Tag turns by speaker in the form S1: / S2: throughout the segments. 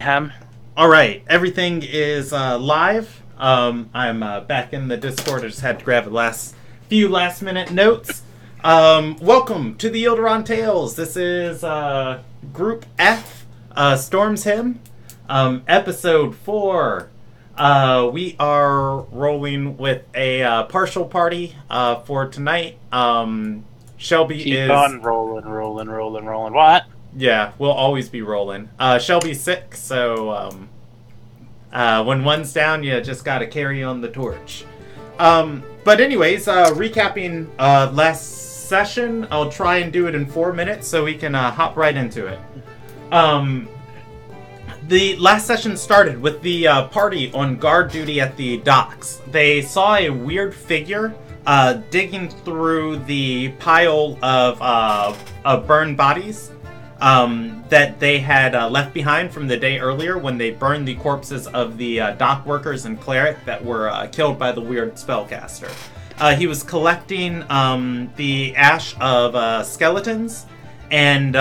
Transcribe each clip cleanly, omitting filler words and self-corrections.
S1: Ham.
S2: All right, everything is live. I'm back in the Discord. I just had to grab the few last minute notes. Welcome to the Ilderon Tales. This is Group F, Storm's Hymn, Episode 4. We are rolling with a partial party for tonight. Shelby
S1: Keep
S2: is
S1: on rolling. What?
S2: Yeah, we'll always be rolling. Shelby's sick, so when one's down, you just gotta carry on the torch. But anyways, recapping last session, I'll try and do it in 4 minutes so we can hop right into it. The last session started with the party on guard duty at the docks. They saw a weird figure digging through the pile of burned bodies that they had left behind from the day earlier when they burned the corpses of the dock workers and cleric that were killed by the weird spellcaster. He was collecting the ash of skeletons, and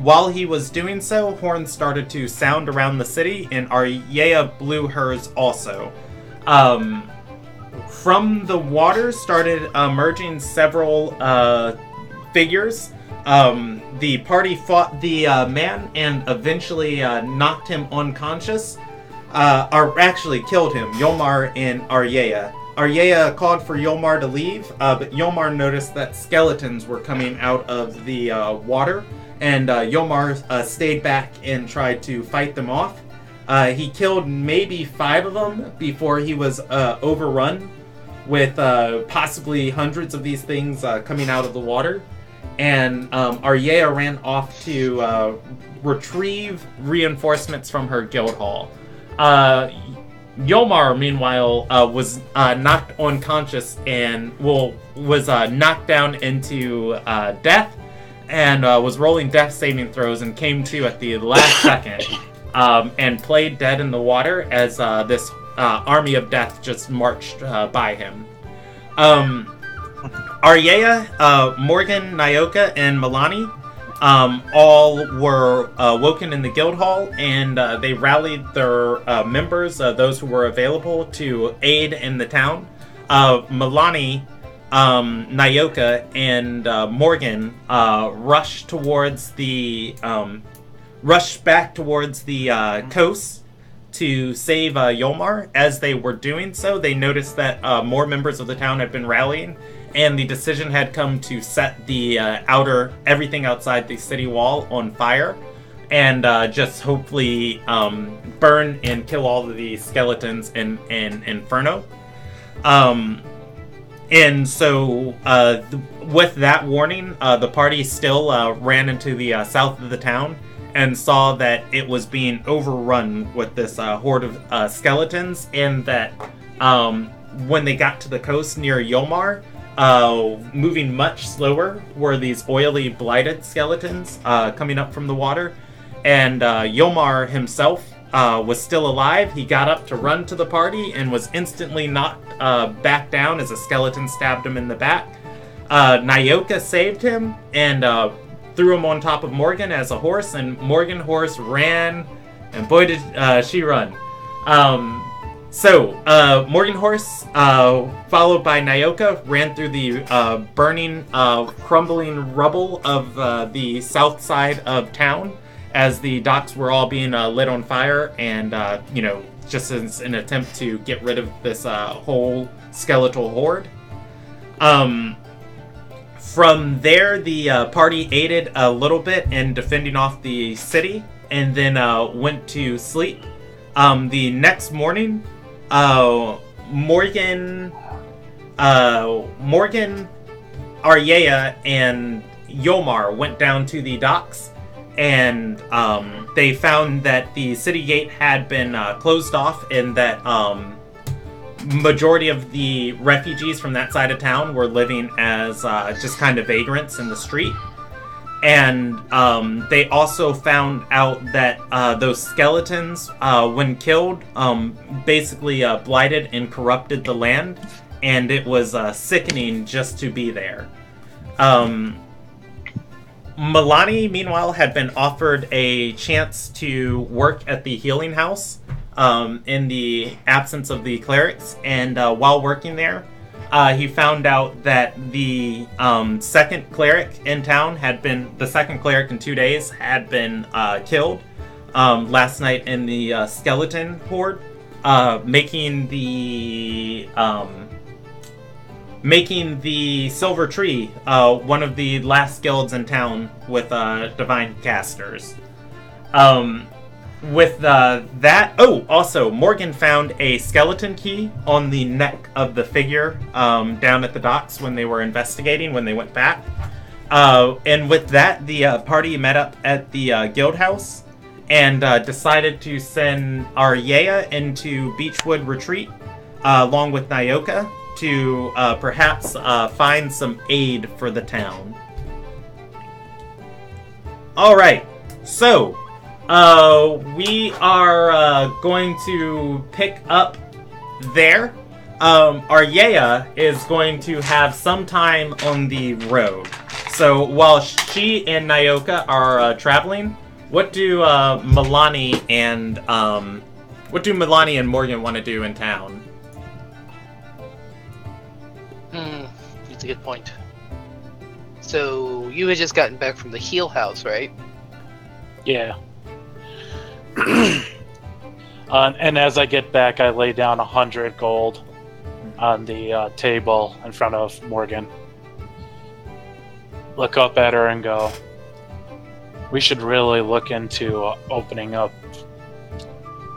S2: while he was doing so, horns started to sound around the city, and Aryea blew hers also. From the water started emerging several figures. The party fought the man and eventually knocked him unconscious, or actually killed him, Yomar and Aryea. Aryea called for Yomar to leave, but Yomar noticed that skeletons were coming out of the water, and Yomar stayed back and tried to fight them off. He killed maybe 5 of them before he was overrun with possibly hundreds of these things coming out of the water. And Aryea ran off to retrieve reinforcements from her guild hall. Yomar, meanwhile, was knocked unconscious and was knocked down into death, and was rolling death saving throws and came to at the last second, and played dead in the water as this army of death just marched by him. Aryea, Morgan, Nyoka, and Milani all were woken in the guild hall, and they rallied their members, those who were available, to aid in the town. Milani, Nyoka, and Morgan rushed back towards the coast to save Yomar. As they were doing so, they noticed that more members of the town had been rallying, and the decision had come to set the everything outside the city wall on fire, and just hopefully burn and kill all of the skeletons in Inferno. And so, with that warning, the party still ran into the south of the town and saw that it was being overrun with this horde of skeletons, and that when they got to the coast near Yomar, moving much slower were these oily, blighted skeletons coming up from the water. And Yomar himself was still alive. He got up to run to the party and was instantly knocked back down as a skeleton stabbed him in the back. Nyoka saved him and threw him on top of Morgan as a horse, and Morgan horse ran, and boy did she run. So, Morgan Horse, followed by Nyoka, ran through the burning, crumbling rubble of the south side of town as the docks were all being lit on fire, and, just as an attempt to get rid of this whole skeletal horde. From there, the party aided a little bit in defending off the city, and then went to sleep. The next morning, Morgan, Aryea, and Yomar went down to the docks, and they found that the city gate had been closed off, and that majority of the refugees from that side of town were living as just kind of vagrants in the street. And they also found out that those skeletons, when killed, basically blighted and corrupted the land, and it was sickening just to be there. Milani, meanwhile, had been offered a chance to work at the healing house in the absence of the clerics, and while working there, he found out that the second cleric in town the second cleric in 2 days had been killed last night in the skeleton horde, making the Silver Tree one of the last guilds in town with divine casters. With that... Oh, also, Morgan found a skeleton key on the neck of the figure down at the docks when they were investigating, when they went back. And with that, the party met up at the guild house and decided to send Aryea into Beechwood Retreat along with Nyoka to perhaps find some aid for the town. Alright, so we are going to pick up there. Aryea is going to have some time on the road. So while she and Nyoka are traveling, what do Milani and Morgan want to do in town?
S3: That's a good point. So, you had just gotten back from the heal house, right?
S1: Yeah. And as I get back, I lay down 100 gold on the table in front of Morgan. Look up at her and go, we should really look into opening up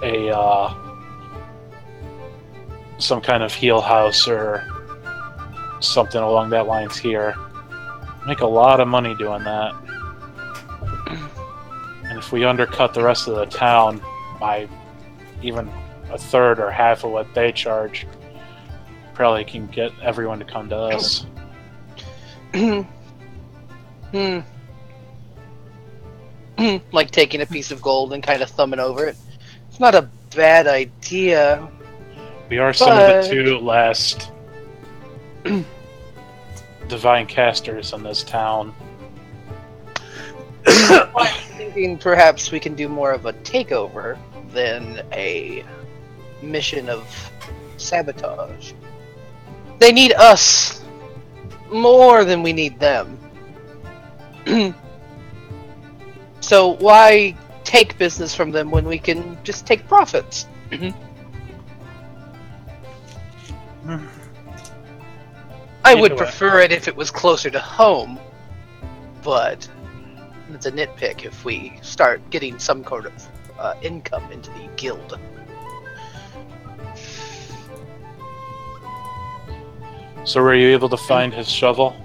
S1: a some kind of heal house or something along that lines here. Make a lot of money doing that. And if we undercut the rest of the town by even a third or half of what they charge, probably can get everyone to come to us.
S3: Like taking a piece of gold and kind of thumbing over it. It's not a bad idea.
S1: We are some of the two last divine casters in this town.
S3: I'm thinking perhaps we can do more of a takeover than a mission of sabotage. They need us more than we need them. So why take business from them when we can just take profits? I would prefer it if it was closer to home, but it's a nitpick if we start getting some kind of income into the guild.
S1: So were you able to find his shovel?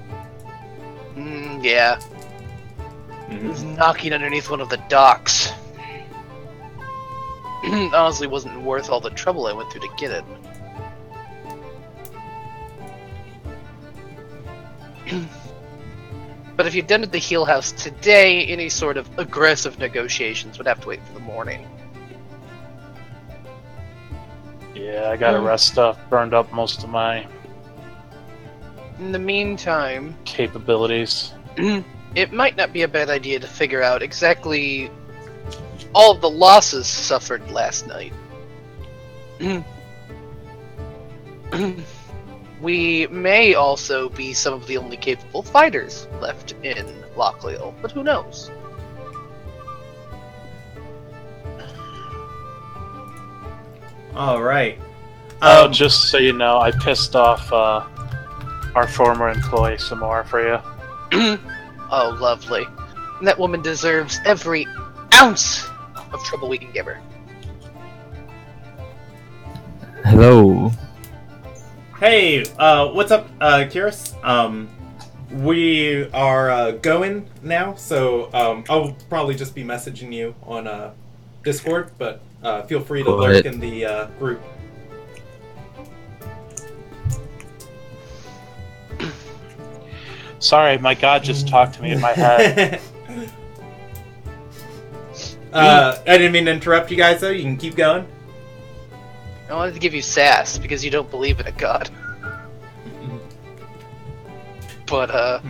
S3: Yeah. It was knocking underneath one of the docks. Honestly, wasn't worth all the trouble I went through to get it. But if you'd done it at the heal house today, any sort of aggressive negotiations would have to wait for the morning.
S1: Yeah, I got rest stuff. Burned up most of my
S3: In the meantime,
S1: capabilities.
S3: It might not be a bad idea to figure out exactly all of the losses suffered last night. We may also be some of the only capable fighters left in Lockleal, but who knows?
S2: Alright.
S1: Just so you know, I pissed off our former employee some more for you.
S3: Oh, lovely. And that woman deserves every ounce of trouble we can give her.
S4: Hello.
S2: Hey, what's up, Kiris? We are going now, so I'll probably just be messaging you on Discord, but feel free to lurk in the group.
S1: Sorry, my god just talked to me in my head.
S2: I didn't mean to interrupt you guys, though. You can keep going.
S3: I wanted to give you sass because you don't believe in a god. But,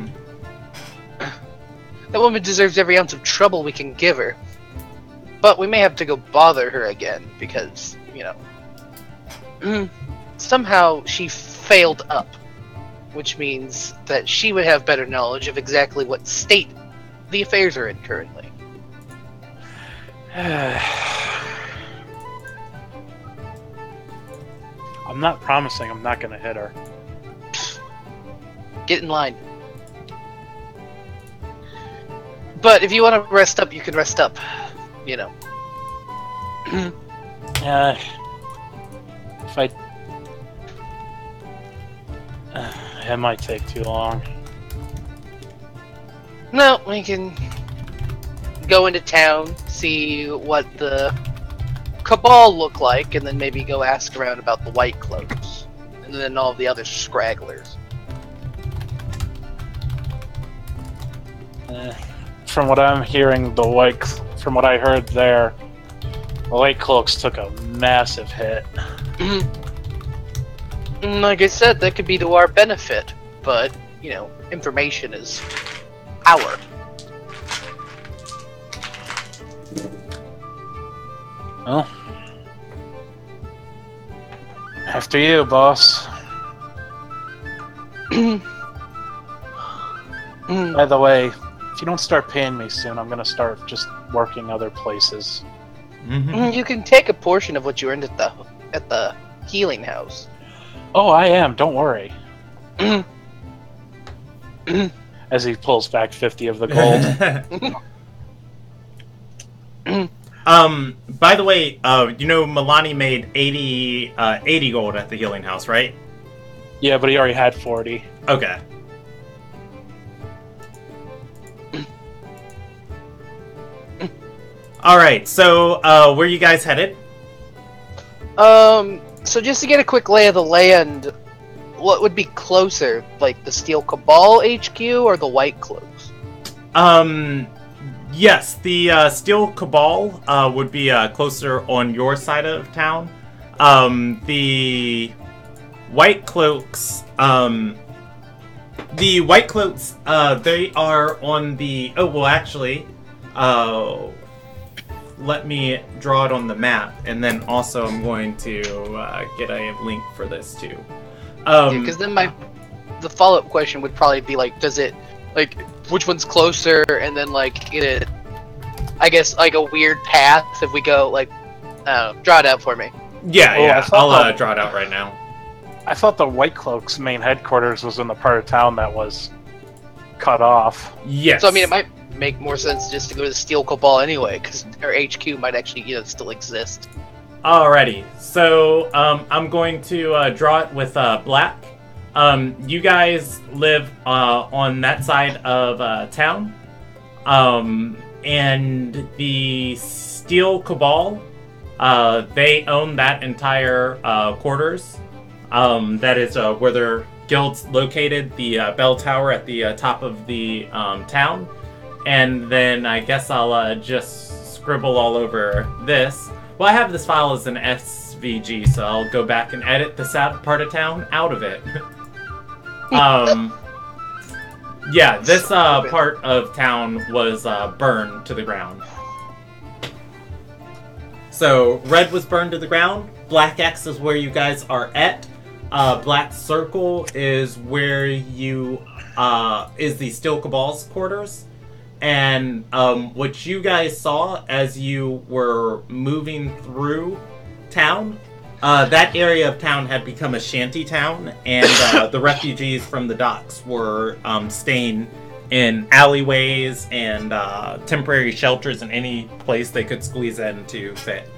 S3: That woman deserves every ounce of trouble we can give her. But we may have to go bother her again, because, somehow she failed up. Which means that she would have better knowledge of exactly what state the affairs are in currently.
S1: I'm not promising I'm not gonna hit her.
S3: Get in line. But if you want to rest up, you can rest up.
S1: If I... it might take too long.
S3: No, we can go into town, see what the Cabal look like, and then maybe go ask around about the White Cloaks, and then all the other scragglers.
S1: From what I'm hearing, from what I heard there, the White Cloaks took a massive hit.
S3: Like I said, that could be to our benefit, but, information is power.
S1: Well, after you, boss. By the way, if you don't start paying me soon, I'm gonna start just working other places.
S3: You can take a portion of what you earned at the healing house.
S1: Oh, I am. Don't worry. As he pulls back 50 of the gold.
S2: By the way, Milani made 80 gold at the healing house, right?
S1: Yeah, but he already had 40.
S2: Okay. Alright, so, where you guys headed?
S3: So just to get a quick lay of the land, what would be closer? Like the Steel Cabal HQ or the White Cloaks?
S2: Yes, the Steel Cabal would be closer on your side of town. The White Cloaks, they are on the... Oh, well, actually, let me draw it on the map, and then also I'm going to get a link for this too.
S3: Because then the follow-up question would probably be like, does it, like, which one's closer, and then like, I guess like a weird path if we go like, draw it out for me.
S2: Yeah, I'll draw it out right now.
S1: I thought the White Cloaks' main headquarters was in the part of town that was cut off.
S2: Yes.
S3: So I mean, it might make more sense just to go to the Steel Cabal anyway, because their HQ might actually, still exist.
S2: Alrighty, so I'm going to draw it with black. You guys live on that side of town, and the Steel Cabal, they own that entire quarters. That is where their guild's located, the bell tower at the top of the town. And then I guess I'll just scribble all over this. Well, I have this file as an SVG, so I'll go back and edit this part of town out of it. Yeah, this part of town was burned to the ground. So, red was burned to the ground. Black X is where you guys are at. Black circle is where you, is the Steel Cabal's quarters. And what you guys saw as you were moving through town, that area of town had become a shanty town, and the refugees from the docks were staying in alleyways and temporary shelters in any place they could squeeze in to fit.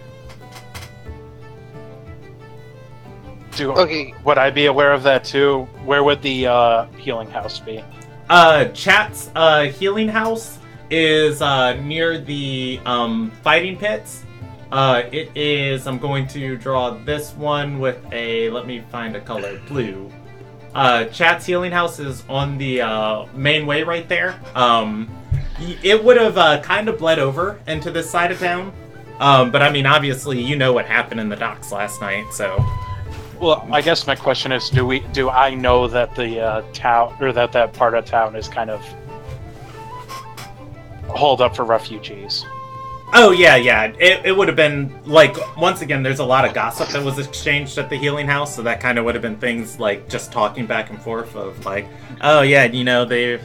S3: Okay.
S1: Would I be aware of that too? Where would the healing house be?
S2: Chat's healing house is near the fighting pits. It is, I'm going to draw this one with a, let me find a color, blue. Chat's healing house is on the main way right there. It would have kind of bled over into this side of town. But I mean, obviously, you know what happened in the docks last night, so...
S1: Well, I guess my question is, do I know that the town, or that part of town is kind of hold up for refugees.
S2: Oh, yeah. It would have been, like, once again, there's a lot of gossip that was exchanged at the healing house, so that kind of would have been things like just talking back and forth of, like, oh, yeah, you know, they're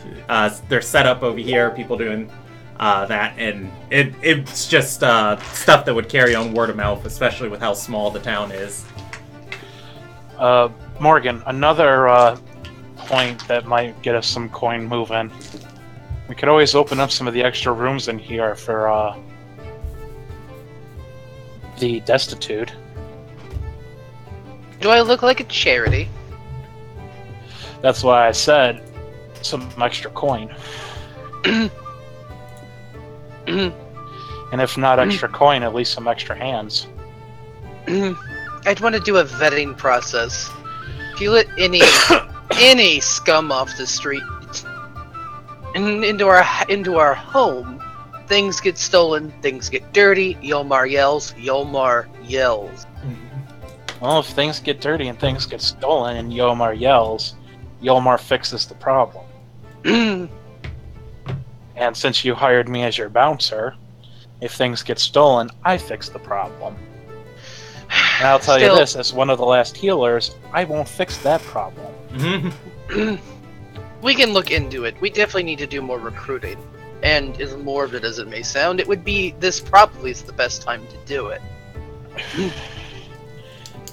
S2: set up over here, people doing that, and it's just stuff that would carry on word of mouth, especially with how small the town is.
S1: Morgan, another point that might get us some coin moving. We could always open up some of the extra rooms in here for the destitute.
S3: Do I look like a charity?
S1: That's why I said some extra coin. And if not extra coin, at least some extra hands.
S3: I'd want to do a vetting process. If you let any scum off the street into our home, things get stolen, things get dirty. Yomar yells.
S1: Well, if things get dirty and things get stolen and Yomar yells, Yomar fixes the problem. And since you hired me as your bouncer, if things get stolen, I fix the problem. And I'll tell you this, as one of the last healers, I won't fix that problem.
S3: We can look into it. We definitely need to do more recruiting. And as morbid as it may sound, this probably is the best time to do it.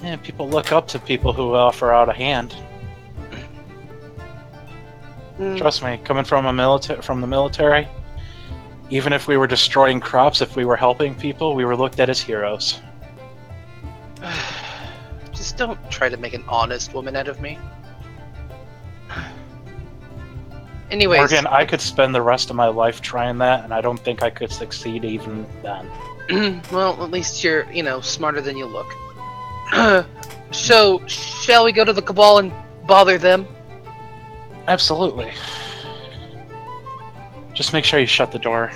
S1: Yeah, people look up to people who offer out a hand. Trust me, coming from the military, even if we were destroying crops, if we were helping people, we were looked at as heroes.
S3: Just don't try to make an honest woman out of me. Anyways,
S1: Morgan, I could spend the rest of my life trying that, and I don't think I could succeed even then.
S3: Well, at least you're, smarter than you look. So, shall we go to the Cabal and bother them?
S1: Absolutely. Just make sure you shut the door.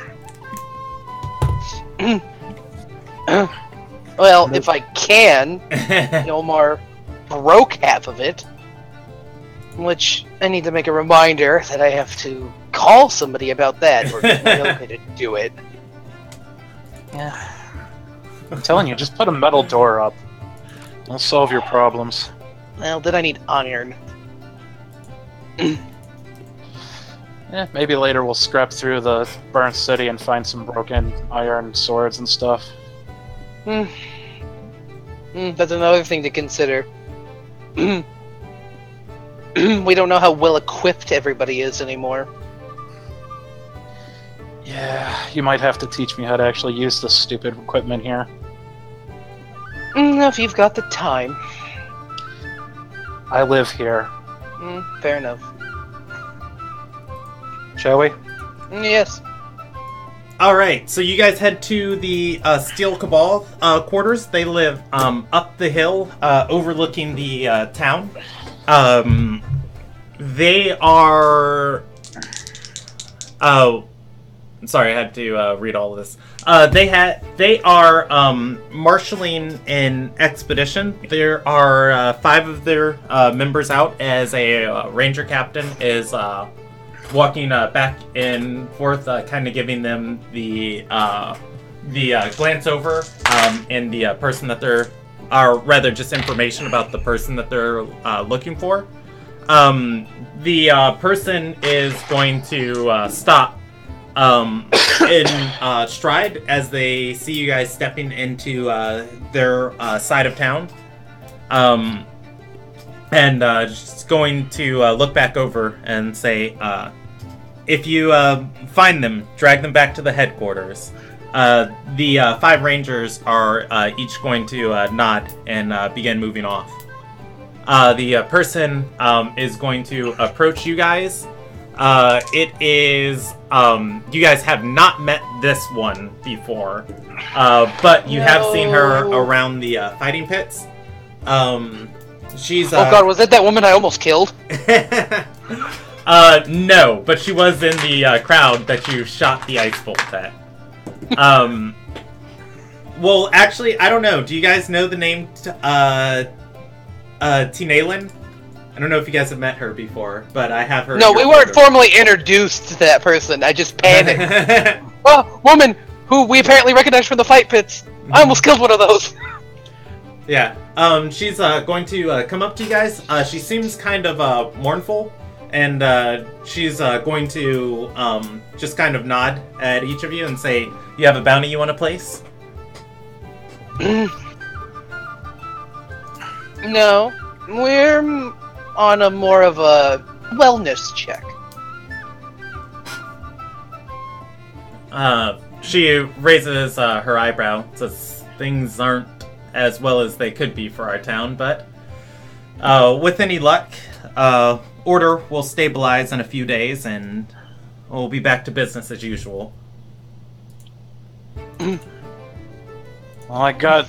S3: Well, if I can, Yomar broke half of it. Which, I need to make a reminder that I have to call somebody about that, or it's okay to do it.
S1: Yeah. I'm telling you, just put a metal door up. It'll solve your problems.
S3: Well, then I need iron.
S1: Yeah, maybe later we'll scrap through the burnt city and find some broken iron swords and stuff.
S3: That's another thing to consider. We don't know how well equipped everybody is anymore.
S1: Yeah, you might have to teach me how to actually use this stupid equipment here.
S3: If you've got the time.
S1: I live here.
S3: Fair enough.
S1: Shall we?
S3: Yes.
S2: Alright, so you guys head to the Steel Cabal quarters. They live up the hill, overlooking the town. They are... Oh, sorry, I had to read all of this. They are marshaling an expedition. There are 5 of their members out, as a ranger captain is walking back and forth, kind of giving them the glance over and the person that they're, or rather just information about the person that they're looking for. The person is going to stop in stride as they see you guys stepping into their side of town, and just going to look back over and say, if you find them, drag them back to the headquarters. The 5 rangers are each going to nod and begin moving off. The person is going to approach you guys. It is, you guys have not met this one before, but you have seen her around the fighting pits. She's
S3: oh god, was that woman I almost killed?
S2: No, but she was in the crowd that you shot the ice bolt at. Well, actually, I don't know. Do you guys know the name Tinalin? I don't know if you guys have met her before, but I have her.
S3: No, we weren't formally introduced to that person. I just panicked. Oh, woman who we apparently recognize from the fight pits. I almost killed one of those.
S2: Yeah. She's going to come up to you guys. She seems kind of mournful, and she's going to just kind of nod at each of you and say, "You have a bounty you want to place?"
S3: No, we're on a more of a wellness check.
S2: She raises her eyebrow, says things aren't as well as they could be for our town, but with any luck, order will stabilize in a few days, and we'll be back to business as usual.
S1: Well, I got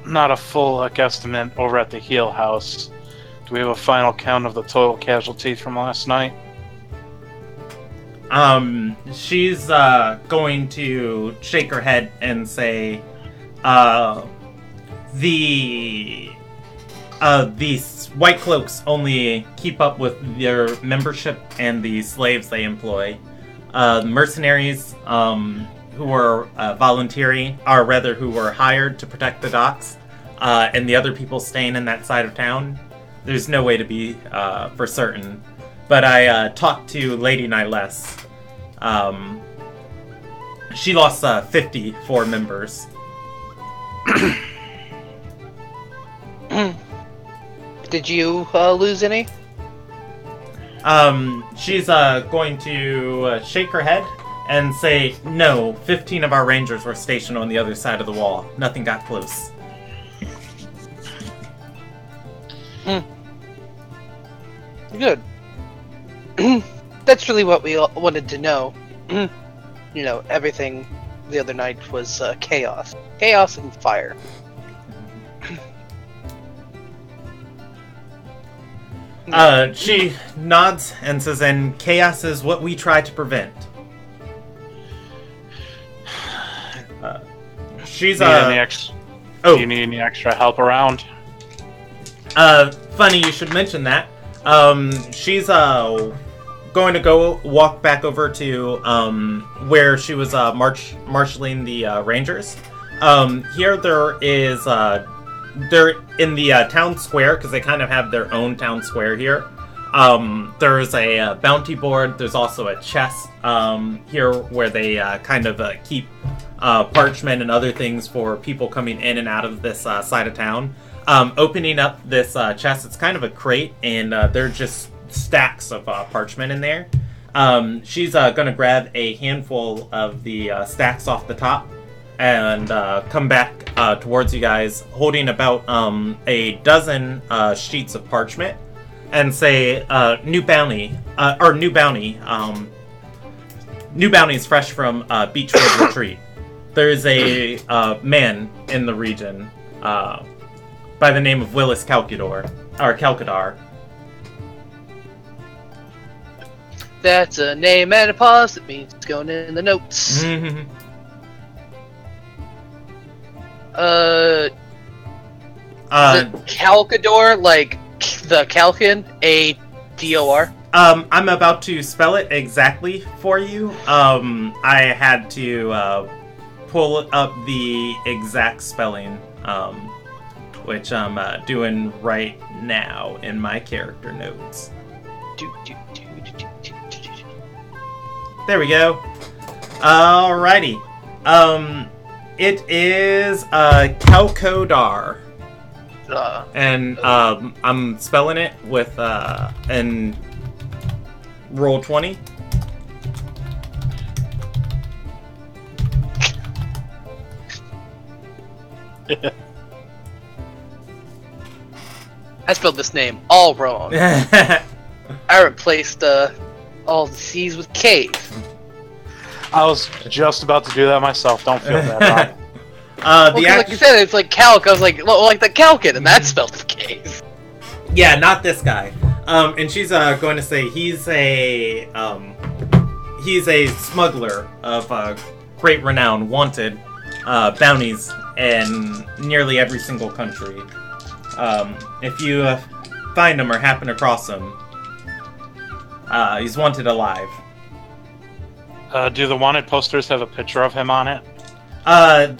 S1: not a full guesstimate over at the Heal House. Do we have a final count of the total casualties from last night?
S2: She's going to shake her head and say, these White Cloaks only keep up with their membership and the slaves they employ. Mercenaries, who are volunteering, or rather who were hired to protect the docks, and the other people staying in that side of town, there's no way to be for certain. But I talked to Lady Nyless. She lost 54 members.
S3: Did you lose any?
S2: She's going to shake her head and say, no, 15 of our rangers were stationed on the other side of the wall. Nothing got close.
S3: Good. That's really what we all wanted to know. You know, everything the other night was chaos. Chaos and fire.
S2: She nods and says, and chaos is what we try to prevent. She's
S1: Do you need any extra help around?
S2: Funny you should mention that. She's going to go walk back over to where she was marshaling the Rangers. Here there is they're in the town square, because they kind of have their own town square here. There's a bounty board. There's also a chest here where they kind of keep parchment and other things for people coming in and out of this side of town. Opening up this chest, it's kind of a crate, and there are just stacks of parchment in there. She's going to grab a handful of the stacks off the top and come back towards you guys holding about a dozen sheets of parchment and say, new bounty is fresh from Beechwood Retreat. There is a man in the region by the name of Willis Calcadar.
S3: That's a name and a pause. It means it's going in the notes.
S2: Mm-hmm.
S3: Is it Calcador, like the Calcan? A-D-O-R?
S2: I'm about to spell it exactly for you. I had to pull up the exact spelling, which I'm doing right now in my character notes. There we go. Alrighty. It is Calcodar. And I'm spelling it with and roll 20.
S3: I spelled this name all wrong. I replaced all the C's with K's.
S1: I was just about to do that myself. Don't feel bad,
S3: Rob. Like you said, it's like calc. I was like, well, like the calcin, and that's spelled with K's.
S2: Yeah, not this guy. And she's going to say he's a smuggler of great renown, wanted bounties in nearly every single country. If you find him or happen across him, he's wanted alive.
S1: Do the wanted posters have a picture of him on it?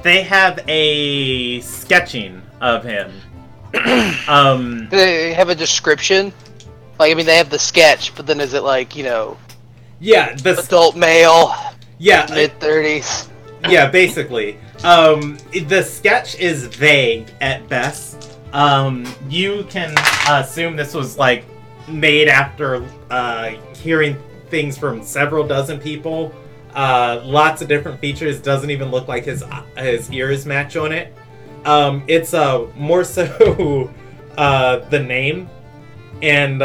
S2: They have a sketching of him.
S3: Do they have a description? Like, I mean, they have the sketch, but then is it like, you know...
S2: Yeah,
S3: adult male...
S2: Yeah.
S3: Mid-30s?
S2: Yeah, basically. The sketch is vague at best. You can assume this was, like, made after hearing things from several dozen people. Lots of different features. Doesn't even look like his ears match on it. It's more so the name. And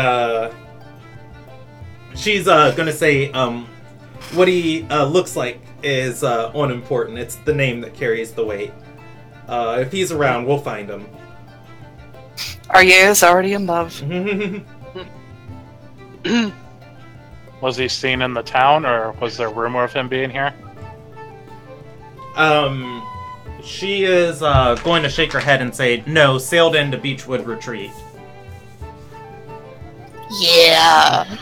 S2: she's gonna say what he looks like is unimportant. It's the name that carries the weight. If he's around, we'll find him.
S5: Arya's already in love.
S1: Was he seen in the town, or was there rumor of him being here?
S2: She is going to shake her head and say, no, sailed into Beechwood Retreat.
S5: Yeah.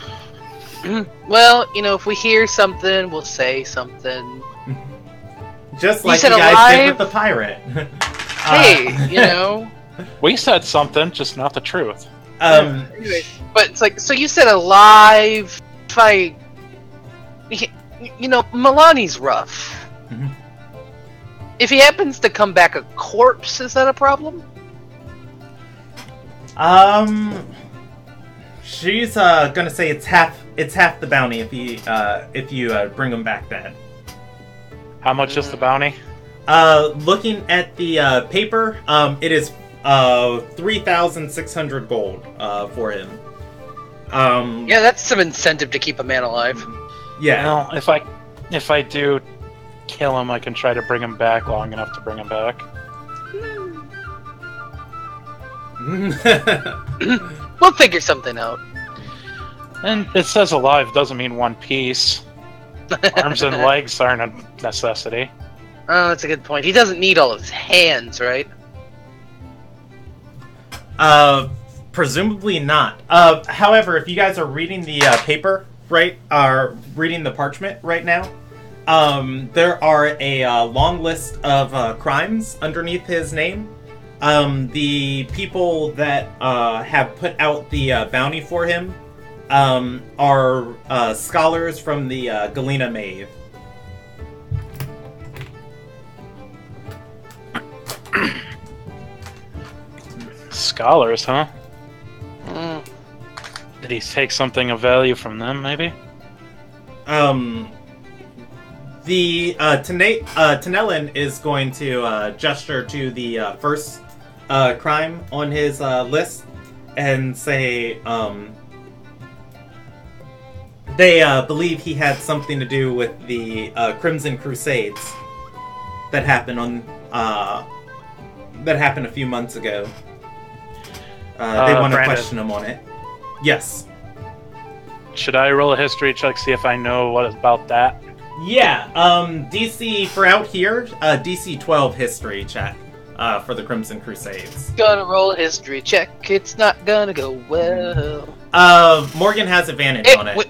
S3: Well, you know, if we hear something, we'll say something.
S2: Just like you guys did with the pirate.
S3: Hey, you know.
S1: We said something, just not the truth.
S3: Anyway, but it's like, so you said alive, fight. You know, Milani's rough.
S2: Mm-hmm.
S3: If he happens to come back a corpse, is that a problem?
S2: She's gonna say it's half the bounty if you bring him back dead.
S1: How much is the bounty?
S2: Looking at the paper, it is 3,600 gold for him.
S3: Yeah, that's some incentive to keep a man alive.
S2: Yeah.
S1: Well, if I do kill him, I can try to bring him back long enough to bring him back.
S3: We'll figure something out.
S1: And it says alive doesn't mean one piece. Arms and legs aren't a necessity.
S3: Oh, that's a good point. He doesn't need all of his hands, right?
S2: Presumably not. However, if you guys are reading the paper, right, are reading the parchment right now, there are a long list of crimes underneath his name. The people that have put out the bounty for him are scholars from the Galena Mave.
S1: Scholars, huh?
S3: Mm.
S1: Did he take something of value from them, maybe?
S2: The Tanellin is going to gesture to the first crime on his list and say they believe he had something to do with the Crimson Crusades that happened a few months ago. They want to question him on it. Yes.
S1: Should I roll a history check, see if I know what about that?
S2: Yeah, DC for out here, DC 12 history check for the Crimson Crusades.
S3: Gonna roll a history check. It's not gonna go well.
S2: Morgan has advantage on it.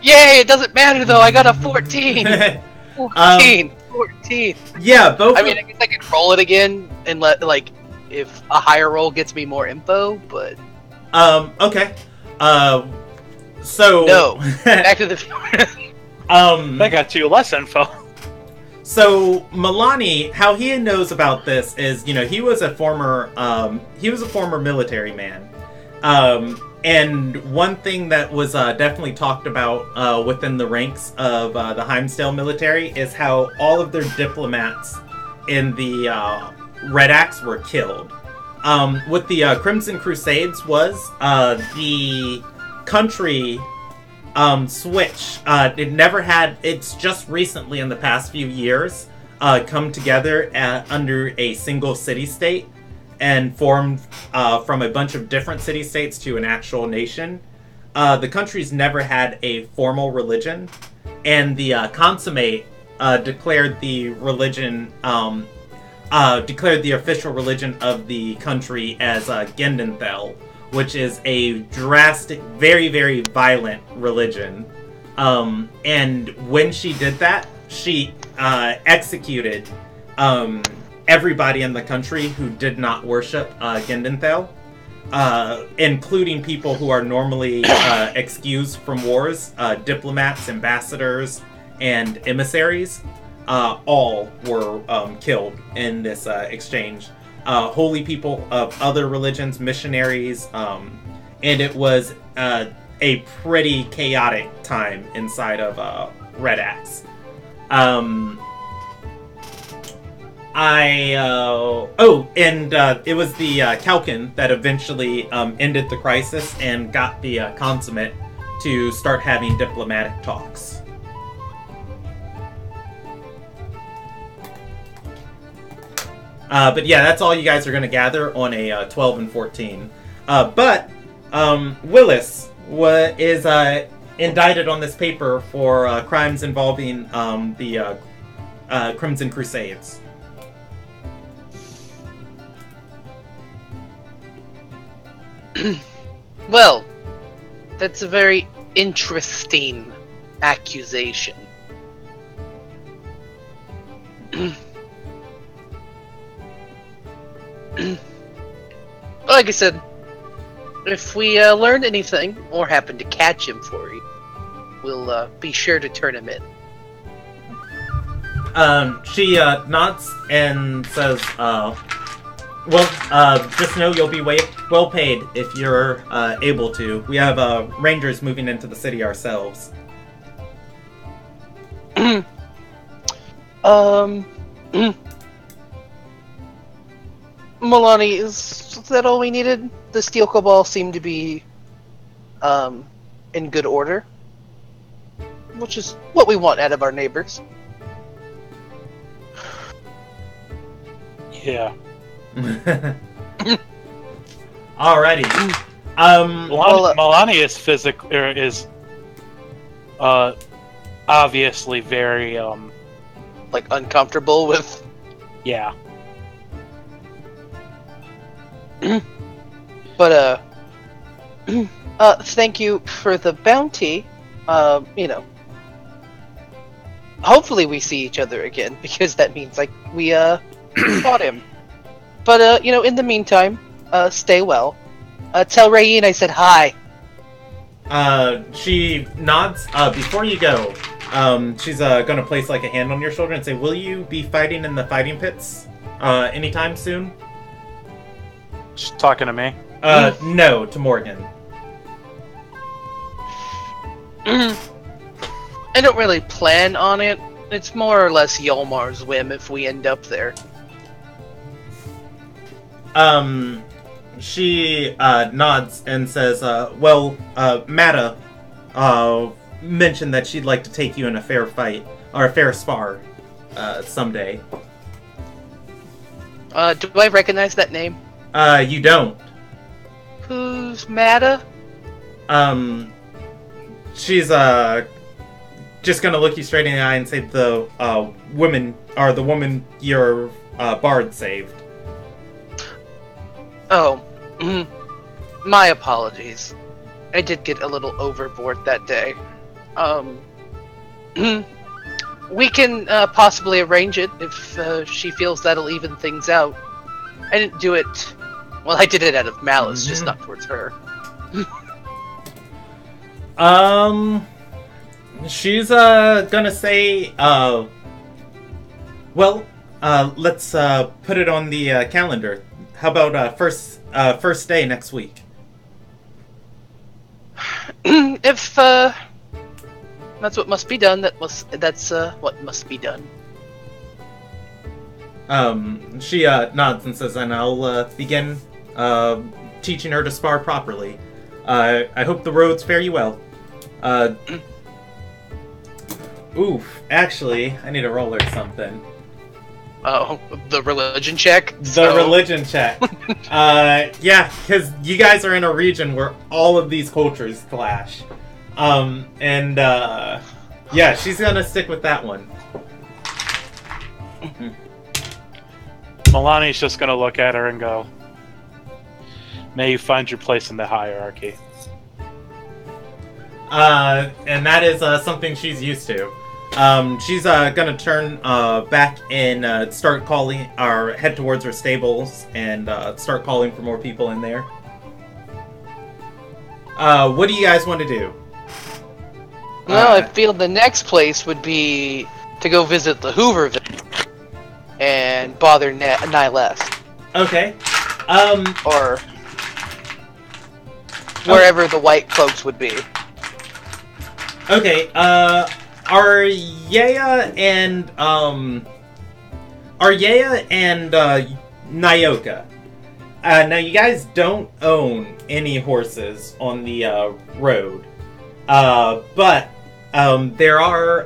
S3: Yay! It doesn't matter though. I got a 14. 14.
S2: Yeah, both.
S3: I mean, I guess I could roll it again and let if a higher roll gets me more info, but
S2: okay. So
S3: no. Back to the future.
S1: That got you less info.
S2: So Milani, how he knows about this is, you know, he was a former military man, and one thing that was definitely talked about within the ranks of the Heimsdale military is how all of their diplomats in the Red Axe were killed. What the Crimson Crusades was, the country switch. It never had. It's just recently, in the past few years, come together under a single city-state and formed from a bunch of different city-states to an actual nation. The country's never had a formal religion, and the consummate declared the religion. Declared the official religion of the country as Gendenthel, which is a drastic, very, very violent religion. And when she did that, she executed everybody in the country who did not worship Gendenthal, including people who are normally excused from wars, diplomats, ambassadors, and emissaries. All were killed in this exchange. Holy people of other religions, missionaries, and it was a pretty chaotic time inside of Red Axe. It was the Kalkin that eventually ended the crisis and got the consummate to start having diplomatic talks. But yeah, that's all you guys are going to gather on a 12 and 14. But Willis is indicted on this paper for crimes involving the Crimson Crusades.
S3: Well, that's a very interesting accusation. Like I said, if we learn anything or happen to catch him for you, we'll be sure to turn him in.
S2: She nods and says, just know you'll be well paid if you're able to. We have rangers moving into the city ourselves.
S3: Milani, is that all we needed? The Steel Cabal seemed to be in good order, which is what we want out of our neighbors.
S1: Yeah.
S2: Alrighty.
S1: Milani is obviously very
S3: like uncomfortable with.
S1: Yeah.
S3: But thank you for the bounty. Hopefully we see each other again, because that means like we fought him. But in the meantime, stay well. Tell Rayin I said hi.
S2: She nods. Before you go, she's gonna place like a hand on your shoulder and say, "Will you be fighting in the fighting pits anytime soon?"
S1: She's talking to me.
S2: No, to Morgan.
S3: I don't really plan on it. It's more or less Yolmar's whim if we end up there.
S2: She nods and says, Mata mentioned that she'd like to take you in a fair fight, or a fair spar, someday.
S3: Do I recognize that name?
S2: You don't.
S3: Who's Mata?
S2: She's, just gonna look you straight in the eye and say the woman your, bard saved.
S3: Oh, my apologies. I did get a little overboard that day. We can possibly arrange it if she feels that'll even things out. I didn't do it. Well, I did it out of malice, just not towards her.
S2: She's gonna say, let's put it on the calendar. How about first day next week?
S3: If that's what must be done, that's what must be done.
S2: She nods and says, and I'll begin teaching her to spar properly. I hope the roads fare you well. Oof, actually, I need to roll her something.
S3: Oh, the religion check?
S2: The religion check. Yeah, because you guys are in a region where all of these cultures clash. Yeah, she's gonna stick with that one.
S1: Milani's just gonna look at her and go, "May you find your place in the hierarchy."
S2: And that is something she's used to. She's gonna turn back and start calling, or head towards her stables and start calling for more people in there. What do you guys want to do?
S3: Well, I feel the next place would be to go visit the Hooverville and bother Nihilest.
S2: Okay.
S3: Or wherever the white cloaks would be.
S2: Okay, Aryea and Nyoka. Now you guys don't own any horses on the road, but there are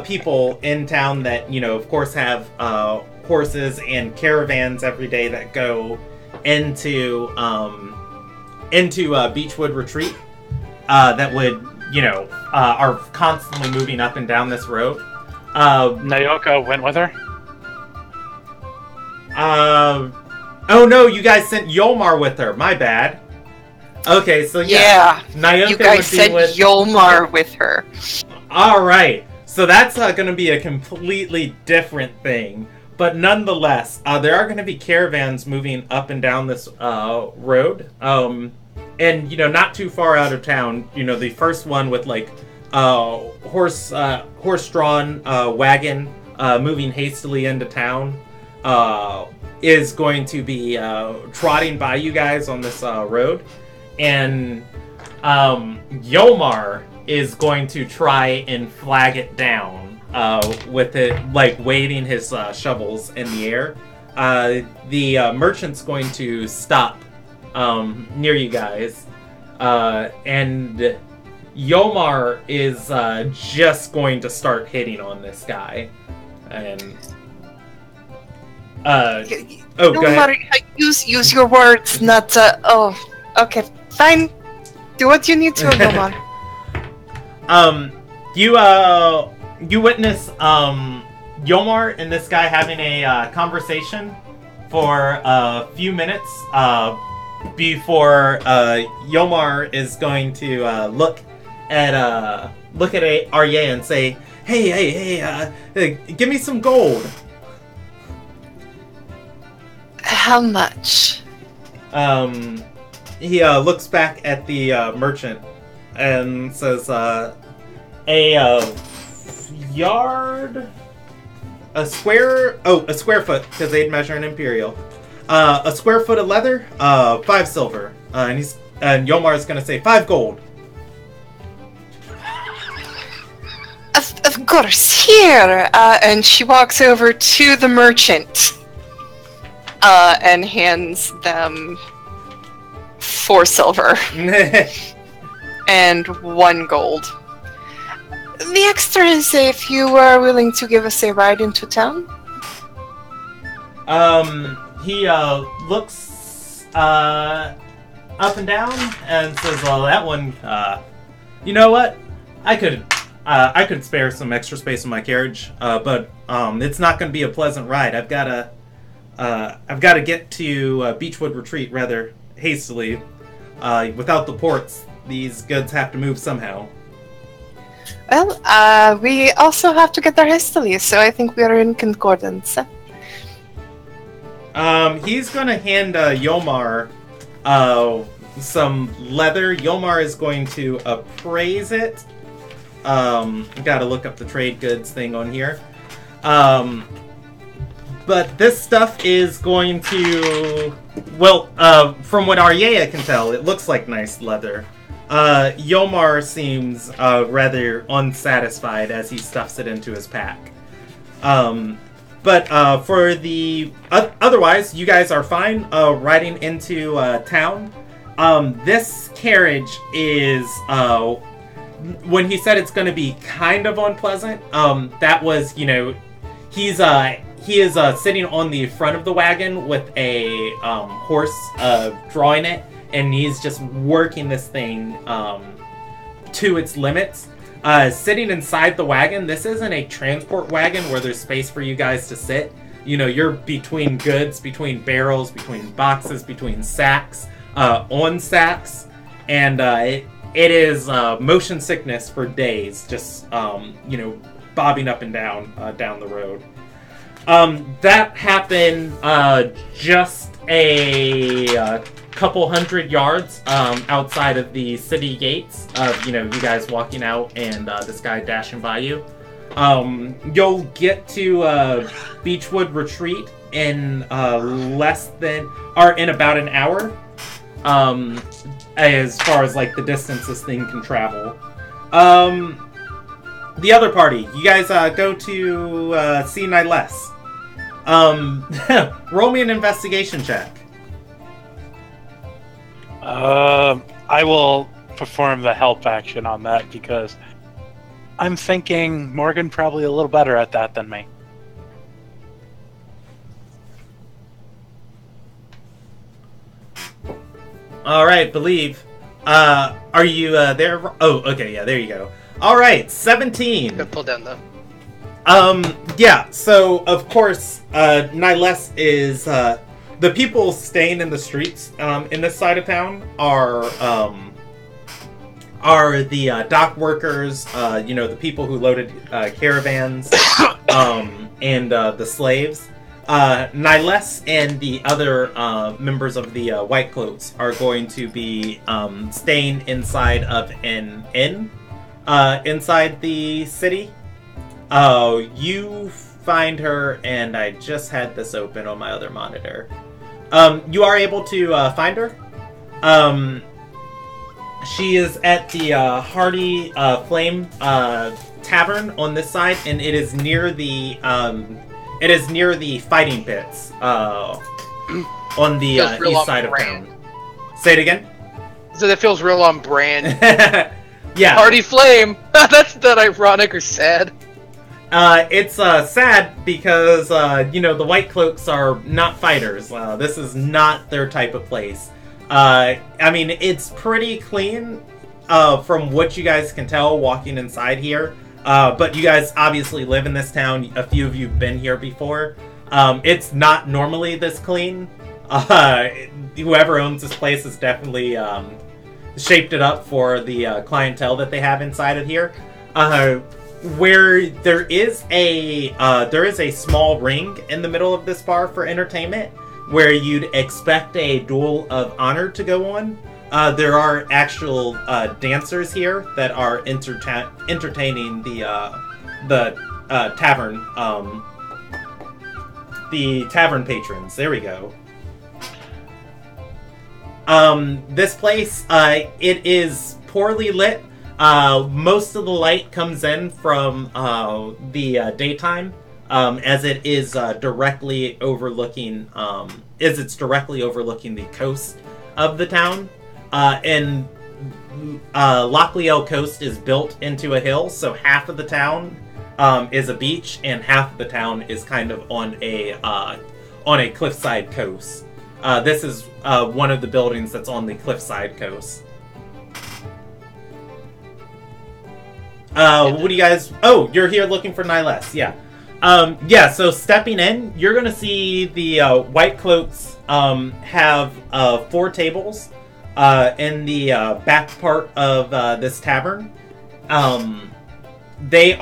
S2: people in town that, you know, of course, have horses and caravans every day that go into Beechwood Retreat. That would, you know, are constantly moving up and down this road.
S1: Nyoka went with her?
S2: Oh no, you guys sent Yolmar with her. My bad. Okay, so yeah. Nyoka
S5: you guys
S2: would be
S5: sent
S2: with
S5: Yolmar with her.
S2: Alright, so that's going to be a completely different thing. But nonetheless, there are going to be caravans moving up and down this road. And, you know, not too far out of town, you know, the first one with, like, horse-drawn wagon moving hastily into town is going to be trotting by you guys on this road. And Yomar is going to try and flag it down with it, like, waving his shovels in the air. The merchant's going to stop near you guys, and Yomar is just going to start hitting on this guy. And go ahead.
S5: Use your words, not oh, okay, fine. Do what you need to, Yomar.
S2: You witness Yomar and this guy having a conversation for a few minutes before Yomar is going to look at Aryea and say, "Hey, give me some gold."
S5: How much?
S2: He looks back at the merchant and says, a square foot, because they'd measure an imperial. A square foot of leather, 5 silver. And Yomar's gonna say 5 gold.
S5: Of course, here. And she walks over to the merchant and hands them 4 silver and 1 gold. The extra is if you are willing to give us a ride into town.
S2: He looks up and down and says, "Well, that one, you know what? I could spare some extra space in my carriage, but it's not going to be a pleasant ride. I've got to get to Beechwood Retreat rather hastily. Without the ports, these goods have to move somehow."
S5: Well, we also have to get there hastily, so I think we are in concordance.
S2: He's gonna hand Yomar some leather. Yomar is going to appraise it. Gotta look up the trade goods thing on here. But this stuff is going to... Well, from what Aryea can tell, it looks like nice leather. Yomar seems rather unsatisfied as he stuffs it into his pack. But for the... otherwise, you guys are fine riding into town. This carriage is... when he said it's going to be kind of unpleasant, that was, you know... He is sitting on the front of the wagon with a horse drawing it, and he's just working this thing to its limits. Sitting inside the wagon, this isn't a transport wagon where there's space for you guys to sit. You know, you're between goods, between barrels, between boxes, between sacks. on sacks, and it is motion sickness for days, just bobbing up and down the road. That happened just a couple hundred yards outside of the city gates. You guys walking out and this guy dashing by you. You'll get to Beechwood Retreat in in about an hour. As far as like the distance this thing can travel. The other party, you guys go to see Nyless. Roll me an investigation check.
S1: I will perform the help action on that because I'm thinking Morgan probably a little better at that than me.
S2: All right, believe. Are you there? Oh, okay, yeah, there you go. All right, 17.
S3: Pull down though.
S2: Yeah. So of course, Nyless is the people staying in the streets in this side of town are the dock workers, the people who loaded caravans, and the slaves. Nyless and the other members of the White Cloaks are going to be staying inside of an inn inside the city. You find her, and I just had this open on my other monitor. You are able to find her. She is at the Hardy Flame Tavern on this side, and it is near the fighting pits on the east side of town. Say it again.
S3: So that feels real on brand.
S2: Yeah.
S3: Hardy Flame. That's not ironic or sad.
S2: It's sad because the White Cloaks are not fighters. This is not their type of place. I mean, it's pretty clean from what you guys can tell walking inside here. But you guys obviously live in this town. A few of you have been here before. It's not normally this clean. Whoever owns this place has definitely shaped it up for the clientele that they have inside of here. Where there is a small ring in the middle of this bar for entertainment, where you'd expect a duel of honor to go on. There are actual dancers here that are entertaining the tavern, the tavern patrons. There we go. This place, it is poorly lit. Most of the light comes in from the daytime, as it is directly overlooking, the coast of the town. And Lochliel Coast is built into a hill, so half of the town is a beach, and half of the town is kind of on a cliffside coast. This is one of the buildings that's on the cliffside coast. What do you guys... Oh, you're here looking for Nyless, yeah. Yeah, so stepping in, you're going to see the White Cloaks have 4 tables in the back part of this tavern. They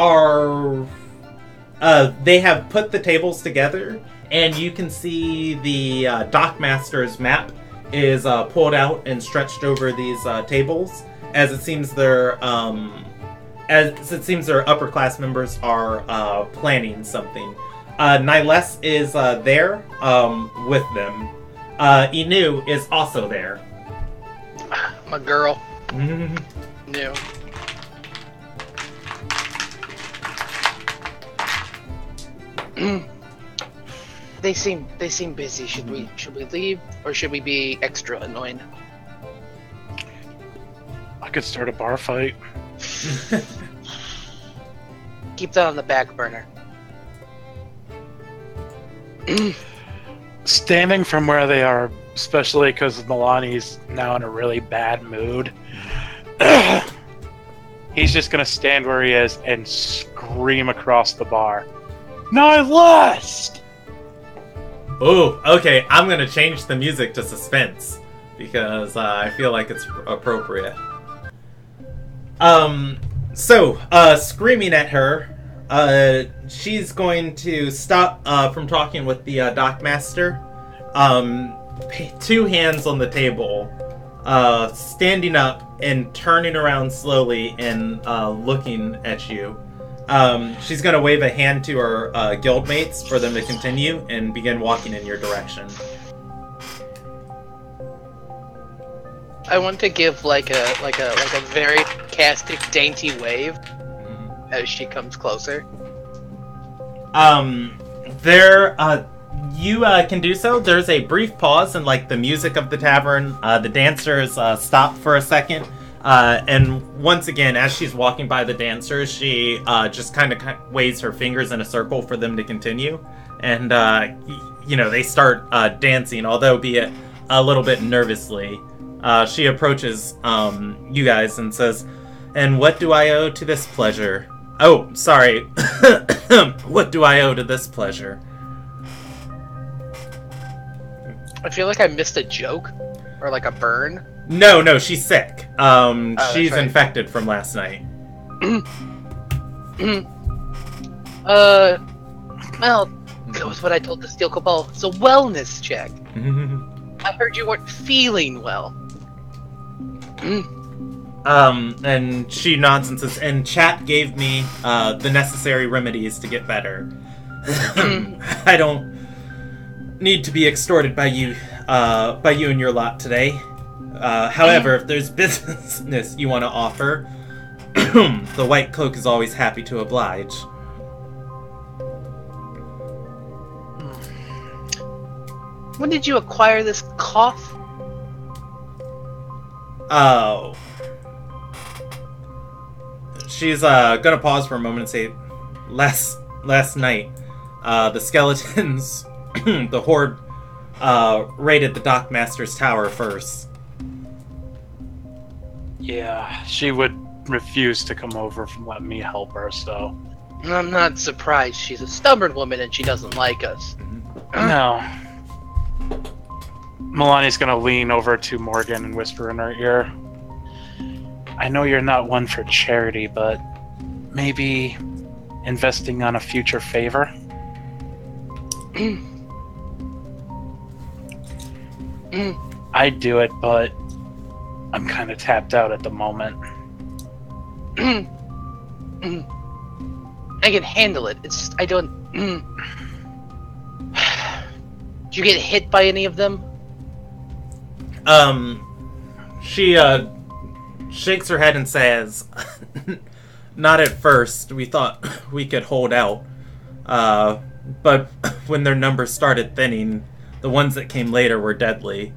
S2: have put the tables together, and you can see the Dockmaster's map is pulled out and stretched over these tables, as it seems their upper class members are planning something. Nyless is there with them. Inu is also there.
S3: My girl. No. They seem busy. Should we leave, or should we be extra annoying?
S1: I could start a bar fight.
S3: Keep that on the back burner.
S1: Standing from where they are, especially because Milani's now in a really bad mood, he's just gonna stand where he is and scream across the bar, "Nyless!"
S2: Oh, okay, I'm gonna change the music to suspense. because I feel like it's appropriate. Screaming at her, she's going to stop from talking with the dockmaster. 2 hands on the table, standing up and turning around slowly and looking at you. She's going to wave a hand to her guildmates for them to continue and begin walking in your direction.
S3: I want to give like a very sarcastic, dainty wave as she comes closer.
S2: You can do so. There's a brief pause in like the music of the tavern. The dancers stop for a second, and once again, as she's walking by the dancers, she just kind of waves her fingers in a circle for them to continue, and they start dancing, although be it a little bit nervously. She approaches you guys and says, "And what do I owe to this pleasure? Oh, sorry. What do I owe to this pleasure?"
S3: I feel like I missed a joke or like a burn.
S2: No, she's sick. She's
S3: right.
S2: infected from last night.
S3: Well, that was what I told the Steel Cabal. It's a wellness check. I heard you weren't feeling well.
S2: And she nods and says, "And chat gave me the necessary remedies to get better. I don't need to be extorted by you and your lot today. However, if there's business you want to offer, the White Cloak is always happy to oblige."
S3: When did you acquire this cough?
S2: Oh. She's gonna pause for a moment and say, last night, the skeletons, the Horde, raided the Dockmaster's tower first.
S1: Yeah, she would refuse to come over and let me help her, so...
S3: I'm not surprised. She's a stubborn woman and she doesn't like us.
S1: No. Milani's gonna lean over to Morgan and whisper in her ear, "I know you're not one for charity, but maybe investing on a future favor?" I'd do it, but I'm kind of tapped out at the moment.
S3: I can handle it. It's just, I don't... Did you get hit by any of them?
S2: She shakes her head and says, "Not at first. We thought we could hold out. But when their numbers started thinning, the ones that came later were deadly.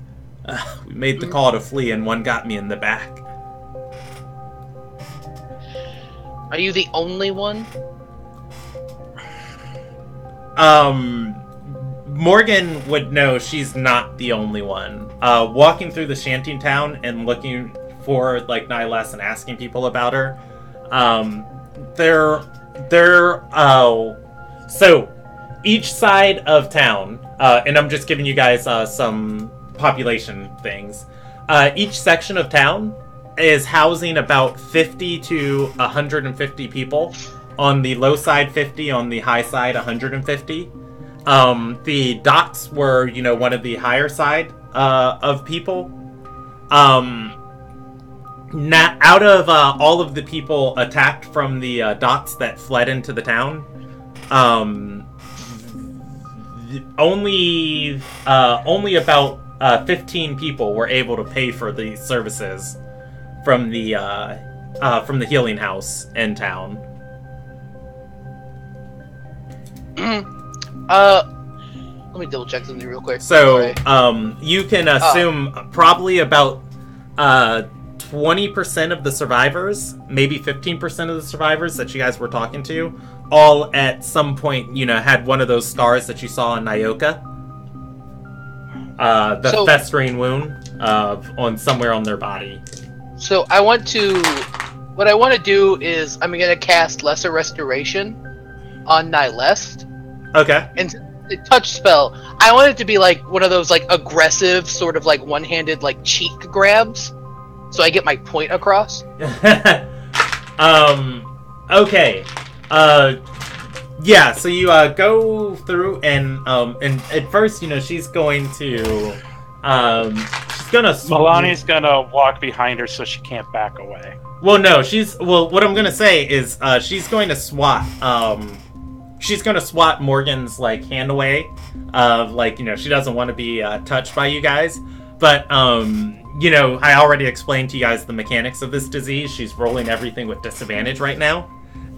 S2: We made the call to flee and one got me in the back."
S3: Are you the only one?
S2: Morgan would know she's not the only one. Walking through the shanty town and looking for like Nihiless and asking people about her. So each side of town, and I'm just giving you guys some population things. Each section of town is housing about 50 to 150 people. On the low side, 50. On the high side, 150. The docks were, one of the higher side of people. Out of all of the people attacked from the docks that fled into the town, only about 15 people were able to pay for the services from the healing house in town.
S3: Let me double check something real quick.
S2: So, you can assume probably about 20% of the survivors, maybe 15% of the survivors that you guys were talking to, all at some point, had one of those scars that you saw in Nyoka. The festering wound on somewhere on their body.
S3: So what I want to do is I'm going to cast Lesser Restoration on Nihilest.
S2: Okay.
S3: the touch spell. I want it to be like one of those like aggressive, sort of like one-handed like cheek grabs, so I get my point across.
S2: Okay. Yeah. So you go through and at first, she's going to she's gonna.
S1: Milani's gonna walk behind her so she can't back away.
S2: Well, no, what I'm gonna say is, she's going to swat, Morgan's, hand away, she doesn't want to be, touched by you guys, but, I already explained to you guys the mechanics of this disease. She's rolling everything with disadvantage right now,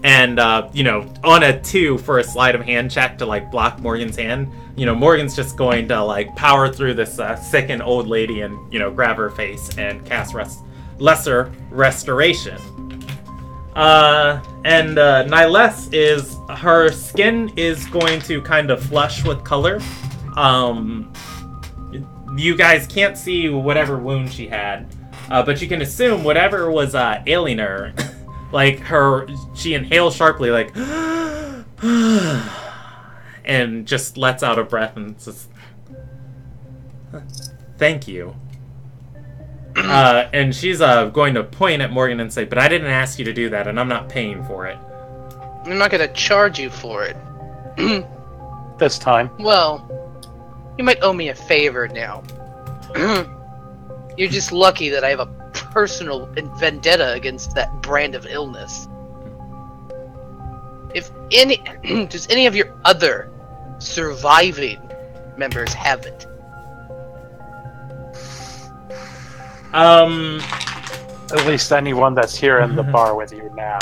S2: and, on a 2 for a sleight of hand check to, block Morgan's hand, Morgan's just going to, power through this, sickened old lady and, grab her face and cast Lesser Restoration. And Niles is, her skin is going to kind of flush with color. You guys can't see whatever wound she had, but you can assume whatever was ailing her, she inhales sharply, and just lets out a breath and says, "Thank you." And she's going to point at Morgan and say, "But I didn't ask you to do that, and I'm not paying for it."
S3: I'm not gonna charge you for it.
S1: This time.
S3: Well, you might owe me a favor now. You're just lucky that I have a personal vendetta against that brand of illness. Does any of your other surviving members have it?
S1: At least anyone that's here in the bar with you now.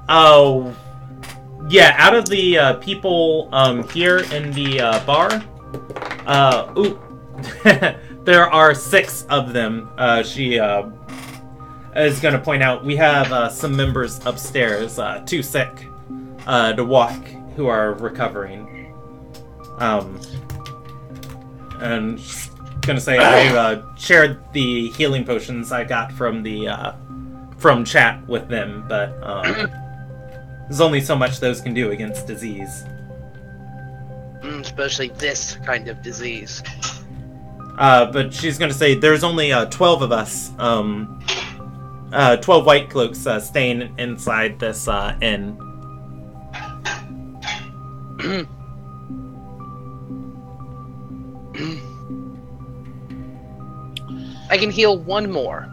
S2: Oh, yeah. Out of the people here in the bar, there are 6 of them. She is going to point out we have some members upstairs, too sick to walk, who are recovering. And gonna say I shared the healing potions I got from the from chat with them, but there's only so much those can do against disease.
S3: Especially this kind of disease.
S2: But she's gonna say there's only 12 of us, 12 white cloaks staying inside this inn.
S3: I can heal one more.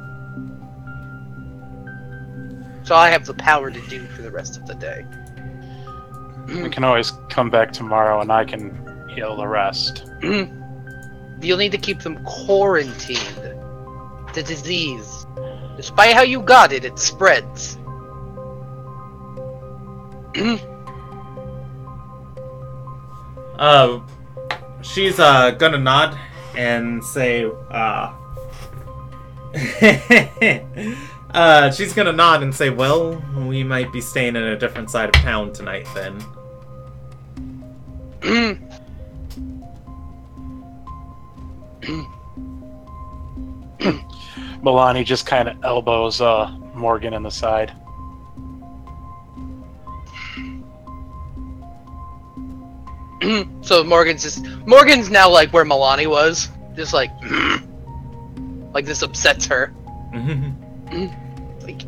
S3: So I have the power to do for the rest of the day.
S1: We can always come back tomorrow and I can heal the rest.
S3: You'll need to keep them quarantined. The disease, despite how you got it, it spreads.
S2: She's gonna nod and say, she's gonna nod and say, "Well, we might be staying in a different side of town tonight, then."
S1: Milani just kind of elbows Morgan in the side.
S3: So Morgan's now like where Milani was, just like this upsets her. Like,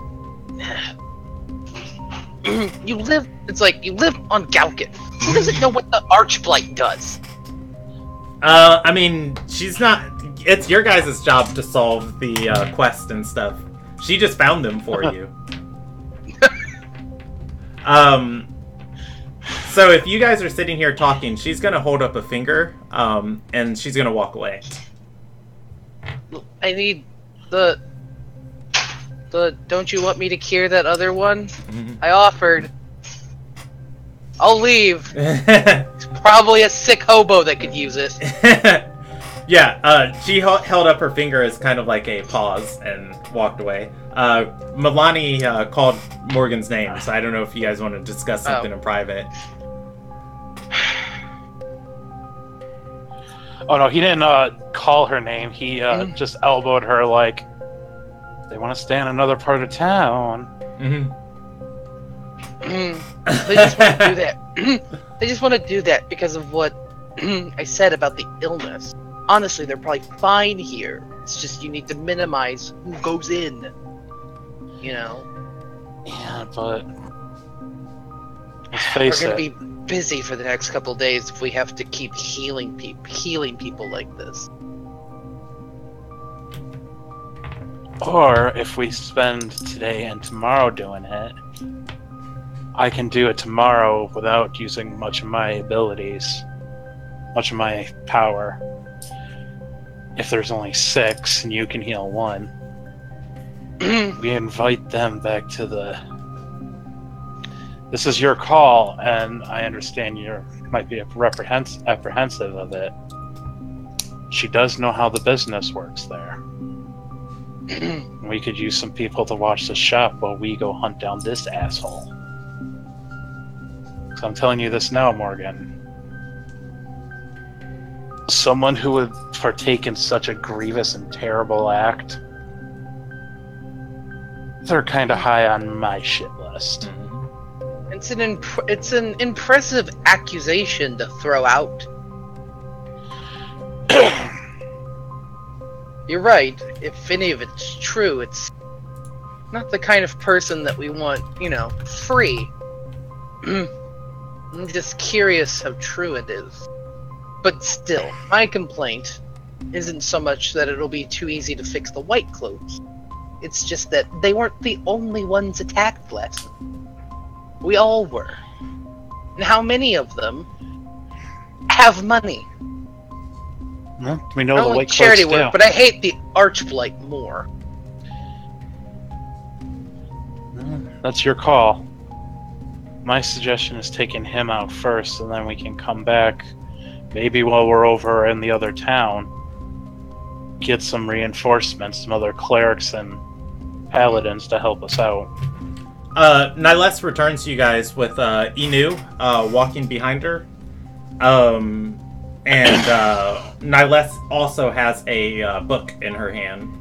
S3: you live on Galkin. Who doesn't know what the Archblight does?
S2: I mean, she's not. It's your guys' job to solve the quest and stuff. She just found them for you. So if you guys are sitting here talking, she's gonna hold up a finger, and she's gonna walk away.
S3: I need the. Don't you want me to cure that other one? I offered. I'll leave. It's probably a sick hobo that could use it.
S2: Yeah, she held up her finger as kind of like a pause and walked away. Milani called Morgan's name, so I don't know if you guys want to discuss something in private.
S1: Oh no, he didn't call her name. He just elbowed her like, they want to stay in another part of town.
S3: They just want to do that. They just want to do that because of what I said about the illness. Honestly, they're probably fine here. It's just you need to minimize who goes in. You know?
S1: Yeah, but let's face
S3: We're
S1: it.
S3: gonna be busy for the next couple of days if we have to keep healing people like this.
S1: Or if we spend today and tomorrow doing it, I can do it tomorrow without using much of my abilities, much of my power. If there's only 6 and you can heal 1, we invite them back to the... This is your call, and I understand you might be apprehensive of it. She does know how the business works there. We could use some people to watch the shop while we go hunt down this asshole. So I'm telling you this now, Morgan. Someone who would partake in such a grievous and terrible act, they're kind of high on my shit list.
S3: It's an impressive accusation to throw out. You're right. If any of it's true, it's not the kind of person that we want, free. I'm just curious how true it is. But still, my complaint isn't so much that it'll be too easy to fix the White Cloaks. It's just that they weren't the only ones attacked last night. We all were. And how many of them have money?
S1: Well, we know
S3: I
S1: the
S3: don't like
S1: White
S3: charity
S1: Cloaks
S3: work, but I hate the Archblight more.
S1: That's your call. My suggestion is taking him out first, and then we can come back, maybe while we're over in the other town, get some reinforcements, some other clerics and paladins to help us out.
S2: Niles returns to you guys with Inu walking behind her. And Niles also has a book in her hand.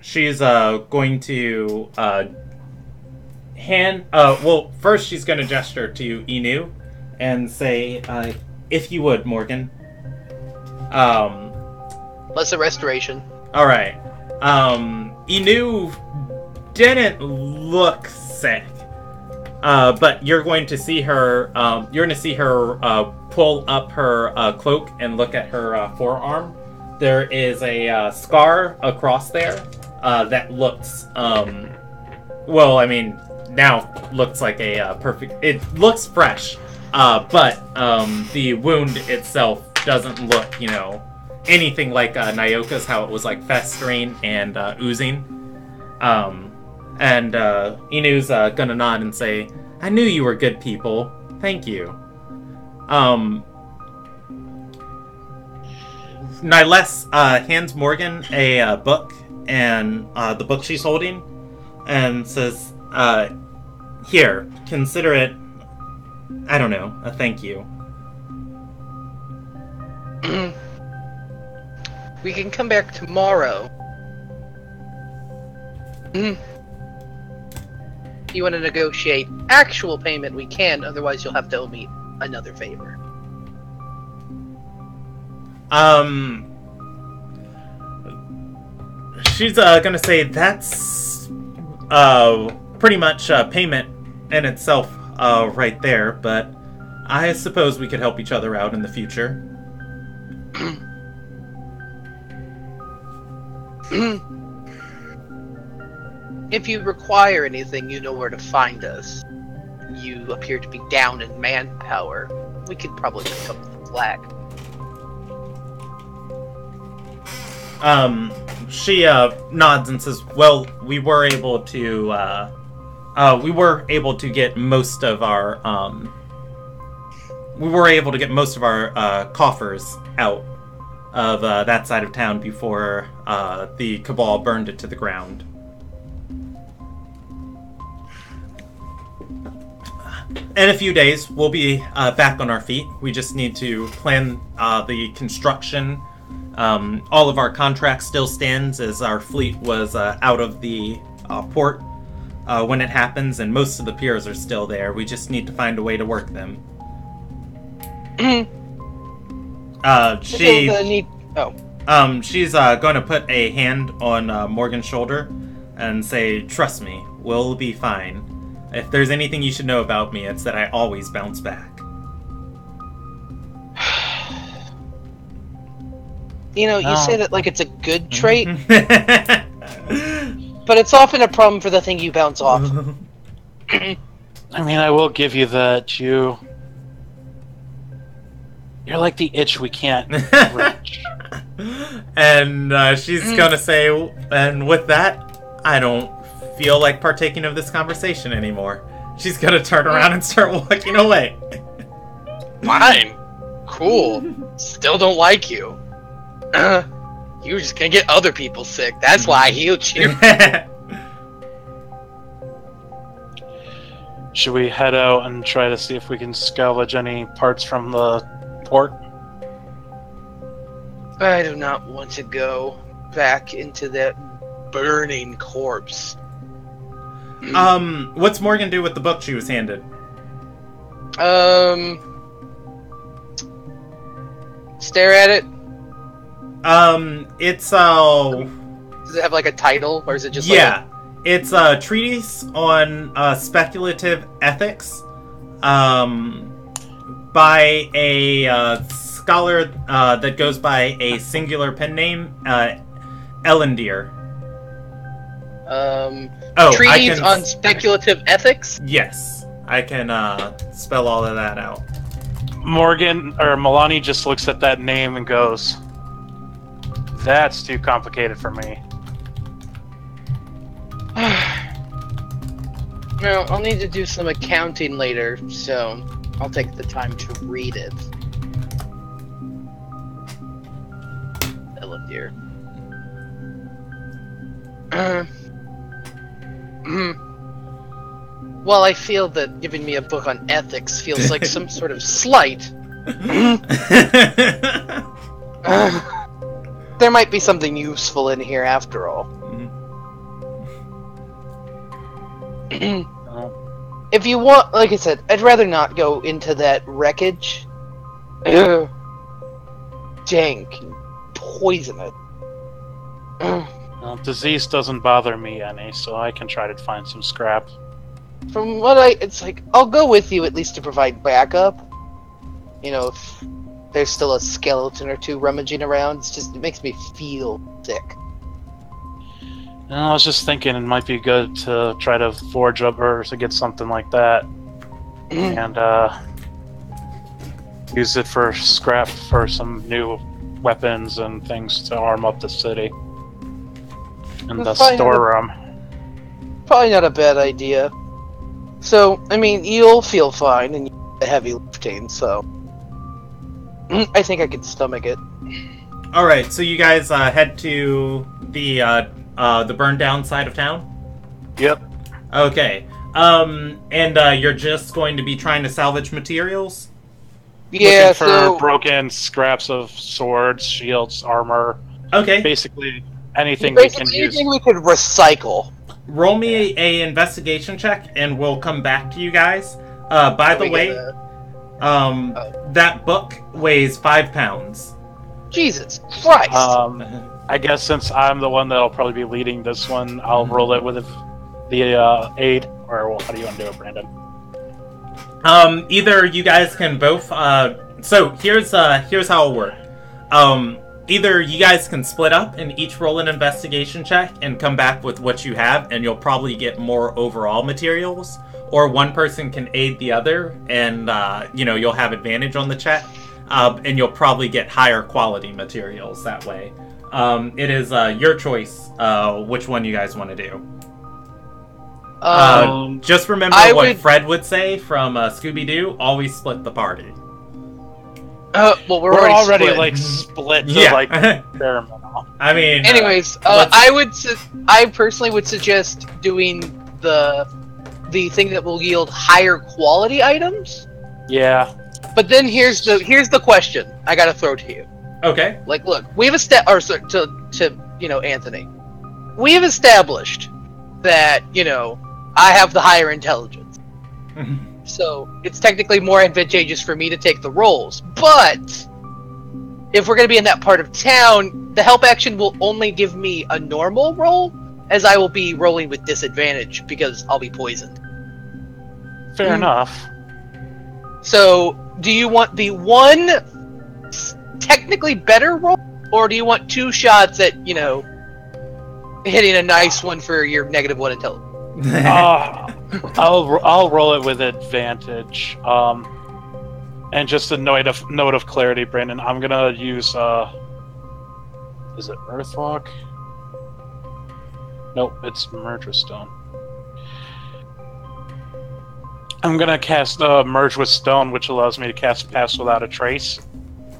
S2: She's going to first she's going to gesture to Inu and say, if you would, Morgan.
S3: Lesser restoration.
S2: Alright. Inu didn't look sick. But you're going to see her. Pull up her cloak and look at her forearm. There is a scar across there that looks. Now looks like a perfect. It looks fresh, but the wound itself doesn't look, anything like Nyoka's. How it was like festering and oozing. And Inu's gonna nod and say, I knew you were good people. Thank you. Niles hands Morgan a book, and the book she's holding, and says, here, consider it, I don't know, a thank you.
S3: We can come back tomorrow. If you want to negotiate actual payment, we can. Otherwise, you'll have to owe me another favor.
S2: She's gonna say that's pretty much payment in itself right there, but I suppose we could help each other out in the future.
S3: If you require anything, you know where to find us. You appear to be down in manpower. We could probably pick up the slack.
S2: She nods and says, well, we were able to get most of our coffers out of that side of town before the Cabal burned it to the ground. In a few days, we'll be back on our feet. We just need to plan the construction. All of our contracts still stands as our fleet was out of the port. when it happens, and most of the piers are still there. We just need to find a way to work them. She's going to put a hand on Morgan's shoulder and say, "Trust me, we'll be fine. If there's anything you should know about me, it's that I always bounce back."
S3: You know, you say that like it's a good trait, but it's often a problem for the thing you bounce off.
S1: I mean, I will give you that you're like the itch we can't reach.
S2: And she's gonna say, and with that, I don't feel like partaking of this conversation anymore. She's gonna turn around and start walking away.
S3: Fine. Cool. Still don't like you. You're just gonna get other people sick. That's why I healed you.
S1: Should we head out and try to see if we can salvage any parts from the port?
S3: I do not want to go back into that burning corpse.
S2: What's Morgan do with the book she was handed?
S3: Stare at it.
S2: It's
S3: Does it have like a title, or is it just
S2: it's a treatise on speculative ethics, by a scholar that goes by a singular pen name, Ellendir.
S3: Treatise on speculative ethics?
S2: Yes, I can spell all of that out.
S1: Milani just looks at that name and goes, "That's too complicated for me."
S3: Well, I'll need to do some accounting later, so I'll take the time to read it. Ellendir. While I feel that giving me a book on ethics feels like some sort of slight, there might be something useful in here after all. If you want, like I said, I'd rather not go into that wreckage. Jank, poison it.
S1: Well, disease doesn't bother me any, so I can try to find some scrap.
S3: From what it's like, I'll go with you at least to provide backup. You know, if there's still a skeleton or two rummaging around, it makes me feel sick.
S1: And I was just thinking it might be good to try to forge up or to get something like that. And use it for scrap for some new weapons and things to arm up the city. In the storeroom.
S3: Probably not a bad idea. So, I mean, you'll feel fine and you have heavy lifting, so I think I can stomach it.
S2: Alright, so you guys head to the burned down side of town?
S1: Yep.
S2: Okay. And you're just going to be trying to salvage materials?
S3: Yeah,
S1: looking for broken scraps of swords, shields, armor.
S2: Okay.
S1: Basically anything we can use.
S3: Anything we could recycle.
S2: Roll me a investigation check, and we'll come back to you guys. By the way, that book weighs 5 pounds.
S3: Jesus Christ!
S1: I guess since I'm the one that'll probably be leading this one, I'll roll it with the aid. Or how do you want to do it, Brandon?
S2: Either you guys can both. So here's how it'll work. Either you guys can split up and each roll an investigation check and come back with what you have, and you'll probably get more overall materials. Or one person can aid the other, and you'll have advantage on the check, and you'll probably get higher quality materials that way. It is your choice which one you guys want to do. Just remember what Fred would say from Scooby-Doo: always split the party.
S3: Well, we're already
S1: split to bare minimum.
S2: I mean,
S3: anyways, I personally would suggest doing the thing that will yield higher quality items.
S1: Yeah.
S3: But then here's the question I gotta throw to you.
S2: Okay.
S3: Like, look, we have Anthony. We have established that I have the higher intelligence. So it's technically more advantageous for me to take the rolls. But if we're going to be in that part of town, the help action will only give me a normal roll, as I will be rolling with disadvantage because I'll be poisoned.
S1: Fair enough.
S3: So, do you want the one technically better roll, or do you want 2 shots at, hitting a nice one for your -1 intelligence?
S1: I'll roll it with advantage. And just a note of clarity, Brandon. I'm gonna use is it Earthwalk? Nope, it's Merge with Stone. I'm gonna cast Merge with Stone, which allows me to cast Pass Without a Trace.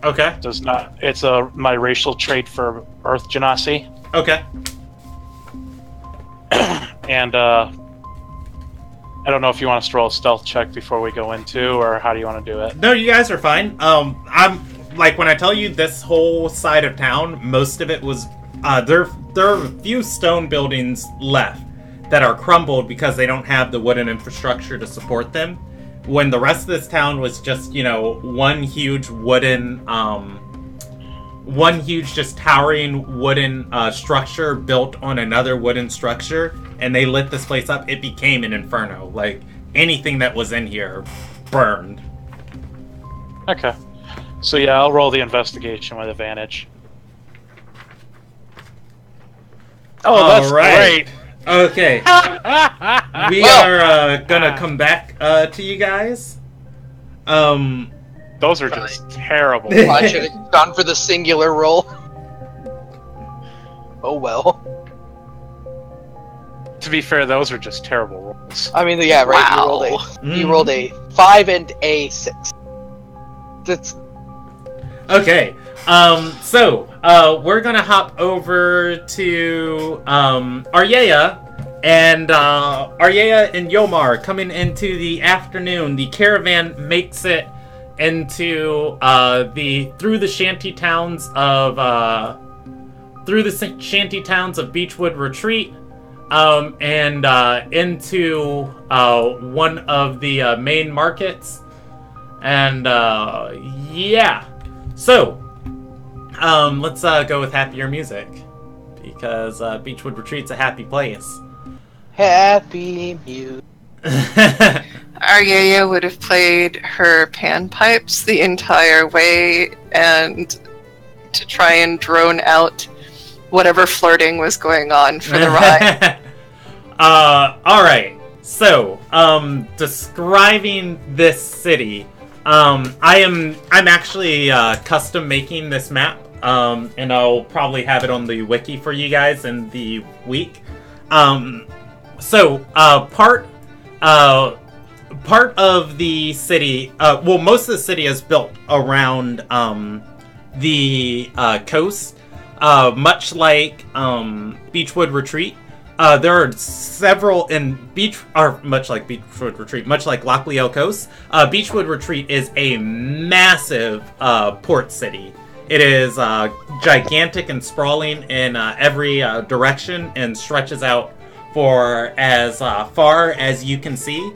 S2: Okay.
S1: Does not. It's my racial trait for Earth Genasi.
S2: Okay.
S1: And I don't know if you want us to roll a stealth check before we go into, or how do you want to do it?
S2: No, you guys are fine. I'm like, when I tell you this whole side of town, most of it was there are a few stone buildings left that are crumbled because they don't have the wooden infrastructure to support them. When the rest of this town was just, one huge wooden, just towering wooden structure built on another wooden structure, and they lit this place up, it became an inferno. Like, anything that was in here burned.
S1: Okay. So yeah, I'll roll the investigation with advantage. Oh, that's great!
S2: Okay. We are gonna come back to you guys.
S1: Those are just terrible.
S3: I should have gone for the singular roll. Oh well.
S1: To be fair, those are just terrible rolls.
S3: I mean, yeah, right.
S5: Wow.
S3: You rolled a 5 and a 6. That's
S2: Okay. So we're gonna hop over to Aryea. And Aryea and Yomar coming into the afternoon. The caravan makes it into through the shanty towns of Beechwood Retreat, and into one of the main markets. And yeah, so let's go with happier music, because Beechwood Retreat's a happy place.
S3: happy music.
S5: Aryea would have played her panpipes the entire way, and to try and drone out whatever flirting was going on for the ride.
S2: Alright. So, describing this city, I'm actually custom making this map, and I'll probably have it on the wiki for you guys in the week. So, part of the city, most of the city is built around the coast, much like Beechwood Retreat. There are several much like Beechwood Retreat, much like Lockleal Coast. Beechwood Retreat is a massive port city. It is gigantic and sprawling in every direction, and stretches out for as far as you can see.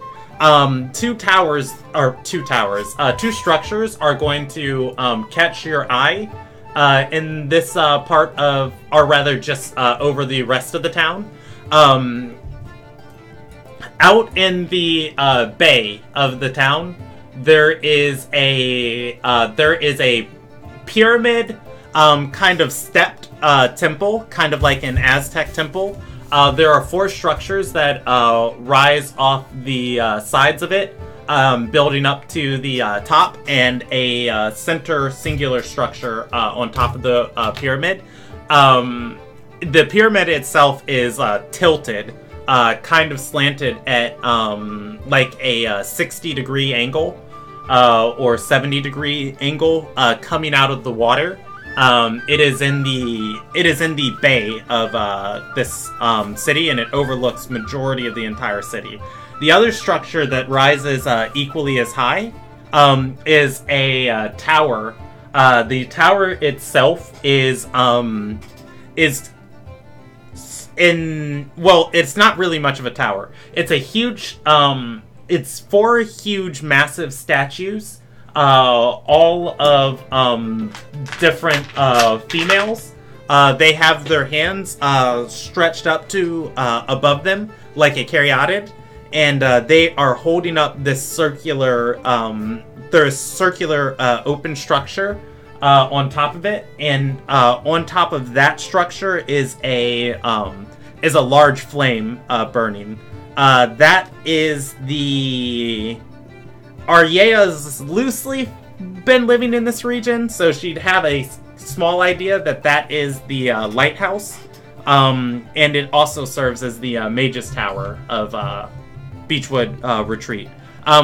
S2: Two structures are going to catch your eye in this part of, or rather just over the rest of the town. Out in the bay of the town, there is a pyramid, kind of stepped temple, kind of like an Aztec temple. There are 4 structures that rise off the sides of it, building up to the top, and a center singular structure on top of the pyramid. The pyramid itself is tilted, kind of slanted at like a 60-degree angle, or 70-degree angle, coming out of the water. It is in the bay of this city, and it overlooks majority of the entire city. The other structure that rises equally as high is a tower. The tower itself is it's not really much of a tower. It's a huge, it's 4 huge, massive statues, all of different females. They have their hands stretched up to above them like a caryatid, and they are holding up this circular, open structure on top of it, and on top of that structure is a large flame burning. That is the Aryea's loosely been living in this region, so she'd have a small idea that is the lighthouse, and it also serves as the Mage's Tower of Beechwood Retreat.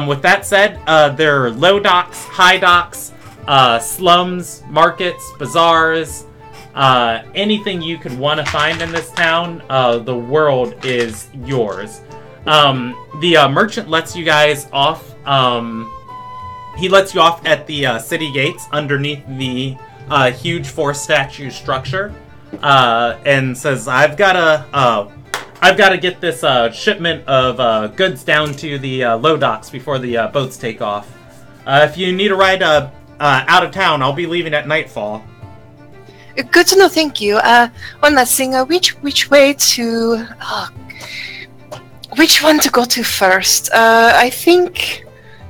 S2: With that said, there are low docks, high docks, slums, markets, bazaars, anything you could want to find in this town. The world is yours. The merchant lets you guys off. He lets you off at the city gates underneath the huge 4-statue structure, and says, "I've gotta get this shipment of goods down to the low docks before the boats take off. If you need a ride out of town, I'll be leaving at nightfall."
S5: Good to know, thank you. One last thing, which way to... which one to go to first? I think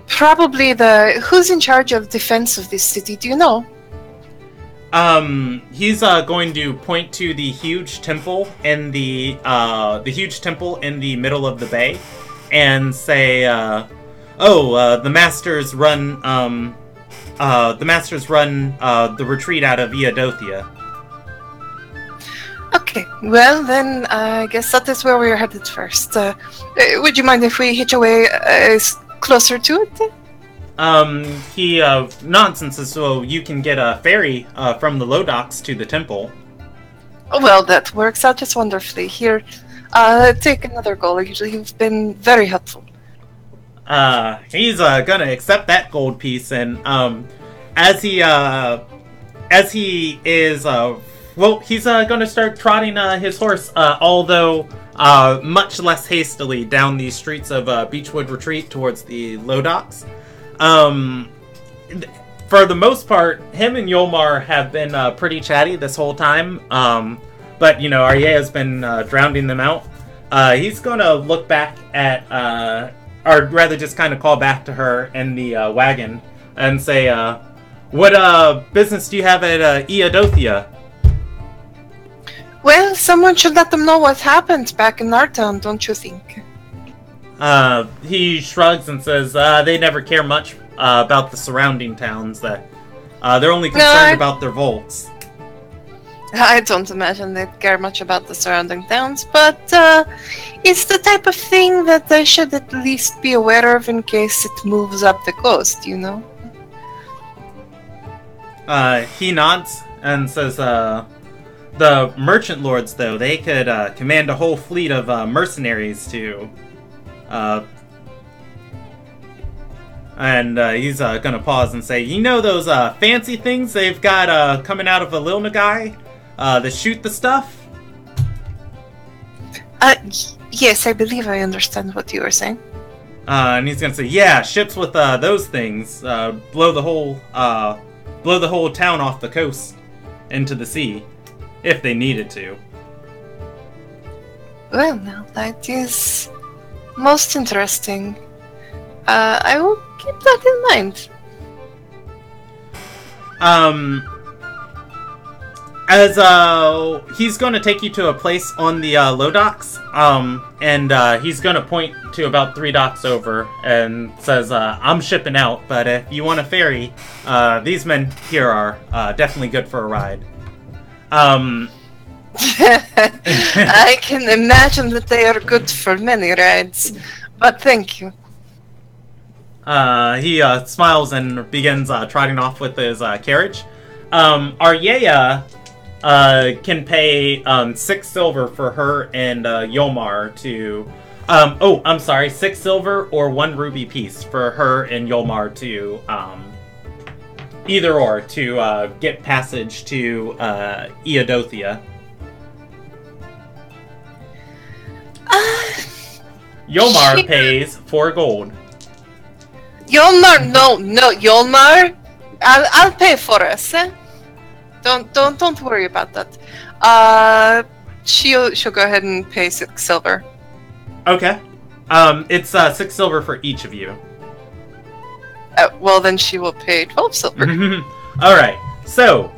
S5: probably who's in charge of defense of this city, do you know?
S2: He's going to point to the huge temple in the middle of the bay, and say, the masters run the retreat out of Eodothia.
S5: Okay, well then, I guess that is where we are headed first. Would you mind if we hitch away closer to it?
S2: He nods and says, "So you can get a ferry from the low docks to the temple."
S5: Well, that works out just wonderfully. Here, take another gold. You've been very helpful.
S2: He's gonna accept that gold piece, and as he is he's gonna start trotting his horse, although much less hastily, down the streets of Beechwood Retreat towards the low docks. For the most part, him and Yolmar have been pretty chatty this whole time, but Aryea has been drowning them out. He's gonna look back at, or rather just kind of call back to her in the wagon and say, "What business do you have at Eodothia?"
S5: Well, someone should let them know what happened back in our town, don't you think?
S2: He shrugs and says, they never care much about the surrounding towns. They're only concerned about their vaults.
S5: I don't imagine they'd care much about the surrounding towns, but it's the type of thing that I should at least be aware of in case it moves up the coast, you know?
S2: He nods and says, the merchant lords, though, they could command a whole fleet of mercenaries to... And he's gonna pause and say, those fancy things they've got coming out of Ililnagai that shoot the stuff?
S5: Yes, I believe I understand what you were saying.
S2: And he's gonna say, yeah, ships with those things blow the whole town off the coast into the sea, if they needed to.
S5: Well, now that is most interesting. I will keep that in mind.
S2: As he's going to take you to a place on the low docks, and he's going to point to about 3 docks over and says, I'm shipping out, but if you want a ferry, these men here are definitely good for a ride.
S5: I can imagine that they are good for many rides, but thank you.
S2: He smiles and begins trotting off with his carriage. Aryea can pay 6 silver for her and Yolmar to... I'm sorry, 6 silver or 1 ruby piece for her and Yolmar to... either or, to get passage to Eodothia. Yomar
S5: Shit.
S2: pays 4 gold.
S5: Yolmar, no, Yolmar. I'll pay for us. Eh? Don't worry about that. She'll go ahead and pay 6 silver.
S2: Okay. It's 6 silver for each of you.
S5: Well, then she will pay 12 silver.
S2: Alright, so,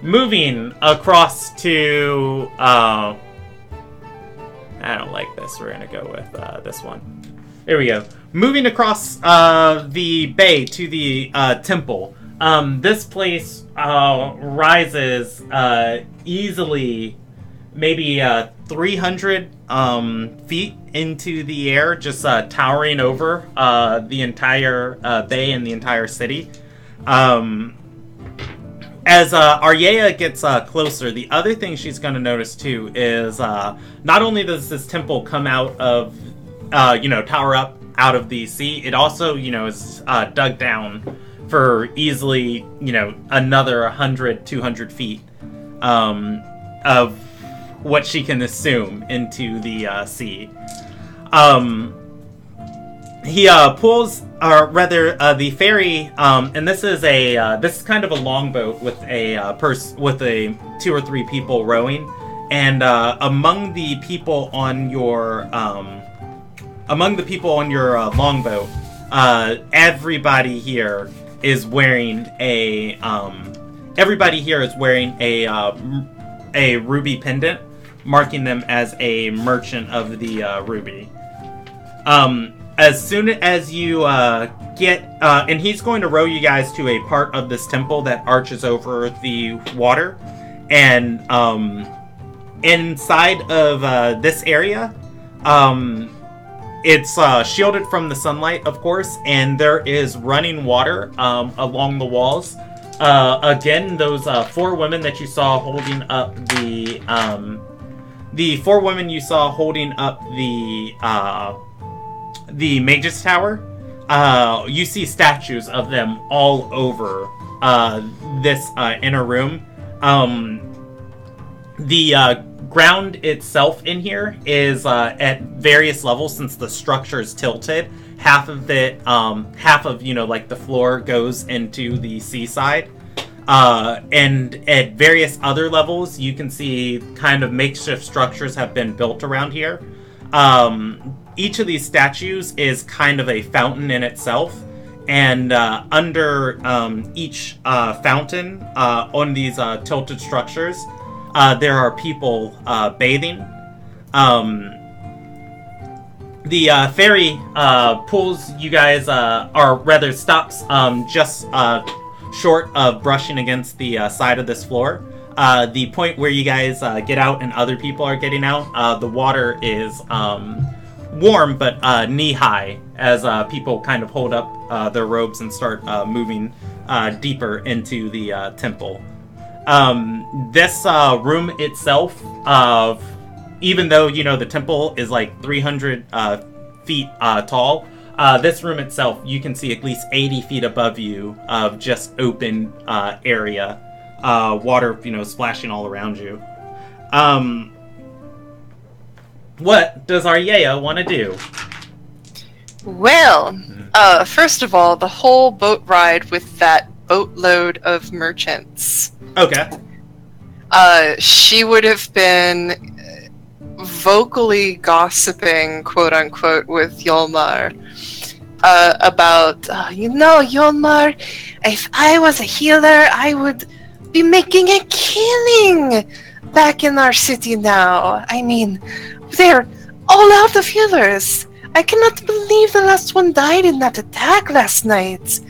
S2: moving across to, I don't like this, we're gonna go with, this one. There we go. Moving across, the bay to the, temple. This place, rises, easily, maybe, 300, feet into the air, just towering over the entire bay and the entire city. As Aryea gets closer, the other thing she's going to notice too is not only does this temple come out of, tower up out of the sea, it also, is dug down for easily, another 100, 200 feet of what she can assume into the sea. He pulls, or rather, the ferry, and this is kind of a longboat with with 2 or 3 people rowing, and among the people on your longboat, everybody here is wearing a ruby pendant, marking them as a merchant of the ruby. As soon as you and he's going to row you guys to a part of this temple that arches over the water, and inside of this area, it's shielded from the sunlight, of course, and there is running water along the walls. Again, those 4 women that you saw holding up the 4 women you saw holding up the Mage's Tower, you see statues of them all over this inner room. The ground itself in here is at various levels, since the structure is tilted. Half of it, like the floor goes into the seaside. And at various other levels, you can see kind of makeshift structures have been built around here. Each of these statues is kind of a fountain in itself, and under each fountain on these tilted structures, there are people bathing. The ferry pulls you guys, or rather stops just short of brushing against the side of this floor. The point where you guys get out and other people are getting out, the water is warm but knee-high, as people kind of hold up their robes and start moving deeper into the temple. This room itself, even though, the temple is like 300 feet tall, this room itself, you can see at least 80 feet above you of just open area. Water, splashing all around you. What does Aryea want to do?
S5: Well, first of all, the whole boat ride with that boatload of merchants.
S2: Okay.
S5: She would have been vocally gossiping, quote unquote, with Yolmar about, Yolmar, if I was a healer, I would be making a killing back in our city now. I mean, they're all out of healers. I cannot believe the last one died in that attack last night.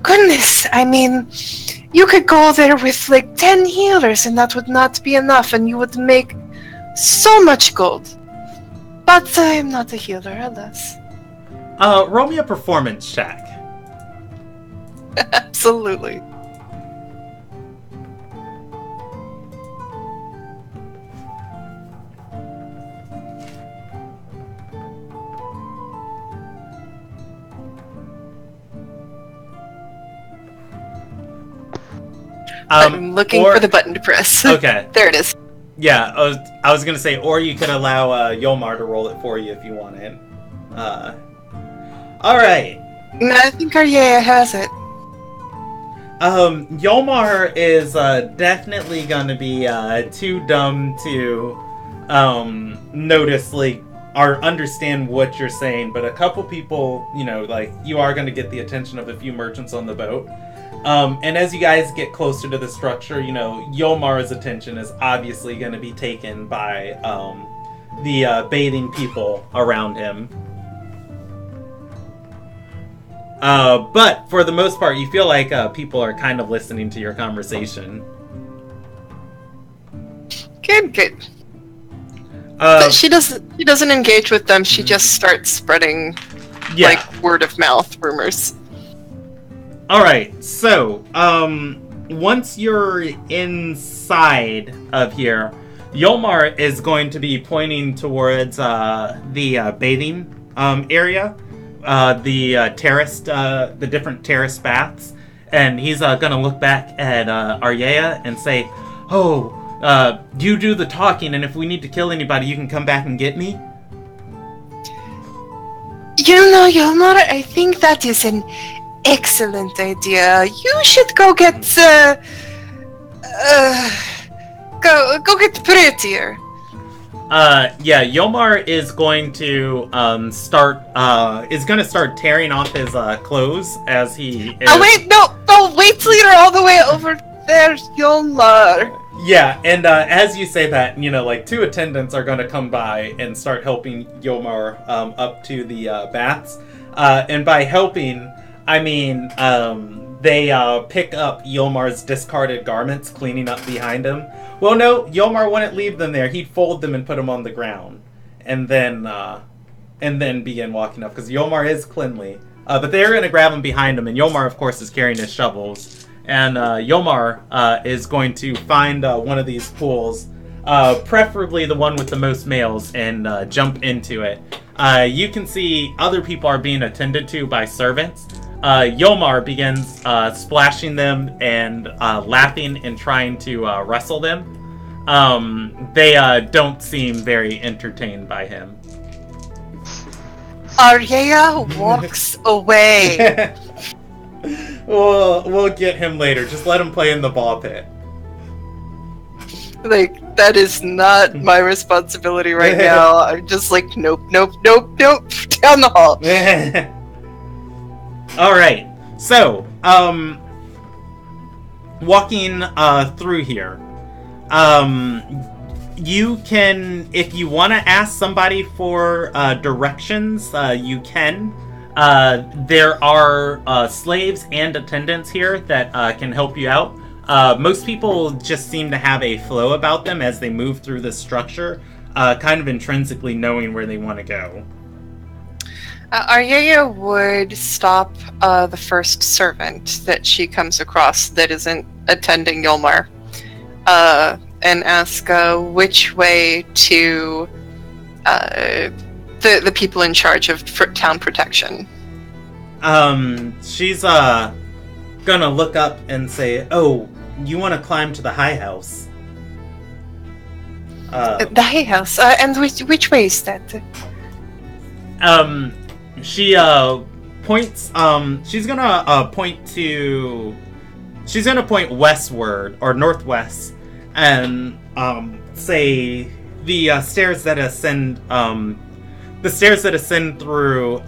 S5: Goodness, I mean, you could go there with like 10 healers and that would not be enough, and you would make so much gold. But I'm not a healer, alas.
S2: Roll me a performance check.
S5: Absolutely. I'm looking for the button to press.
S2: Okay.
S5: There it is.
S2: Yeah, I was gonna say, or you could allow Yomar to roll it for you if you wanted. Alright.
S5: No, I think Aryea has it.
S2: Yomar is definitely gonna be too dumb to notice, like, or understand what you're saying, but a couple people, you know, like, you are gonna get the attention of a few merchants on the boat. And as you guys get closer to the structure, you know, Yomar's attention is obviously going to be taken by the bathing people around him. But for the most part, you feel like people are kind of listening to your conversation.
S5: Good. But she doesn't engage with them. She just starts spreading like word of mouth rumors.
S2: Alright, so, once you're inside of here, Yomar is going to be pointing towards the bathing area, the terraced, the different terrace baths, and he's gonna look back at Aryea and say, "Oh, you do the talking, and if we need to kill anybody, you can come back and get me?"
S5: You know, Yomar, I think that is an excellent idea. You should go get go get prettier.
S2: Yeah, Yomar is going to start tearing off his clothes as he is...
S5: Oh wait, no, wait till you're all the way over there, Yomar.
S2: Yeah, and as you say that, you know, like, two attendants are going to come by and start helping Yomar up to the baths. And by helping, I mean, they pick up Yomar's discarded garments, cleaning up behind him. Well, no, Yomar wouldn't leave them there. He'd fold them and put them on the ground, and then begin walking up, because Yomar is cleanly. But they're going to grab him behind him, and Yomar, of course, is carrying his shovels. And Yomar is going to find one of these pools, preferably the one with the most males, and jump into it. You can see other people are being attended to by servants. Yomar begins splashing them and laughing and trying to wrestle them. They don't seem very entertained by him.
S5: Aryea walks away.
S2: We'll get him later. Just let him play in the ball pit.
S5: Like, that is not my responsibility right now. I'm just like, nope, down the hall.
S2: Alright, so, walking through here, you can, if you want to ask somebody for directions, you can. There are slaves and attendants here that can help you out. Most people just seem to have a flow about them as they move through this structure, kind of intrinsically knowing where they want to go.
S5: Aryea would stop the first servant that she comes across that isn't attending Yomar, and ask which way to the people in charge of town protection.
S2: She's gonna look up and say, "Oh, you want to climb to the high house?"
S5: The high house, and which way is that?
S2: She points. She's gonna point westward or northwest, and say the stairs that ascend. The stairs that ascend through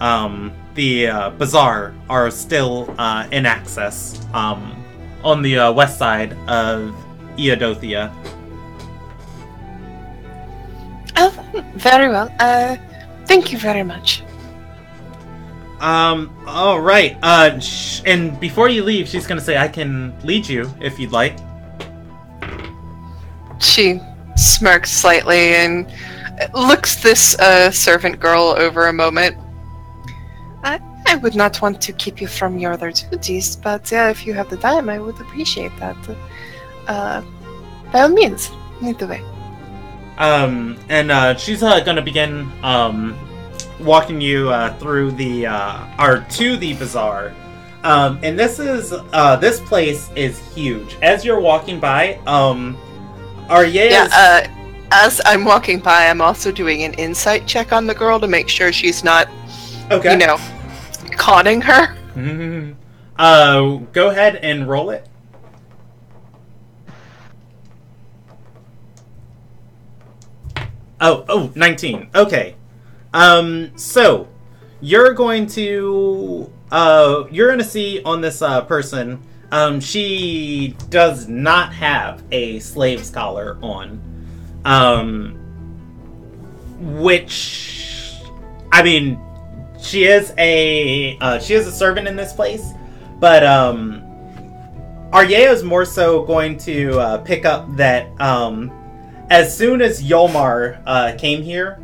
S2: the bazaar are still in access on the west side of Eodothia.
S5: Oh, very well. Thank you very much.
S2: All right. And before you leave, she's gonna say, "I can lead you if you'd like."
S5: She smirks slightly and looks this servant girl over a moment. I would not want to keep you from your other duties, but if you have the time, I would appreciate that. By all means, lead the way.
S2: And she's gonna begin walking you through the or to the bazaar. And this place is huge. As you're walking by, Aryea
S5: As I'm walking by, I'm also doing an insight check on the girl to make sure she's not,
S2: Okay.
S5: conning her.
S2: Go ahead and roll it. Oh, 19. Okay. So you're going to you're gonna see on this person. She does not have a slave's collar on. Which, I mean, she is a servant in this place, but Aryea is more so going to pick up that as soon as Yolmar came here,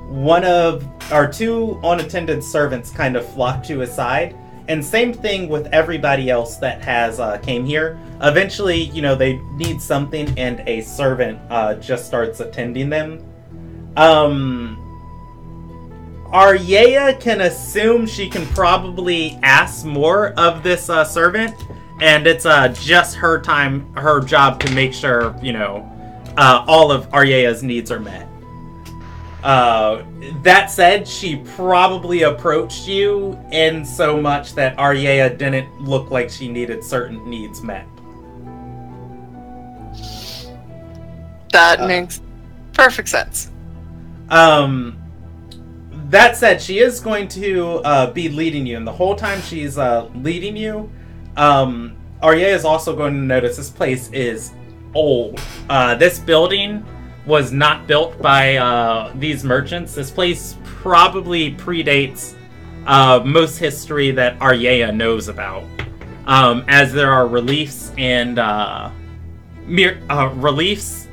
S2: one of our two unattended servants kind of flocked to his side, and same thing with everybody else that has came here. Eventually, they need something, and a servant just starts attending them. Aryea can assume she can probably ask more of this servant, and it's just her job to make sure, all of Aryea's needs are met. That said, she probably approached you in so much that Aryea didn't look like she needed certain needs met.
S5: That makes perfect sense.
S2: That said, she is going to be leading you, and the whole time she's leading you, Aryea is also going to notice this place is old. This building was not built by these merchants. This place probably predates most history that Aryea knows about, as there are reliefs and reliefs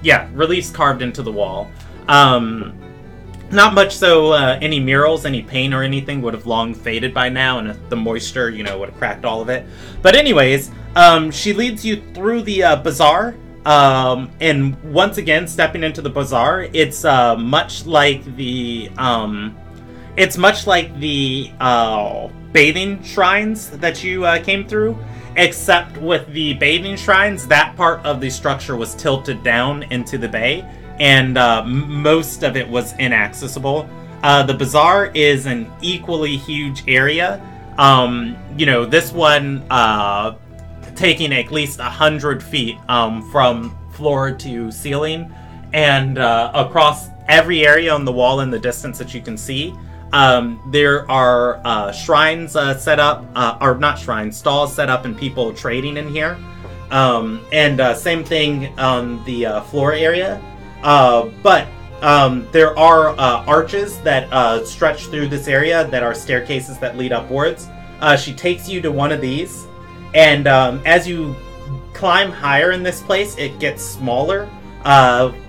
S2: carved into the wall. Not much so any murals, any paint or anything would have long faded by now, and the moisture, would have cracked all of it. But anyways, she leads you through the bazaar, and once again, stepping into the bazaar, it's much like the bathing shrines that you came through, except with the bathing shrines, that part of the structure was tilted down into the bay, and most of it was inaccessible. The bazaar is an equally huge area. This one taking at least 100 feet from floor to ceiling, and across every area on the wall in the distance that you can see, there are shrines set up, or not shrines, stalls set up and people trading in here. And same thing on the floor area. But there are arches that stretch through this area that are staircases that lead upwards. She takes you to one of these, and as you climb higher in this place, it gets smaller.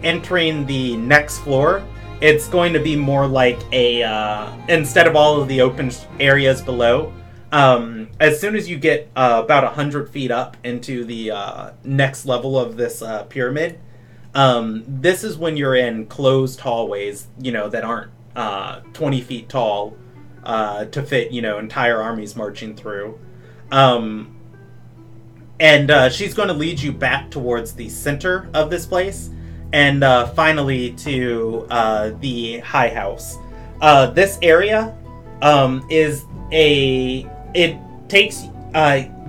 S2: Entering the next floor, it's going to be more like a, instead of all of the open areas below, as soon as you get about 100 feet up into the next level of this pyramid, this is when you're in closed hallways, that aren't 20 feet tall to fit, entire armies marching through. And she's going to lead you back towards the center of this place, and finally to the high house. This area is it takes,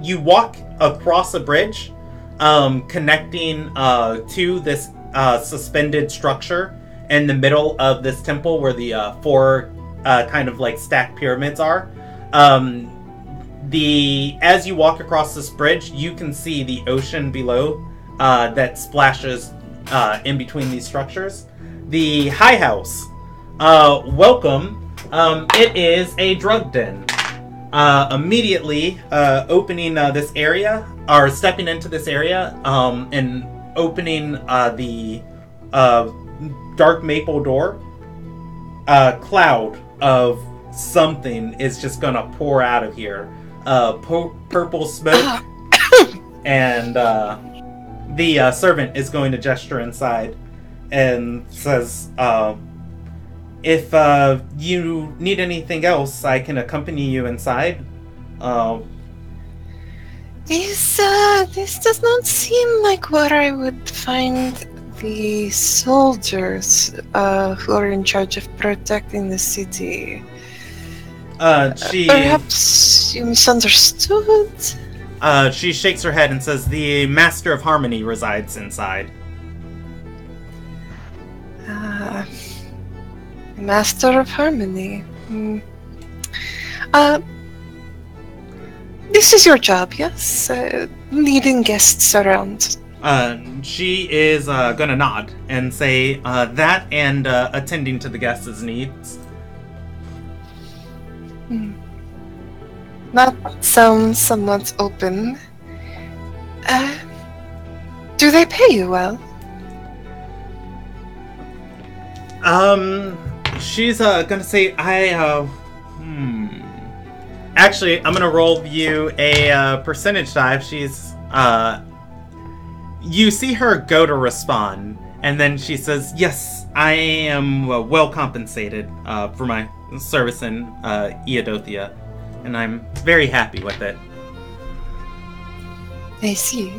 S2: you walk across a bridge connecting to this suspended structure in the middle of this temple where the four kind of like stacked pyramids are. As you walk across this bridge, you can see the ocean below that splashes in between these structures. The high house, welcome. It is a drug den. Immediately opening this area, or stepping into this area, and opening the dark maple door, a cloud of something is just gonna pour out of here. Purple smoke, and the servant is going to gesture inside and says, if you need anything else, I can accompany you inside.
S5: This does not seem like where I would find The soldiers who are in charge of protecting the city. Perhaps you misunderstood?
S2: She shakes her head and says the Master of Harmony resides inside.
S5: Master of Harmony. This is your job, yes? Leading guests around.
S2: She is gonna nod and say that and attending to the guests' needs.
S5: That sounds somewhat open. Do they pay you well?
S2: She's gonna say Actually, I'm gonna roll you a percentage dive. She's you see her go to respond, and then she says, "Yes, I am well compensated for my service in Eodothia, and I'm very happy with it."
S5: I see.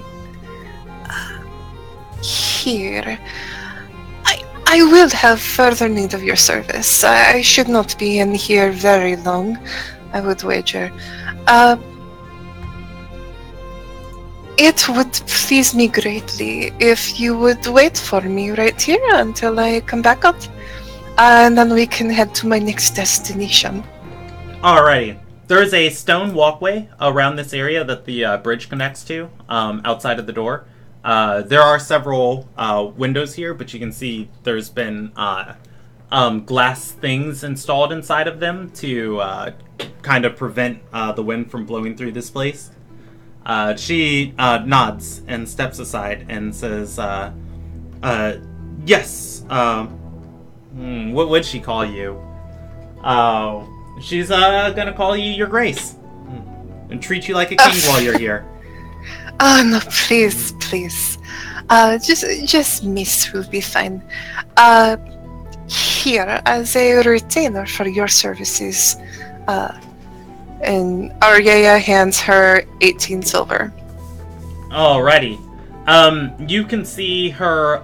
S5: Here. I will have further need of your service. I should not be in here very long, I would wager. It would please me greatly if you would wait for me right here until I come back up, and then we can head to my next destination.
S2: Alrighty. There's a stone walkway around this area that the bridge connects to, outside of the door. There are several windows here, but you can see there's been glass things installed inside of them to kind of prevent the wind from blowing through this place. She nods and steps aside and says, yes, what would she call you? She's gonna call you Your Grace and treat you like a king while you're here.
S5: Oh, no, please. Just Miss will be fine. Here, as a retainer for your services, and Aryea hands her 18 silver.
S2: Alrighty. You can see her,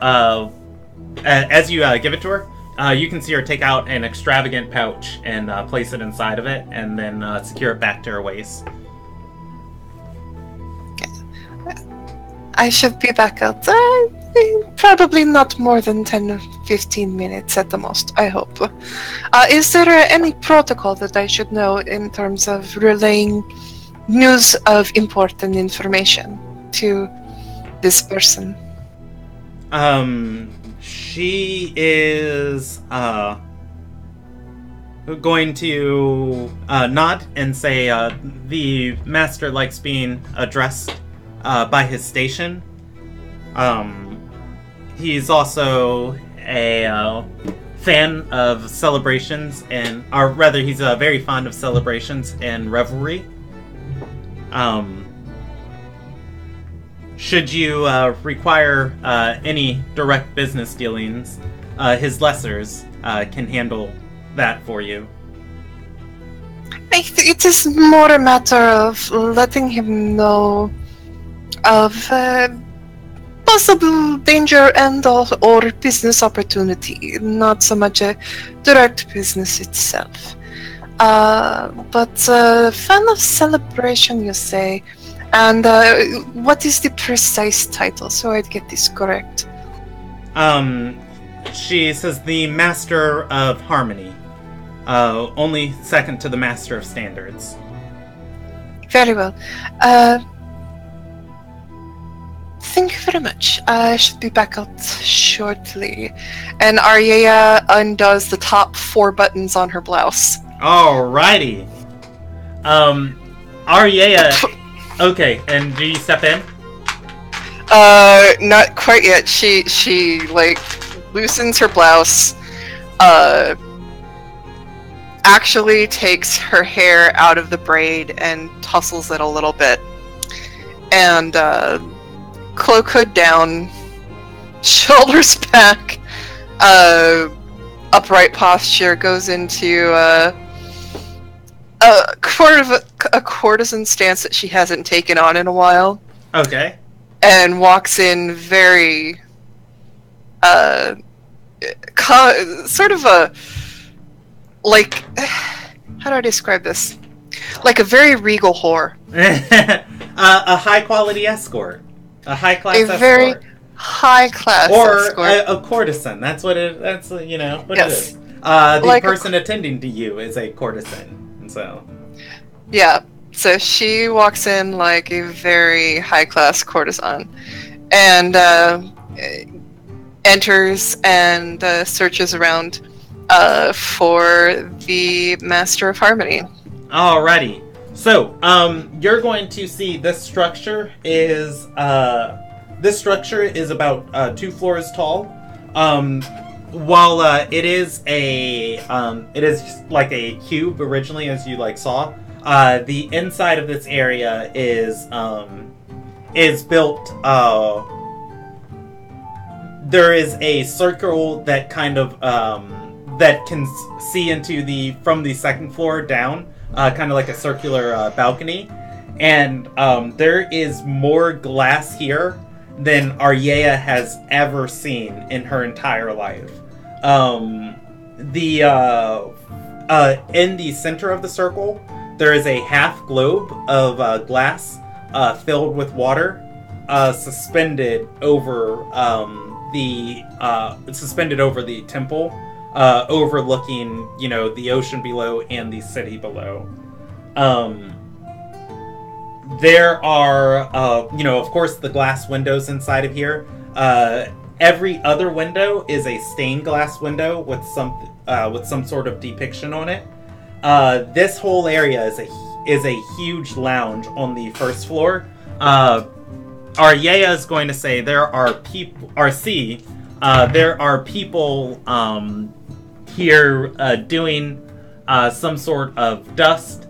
S2: as you give it to her, you can see her take out an extravagant pouch and place it inside of it, and then secure it back to her waist.
S5: I should be back out. Probably not more than 10 or 15 minutes at the most, I hope. Is there any protocol that I should know in terms of relaying news of important information to this person?
S2: She is going to nod and say the master likes being addressed by his station. He's also a fan of celebrations, or rather, he's very fond of celebrations and revelry. Should you require any direct business dealings, his lessers can handle that for you.
S5: It is more a matter of letting him know of possible danger and or business opportunity, not so much a direct business itself. But fan of celebration, you say, and what is the precise title, so I'd get this correct?
S2: She says the Master of Harmony, only second to the Master of Standards.
S5: Very well. Thank you very much. I should be back out shortly. And Aryea undoes the top 4 buttons on her blouse.
S2: Alrighty. Aryea. Okay, and do you step in?
S5: Not quite yet. She like loosens her blouse. Actually takes her hair out of the braid and tussles it a little bit. And cloak hood down, shoulders back, upright posture, goes into a courtesan stance that she hasn't taken on in a while.
S2: Okay.
S5: And walks in very sort of a, like, how do I describe this? Like a very regal whore.
S2: A high quality escort. A high class escort.
S5: A very high class escort.
S2: Or a courtesan. That's what it what it is. The
S5: Like
S2: person attending to you is a courtesan. And so
S5: yeah. So she walks in like a very high class courtesan and enters and searches around for the Master of Harmony.
S2: alrighty. So, you're going to see this structure is about 2 floors tall. While it is like a cube originally, as you saw, the inside of this area is built. There is a circle that kind of that can see into from the second floor down. Kind of like a circular balcony, and there is more glass here than Aryea has ever seen in her entire life. In the center of the circle, there is a half globe of glass filled with water, suspended over the temple. Overlooking, the ocean below and the city below. There are, of course, the glass windows inside of here. Every other window is a stained glass window with some sort of depiction on it. This whole area is a huge lounge on the first floor. Aryea is going to say there are people. There are people here doing some sort of dust,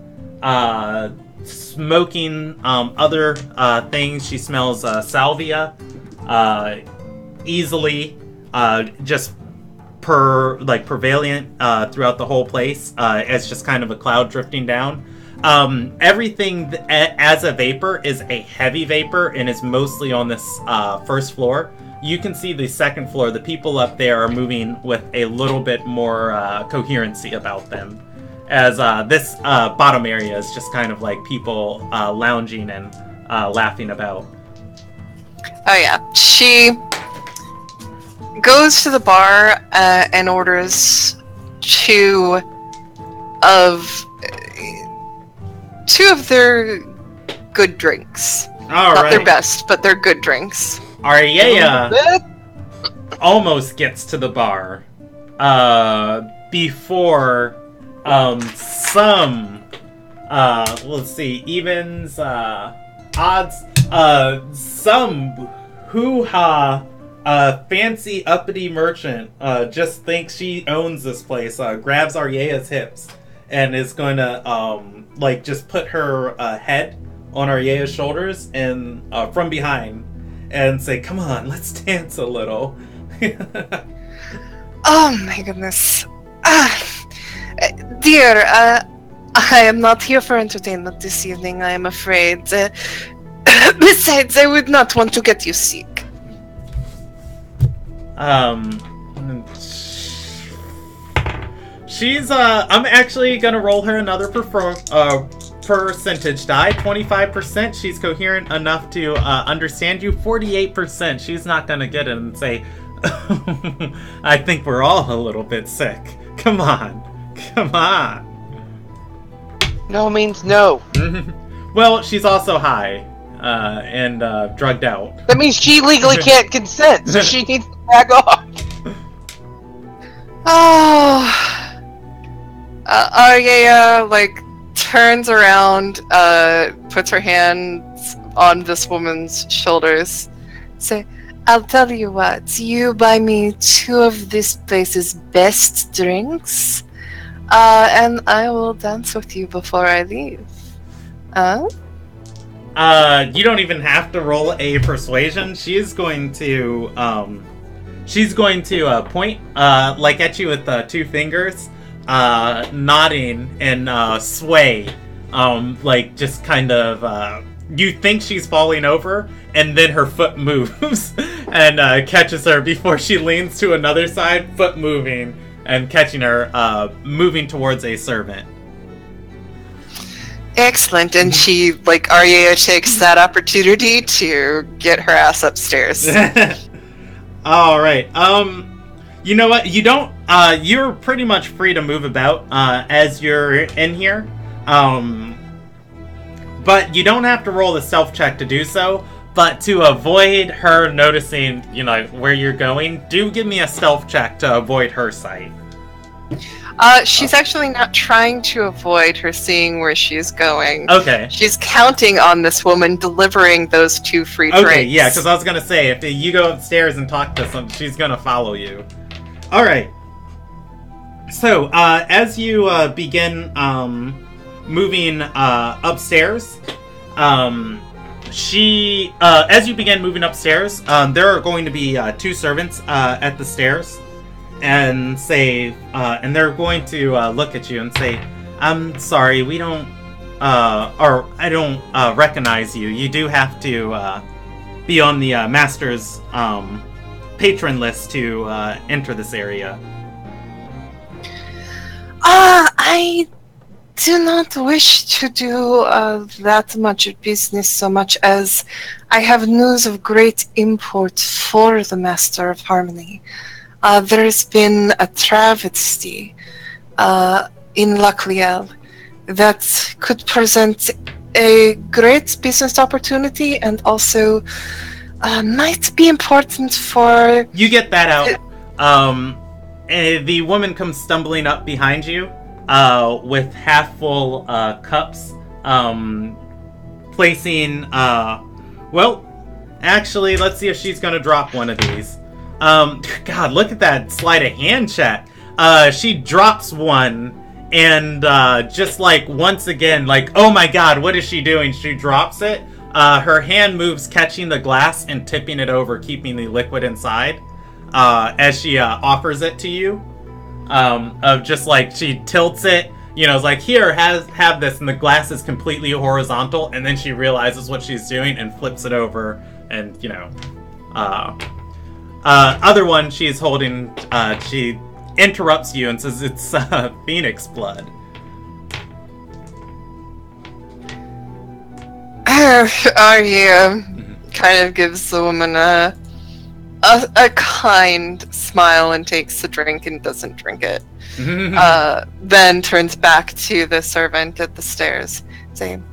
S2: smoking other things. She smells salvia easily, just prevalent throughout the whole place as just kind of a cloud drifting down. Everything as a vapor is a heavy vapor and is mostly on this first floor. You can see the second floor. The people up there are moving with a little bit more coherency about them, as this bottom area is just kind of like people lounging and laughing about.
S5: Oh yeah, she goes to the bar and orders two of their good drinks.
S2: All
S5: Not
S2: right.
S5: their best, but they're good drinks.
S2: Aryea almost gets to the bar before some let's see, evens, odds, some hoo-ha fancy uppity merchant just thinks she owns this place, grabs Aryea's hips and is going to just put her head on Aryea's shoulders and from behind and say, "Come on, let's dance a little."
S5: Oh my goodness. Dear, I am not here for entertainment this evening, I am afraid. Besides, I would not want to get you sick.
S2: She's, I'm actually gonna roll her another percentage die. 25%, she's coherent enough to understand you. 48%, she's not gonna get it and say, "I think we're all a little bit sick. Come on. Come on."
S3: No means no.
S2: Well, she's also high and drugged out.
S3: That means she legally can't consent, so she needs to back off.
S5: Oh. Aryea, turns around, puts her hands on this woman's shoulders. Say, "I'll tell you what, you buy me two of this place's best drinks, and I will dance with you before I leave."
S2: You don't even have to roll a persuasion. She's going to point at you with 2 fingers, nodding and sway, just kind of. You think she's falling over, and then her foot moves, and catches her before she leans to another side, foot moving, and catching her, moving towards a servant.
S5: Excellent, and she, like, Arya takes that opportunity to get her ass upstairs.
S2: Alright, you know what, you don't, you're pretty much free to move about, as you're in here, but you don't have to roll the stealth check to do so, but to avoid her noticing, you know, where you're going, do give me a stealth check to avoid her sight.
S5: She's actually not trying to avoid her seeing where she's going.
S2: Okay.
S5: She's counting on this woman delivering those 2 free drinks.
S2: Okay, yeah, because I was gonna say, if you go upstairs and talk to someone, she's gonna follow you. Alright. So, as you begin moving upstairs, as you begin moving upstairs, there are going to be 2 servants at the stairs. And say, and they're going to look at you and say, "I'm sorry, we don't, or I don't recognize you. You do have to be on the master's patron list to enter this area."
S5: I do not wish to do that much business so much as I have news of great import for the Master of Harmony. There's been a travesty in Lacriel that could present a great business opportunity and also might be important for...
S2: You get that out. The woman comes stumbling up behind you with half-full cups, placing... well, actually, let's see if she's going to drop one of these. God, look at that sleight of hand, chat. She drops one, and just like once again, like, oh my god, what is she doing? She drops it. Her hand moves, catching the glass and tipping it over, keeping the liquid inside, as she offers it to you. Of just like, she tilts it, you know, it's like, here, have this, and the glass is completely horizontal, and then she realizes what she's doing and flips it over, and, you know, other one she's holding, she interrupts you and says it's phoenix blood.
S5: Arya kind of gives the woman a kind smile and takes the drink and doesn't drink it. Then turns back to the servant at the stairs, saying,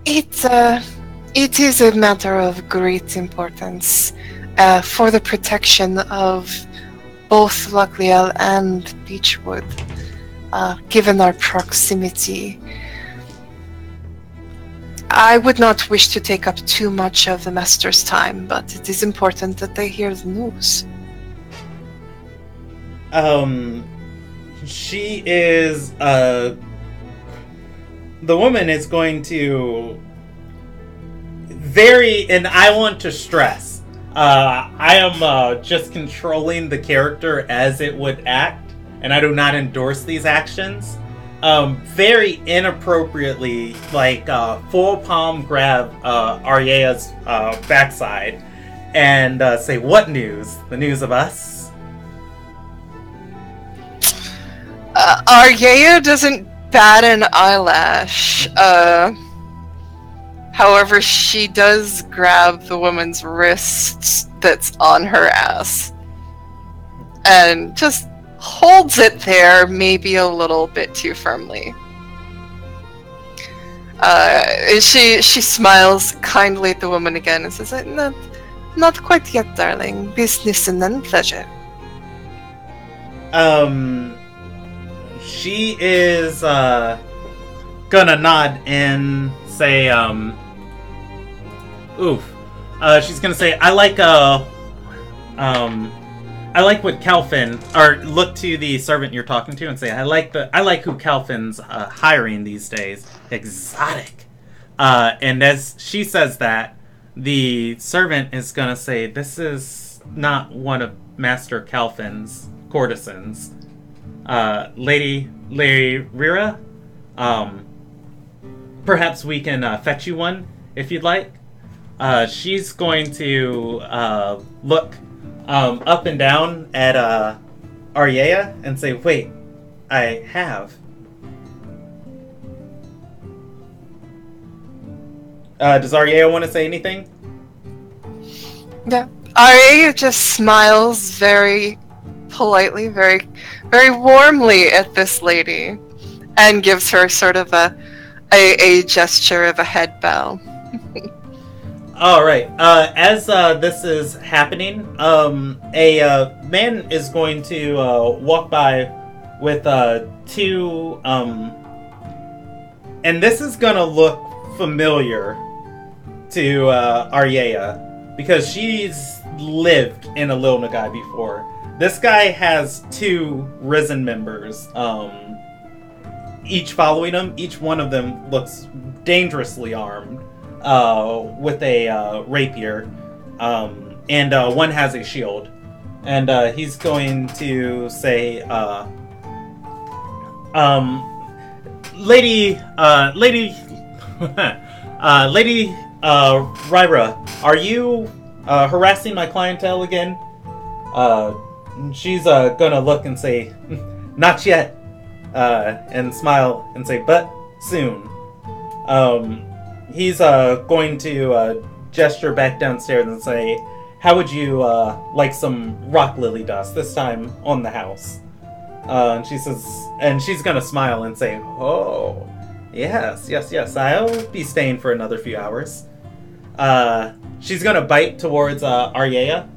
S5: it is a matter of great importance for the protection of both Lacriel and Beechwood, given our proximity. I would not wish to take up too much of the Master's time, but it is important that they hear the news.
S2: She is, the woman is going to and I want to stress, I am just controlling the character as it would act, and I do not endorse these actions. Very inappropriately, like, full palm grab Arya's backside and say, "What news? The news of us?"
S5: Arya doesn't bat an eyelash. However, she does grab the woman's wrist that's on her ass and just holds it there, maybe a little bit too firmly. She smiles kindly at the woman again and says, Not quite yet, darling. Business and then pleasure."
S2: She is gonna nod and say, oof. She's gonna say, I like what Kelvin, or look to the servant you're talking to and say, I like who Kelvin's hiring these days. Exotic. And as she says that, the servant is gonna say, this is not one of Master Kelvin's courtesans. Lady Rira, perhaps we can fetch you one if you'd like. she's going to look up and down at Aryea and say, "Wait, I have." Does Aryea want to say anything?
S5: Yeah. Arya just smiles very politely, very, very warmly at this lady, and gives her sort of a gesture of a head bow.
S2: All right. As this is happening, a man is going to walk by with two, and this is gonna look familiar to Aryea because she's lived in a Lil Nagai before. This guy has two risen members, each following him. Each one of them looks dangerously armed with a rapier, and one has a shield. And he's going to say, Lady Ryra, are you harassing my clientele again? She's gonna look and say, not yet, and smile and say, but soon. He's going to gesture back downstairs and say, how would you like some rock lily dust, this time on the house? And she says, and she's gonna smile and say, oh, yes, I'll be staying for another few hours. She's gonna bite towards Aryea,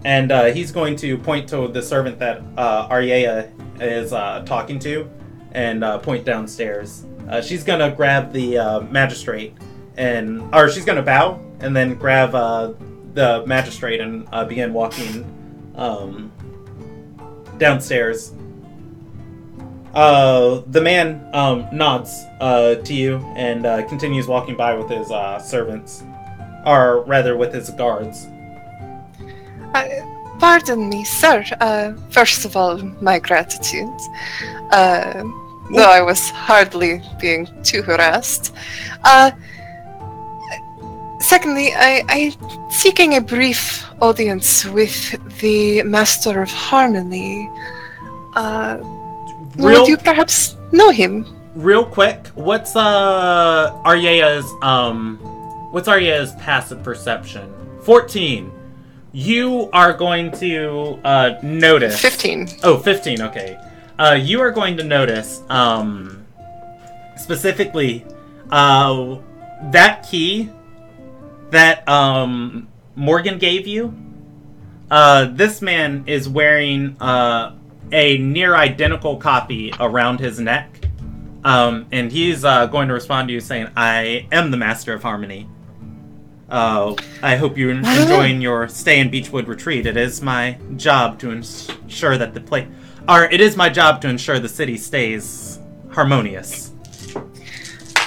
S2: and he's going to point to the servant that Aryea is talking to, and point downstairs. She's gonna grab the magistrate, or she's gonna bow, and then grab the magistrate and begin walking downstairs. The man nods to you and continues walking by with his servants, or rather with his guards.
S5: Pardon me, sir. First of all, my gratitude. Though I was hardly being too harassed. Secondly, I'm seeking a brief audience with the Master of Harmony. Would you perhaps know him?
S2: Real quick, what's Aryea's passive perception? 14. You are going to notice
S5: 15.
S2: Oh, 15, okay. You are going to notice specifically that key that Morgan gave you. This man is wearing a near identical copy around his neck, and he's going to respond to you saying, I am the Master of Harmony. I hope you're enjoying your stay in Beechwood Retreat. It is my job to ensure that it is my job to ensure the city stays harmonious.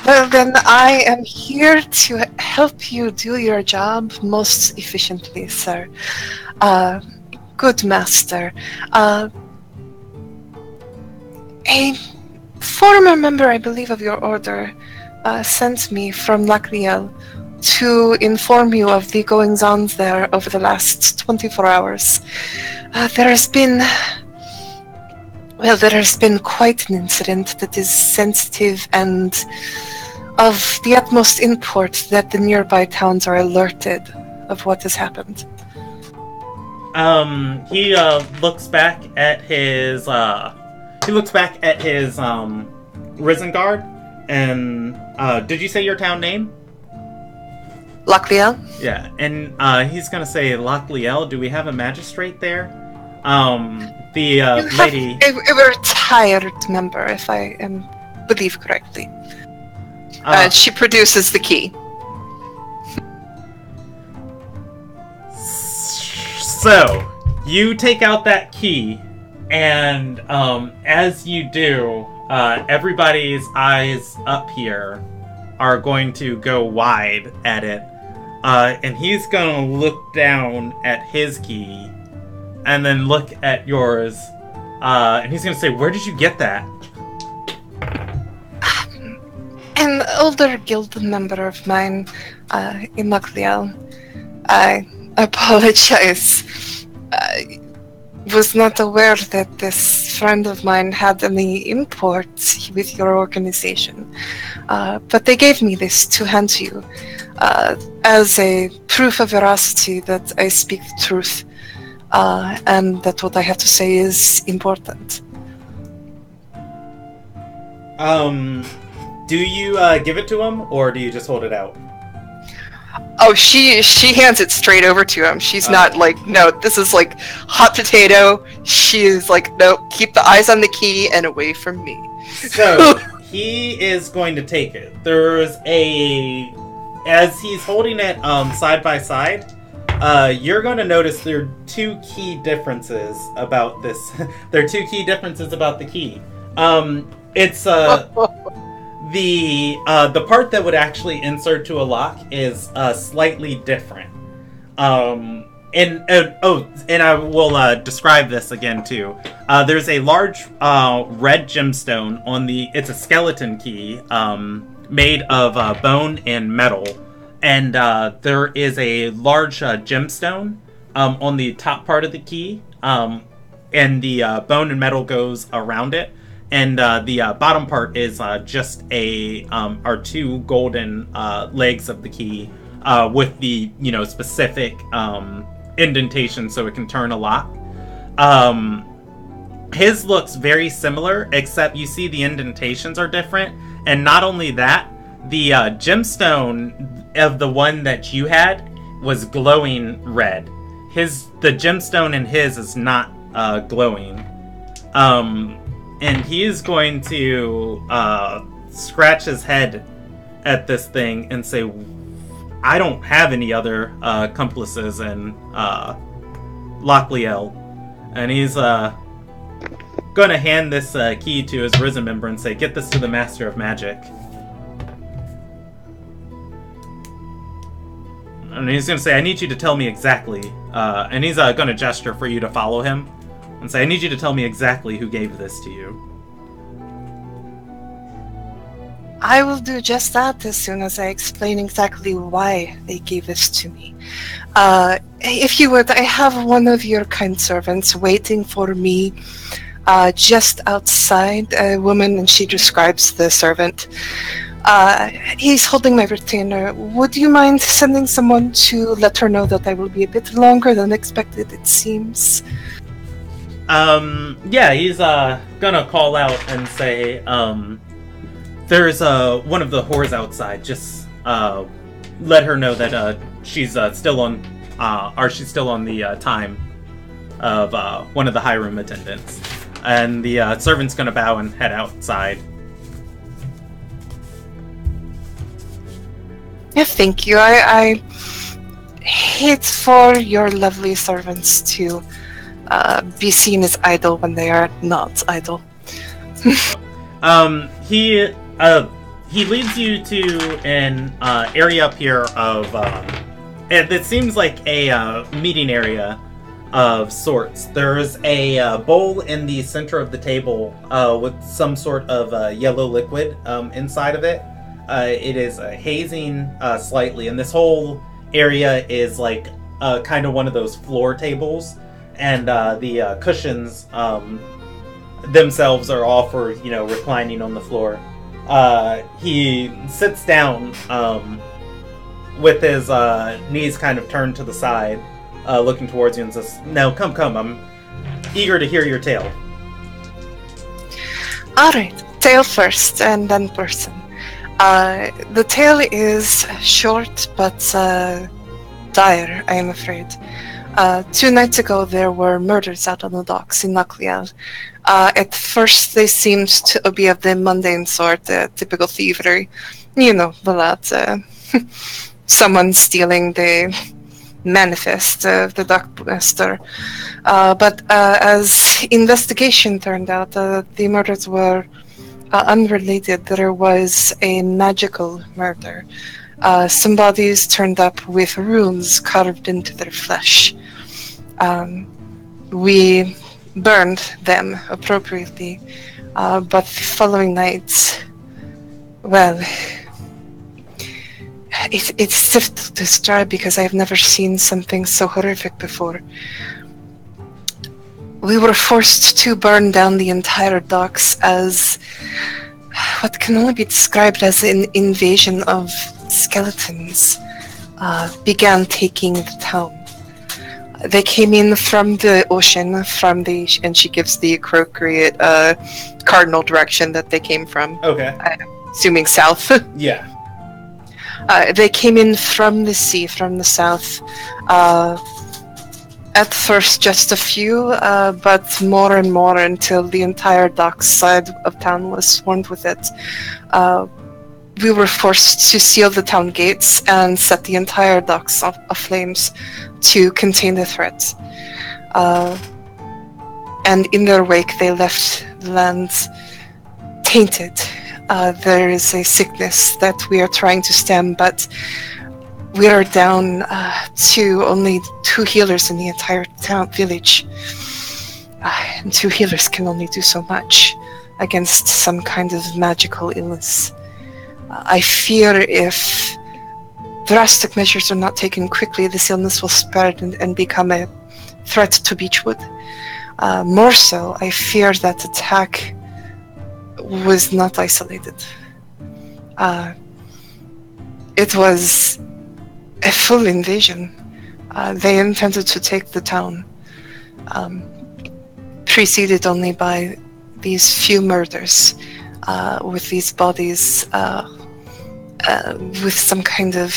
S5: Well, then I am here to help you do your job most efficiently, sir. Good master. A former member, I believe, of your order sent me from Lacriel to inform you of the goings-ons there over the last 24 hours. There has been quite an incident that is sensitive and of the utmost import that the nearby towns are alerted of what has happened.
S2: He looks back at his risen guard, and did you say your town name?
S5: Lacriel?
S2: Yeah, and he's gonna say, Lacriel, do we have a magistrate there? The lady...
S5: A retired member, if I believe correctly. She produces the key.
S2: So, you take out that key, and as you do, everybody's eyes up here are going to go wide at it. And he's gonna look down at his key, and then look at yours, and he's gonna say, where did you get that?
S5: And older guild member of mine in Macliel. I apologize. I was not aware that this friend of mine had any import with your organization. But they gave me this to hand to you as a proof of veracity that I speak the truth and that what I have to say is important.
S2: Do you give it to him, or do you just hold it out?
S5: Oh, she hands it straight over to him. She's not like, no, this is like hot potato. She is like, no, keep the eyes on the key and away from me.
S2: So, he is going to take it. There's as he's holding it side by side, you're going to notice there are two key differences about this. There are two key differences about the key. It's the part that would actually insert to a lock is slightly different. And I will describe this again too. There's a large red gemstone on it's a skeleton key made of bone and metal, and there is a large gemstone on the top part of the key, and the bone and metal goes around it. And the bottom part is just are two golden legs of the key with the specific indentation so it can turn a lock. His looks very similar, except you see the indentations are different. And not only that, the gemstone of the one that you had was glowing red. The gemstone in his is not glowing. And he is going to scratch his head at this thing and say, I don't have any other accomplices in Lochliel. And he's going to hand this key to his Risen member and say, get this to the Master of Magic. And he's going to say, I need you to tell me exactly. And he's going to gesture for you to follow him. And say, I need you to tell me exactly who gave this to you.
S5: I will do just that as soon as I explain exactly why they gave this to me. If you would, I have one of your kind servants waiting for me just outside, a woman, and she describes the servant. He's holding my retainer. Would you mind sending someone to let her know that I will be a bit longer than expected, it seems?
S2: Yeah, he's gonna call out and say, there's one of the whores outside. Just let her know that she's still on the time of one of the high room attendants. And the servant's gonna bow and head outside.
S5: Yeah, thank you. I hate for your lovely servants to be seen as idle when they are not idle.
S2: He leads you to an area up here of and it seems like a meeting area of sorts. There's a bowl in the center of the table with some sort of yellow liquid inside of it. It is hazing slightly, and this whole area is like kind of one of those floor tables. And the cushions themselves are all for, reclining on the floor. He sits down with his knees kind of turned to the side, looking towards you and says, no, come, I'm eager to hear your tale.
S5: Alright, tale first and then person. The tale is short but dire, I am afraid. 2 nights ago, there were murders out on the docks in Lochliel. At first, they seemed to be of the mundane sort, typical thievery. You know, the lot. Someone stealing the manifest of the dockmaster. But as investigation turned out, the murders were unrelated. There was a magical murder. Some bodies turned up with runes carved into their flesh. We burned them appropriately, but the following night, well, It's difficult to describe because I've never seen something so horrific before. We were forced to burn down the entire docks as what can only be described as an invasion of skeletons began taking the town. They came in from the ocean, and she gives the appropriate cardinal direction that they came from.
S2: Okay.
S5: Assuming south.
S2: Yeah.
S5: They came in from the sea, from the south. At first, just a few, but more and more until the entire dock side of town was swarmed with it. We were forced to seal the town gates and set the entire docks aflames to contain the threat. And in their wake, they left the land tainted. There is a sickness that we are trying to stem, but we are down to only 2 healers in the entire village. And 2 healers can only do so much against some kind of magical illness. I fear if drastic measures are not taken quickly, this illness will spread and become a threat to Beechwood. More so, I fear that attack was not isolated. It was a full invasion. They intended to take the town, preceded only by these few murders, with these bodies with some kind of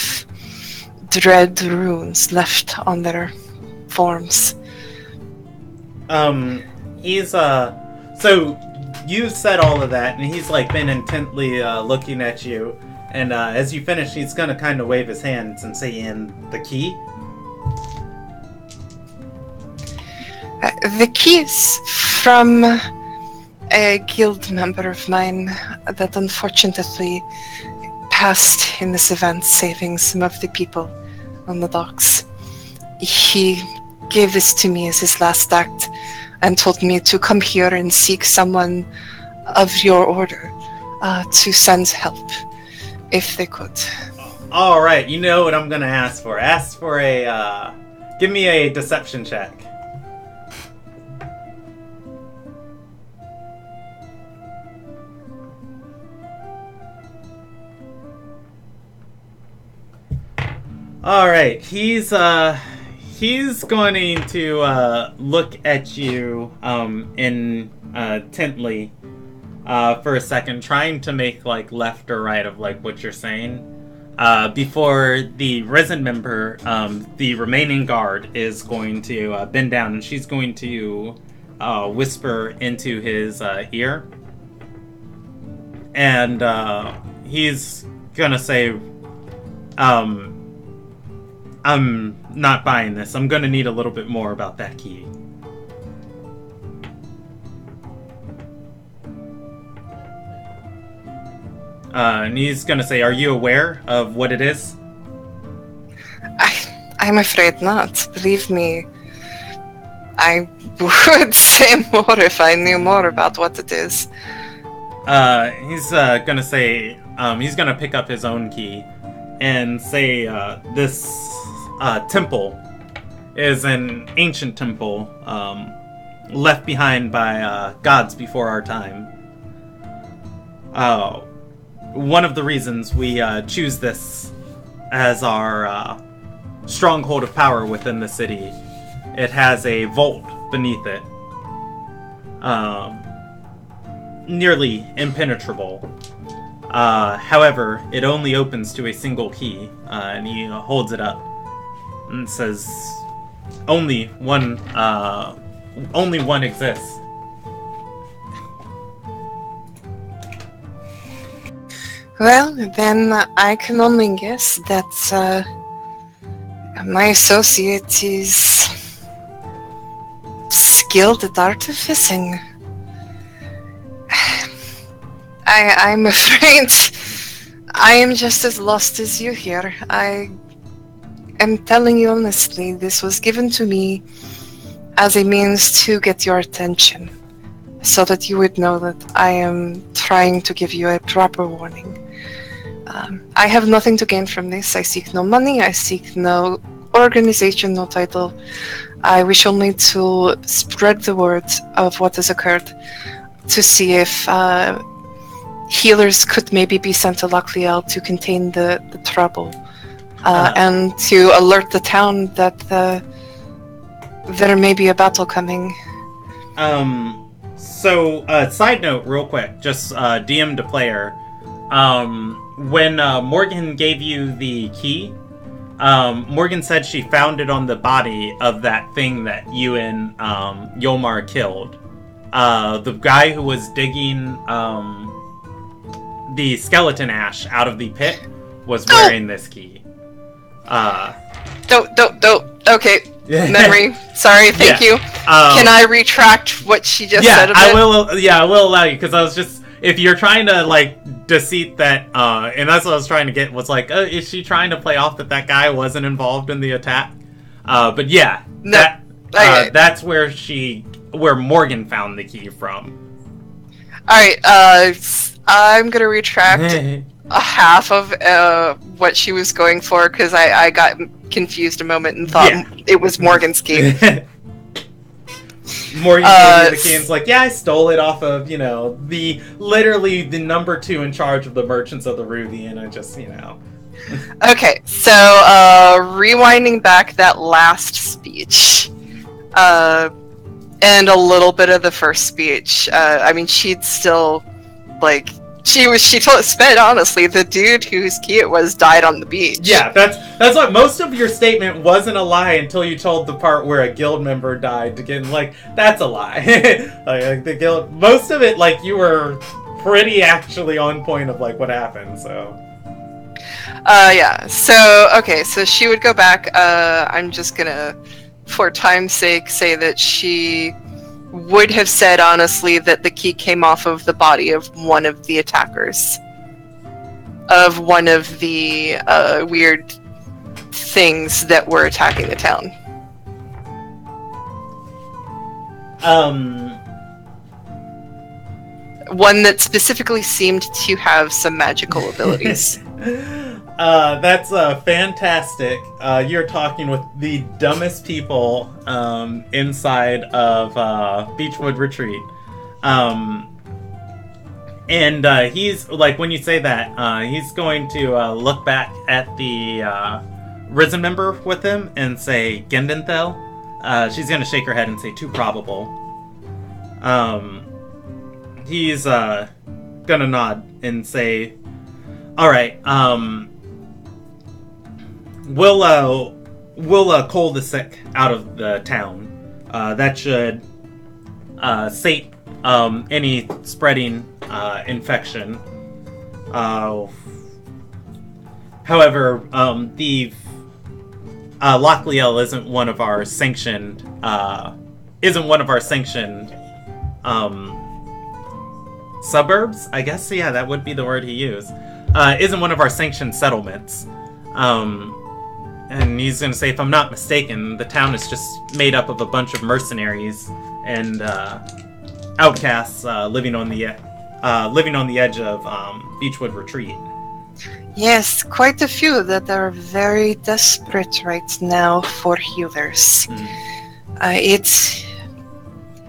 S5: dread runes left on their forms.
S2: He's so you said all of that, and he's like been intently looking at you. And as you finish, he's gonna kind of wave his hands and say, "And the key?"
S5: The key is from a guild member of mine that unfortunately passed in this event, saving some of the people on the docks. He gave this to me as his last act and told me to come here and seek someone of your order to send help. If they could.
S2: All right, you know what I'm gonna ask for. Ask for a, give me a deception check. All right, he's going to look at you intently. For a second, trying to make like left or right of like what you're saying, before the risen member, the remaining guard, is going to bend down, and she's going to whisper into his ear, and he's gonna say, I'm not buying this. I'm gonna need a little bit more about that key. And he's gonna say, "Are you aware of what it is?"
S5: I'm afraid not. Believe me, I would say more if I knew more about what it is.
S2: He's gonna say, he's gonna pick up his own key and say, this temple is an ancient temple, left behind by gods before our time. One of the reasons we choose this as our stronghold of power within the city, it has a vault beneath it, nearly impenetrable. However, it only opens to a single key, and he holds it up and says, only one exists.
S5: Well, then I can only guess that my associate is skilled at artificing. I'm afraid I am just as lost as you here. I am telling you honestly, this was given to me as a means to get your attention, so that you would know that I am trying to give you a proper warning. I have nothing to gain from this. I seek no money. I seek no organization, no title. I wish only to spread the word of what has occurred, to see if healers could maybe be sent to Lochliel to contain the trouble, and to alert the town that there may be a battle coming.
S2: So, side note, real quick, just DM to player. When Morgan gave you the key, Morgan said she found it on the body of that thing that you and Yomar killed. The guy who was digging the skeleton ash out of the pit was wearing this key.
S5: Don't. Okay. Memory. Sorry. Thank you. Can I retract what she just said?
S2: I will. Yeah, I will allow you, because I was just, if you're trying to like deceit that, and that's what I was trying to get, was like, is she trying to play off that guy wasn't involved in the attack? But yeah, no, that's where Morgan found the key from.
S5: All right. I'm gonna retract a half of what she was going for, because I got confused a moment and thought it was Morgan's key.
S2: Morgan gave you the key and it's like, yeah, I stole it off of, literally the number 2 in charge of the merchants of the Ruby, and I just,
S5: Okay, so rewinding back that last speech, and a little bit of the first speech. I mean, she'd still, like, she said honestly, the dude whose key it was died on the beach.
S2: Yeah, that's what most of your statement wasn't a lie until you told the part where a guild member died. To get like, that's a lie. like the guild, most of it, like, you were pretty actually on point of like what happened. So.
S5: Yeah. So okay, so she would go back. I'm just gonna, for time's sake, say that she would have said honestly that the key came off of the body of one of the attackers, of one of the weird things that were attacking the town. One that specifically seemed to have some magical abilities.
S2: That's fantastic. You're talking with the dumbest people inside of Beechwood Retreat. And he's, like, when you say that, he's going to look back at the Risen member with him and say, Gendenthel. She's going to shake her head and say, too probable. He's gonna nod and say, alright, we'll cull the sick out of the town. That should sate any spreading infection. However, the Lochliel isn't one of our sanctioned suburbs, I guess. Yeah, that would be the word he used. Isn't one of our sanctioned settlements. And he's going to say, if I'm not mistaken, the town is just made up of a bunch of mercenaries and outcasts living on the edge of Beechwood Retreat.
S5: Yes, quite a few that are very desperate right now for healers. It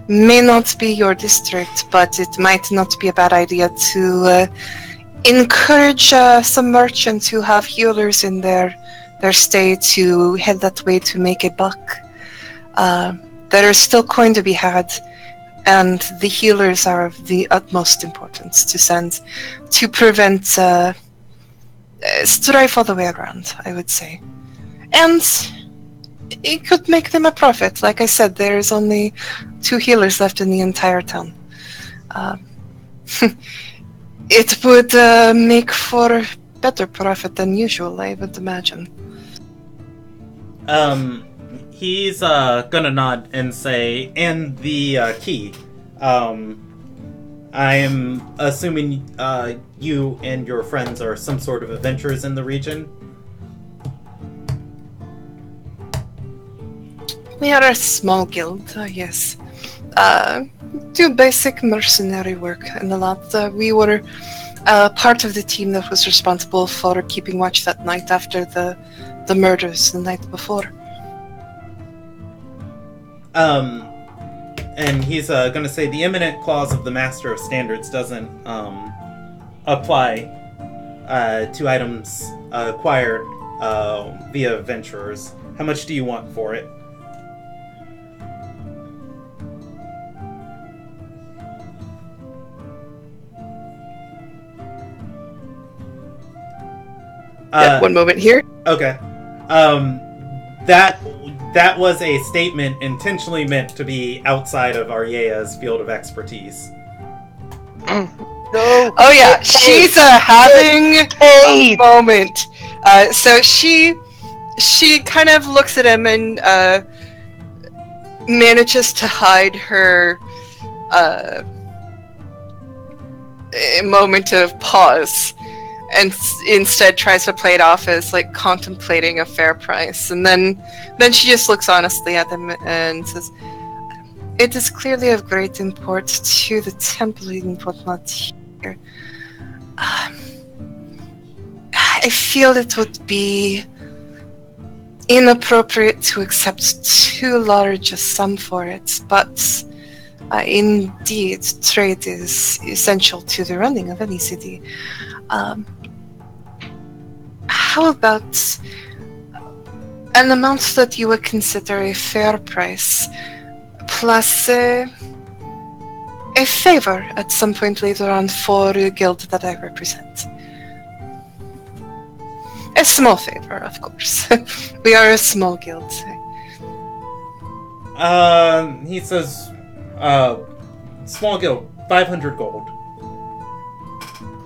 S5: may not be your district, but it might not be a bad idea to encourage some merchants who have healers in their stay to head that way to make a buck. There is still coin to be had, and the healers are of the utmost importance to send to prevent strife all the way around, I would say. And it could make them a profit. Like I said, there is only 2 healers left in the entire town. It would make for better profit than usual, I would imagine.
S2: He's gonna nod and say, and the key. I am assuming you and your friends are some sort of adventurers in the region?
S5: We are a small guild, yes. Do basic mercenary work and a lot. We were part of the team that was responsible for keeping watch that night after the murders the night before.
S2: And he's going to say the imminent clause of the Master of Standards doesn't apply to items acquired via venturers. How much do you want for it?
S5: One moment here.
S2: Okay. That was a statement intentionally meant to be outside of Aryea's field of expertise.
S3: No.
S5: Oh yeah, she's having a moment. So she kind of looks at him and manages to hide her a moment of pause, and instead tries to play it off as like contemplating a fair price. And then she just looks honestly at him and says, "It is clearly of great import to the temple and whatnot here. I feel it would be inappropriate to accept too large a sum for it, but indeed, trade is essential to the running of any city. How about an amount that you would consider a fair price, plus a favor at some point later on for the guild that I represent? A small favor, of course. We are a small guild.
S2: He says, small guild, 500 gold.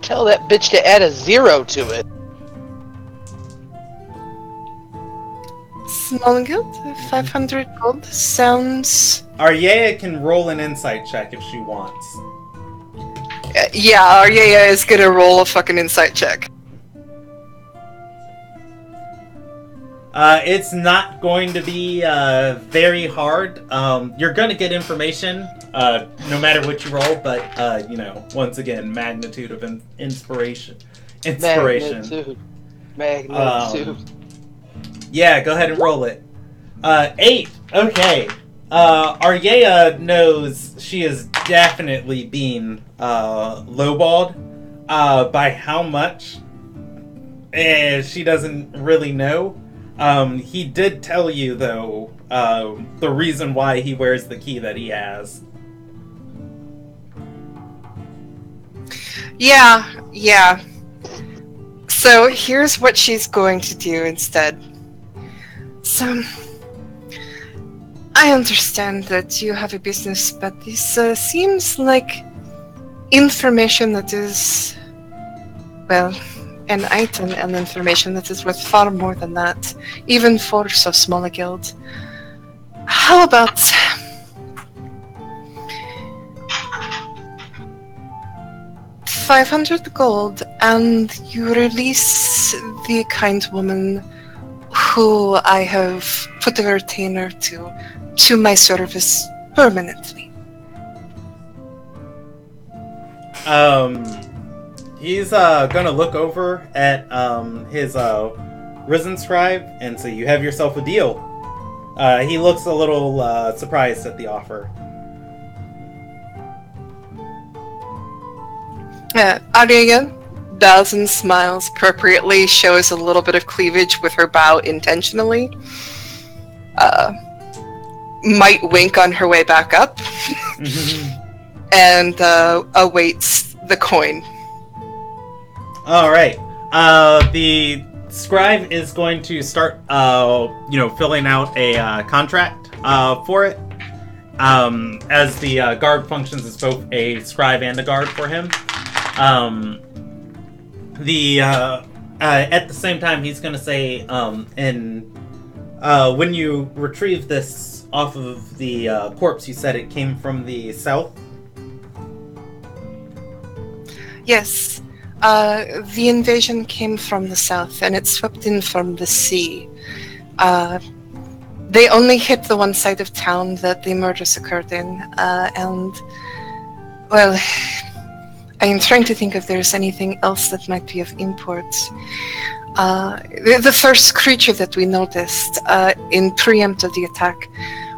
S3: Tell that bitch to add a 0 to it.
S5: Small guild, 500 gold sounds...
S2: Aryea can roll an insight check if she wants.
S5: Yeah, Aryea is gonna roll a fucking insight check.
S2: It's not going to be very hard. You're going to get information no matter what you roll, but, once again, magnitude of inspiration.
S3: Magnitude.
S2: Yeah, go ahead and roll it. 8. Okay. Aryea knows she is definitely being lowballed. By how much? She doesn't really know. He did tell you, though, the reason why he wears the key that he has.
S5: Yeah. So here's what she's going to do instead. So, I understand that you have a business, but this seems like information that is, well, an item and information that is worth far more than that, even for so small a guild. How about 500 gold, and you release the kind woman who I have put a retainer to my service permanently?
S2: He's gonna look over at his risen scribe and say, "You have yourself a deal." He looks a little surprised at the offer.
S5: Aryea bows and smiles appropriately, shows a little bit of cleavage with her bow intentionally. Might wink on her way back up. And awaits the coin.
S2: Alright. The scribe is going to start, filling out a contract for it. As the guard functions as both a scribe and a guard for him. At the same time, he's going to say, when you retrieve this off of the corpse, you said it came from the south?
S5: Yes. The invasion came from the south, and it swept in from the sea. They only hit the one side of town that the murders occurred in, and, well, I am trying to think if there's anything else that might be of import. The first creature that we noticed in preempt of the attack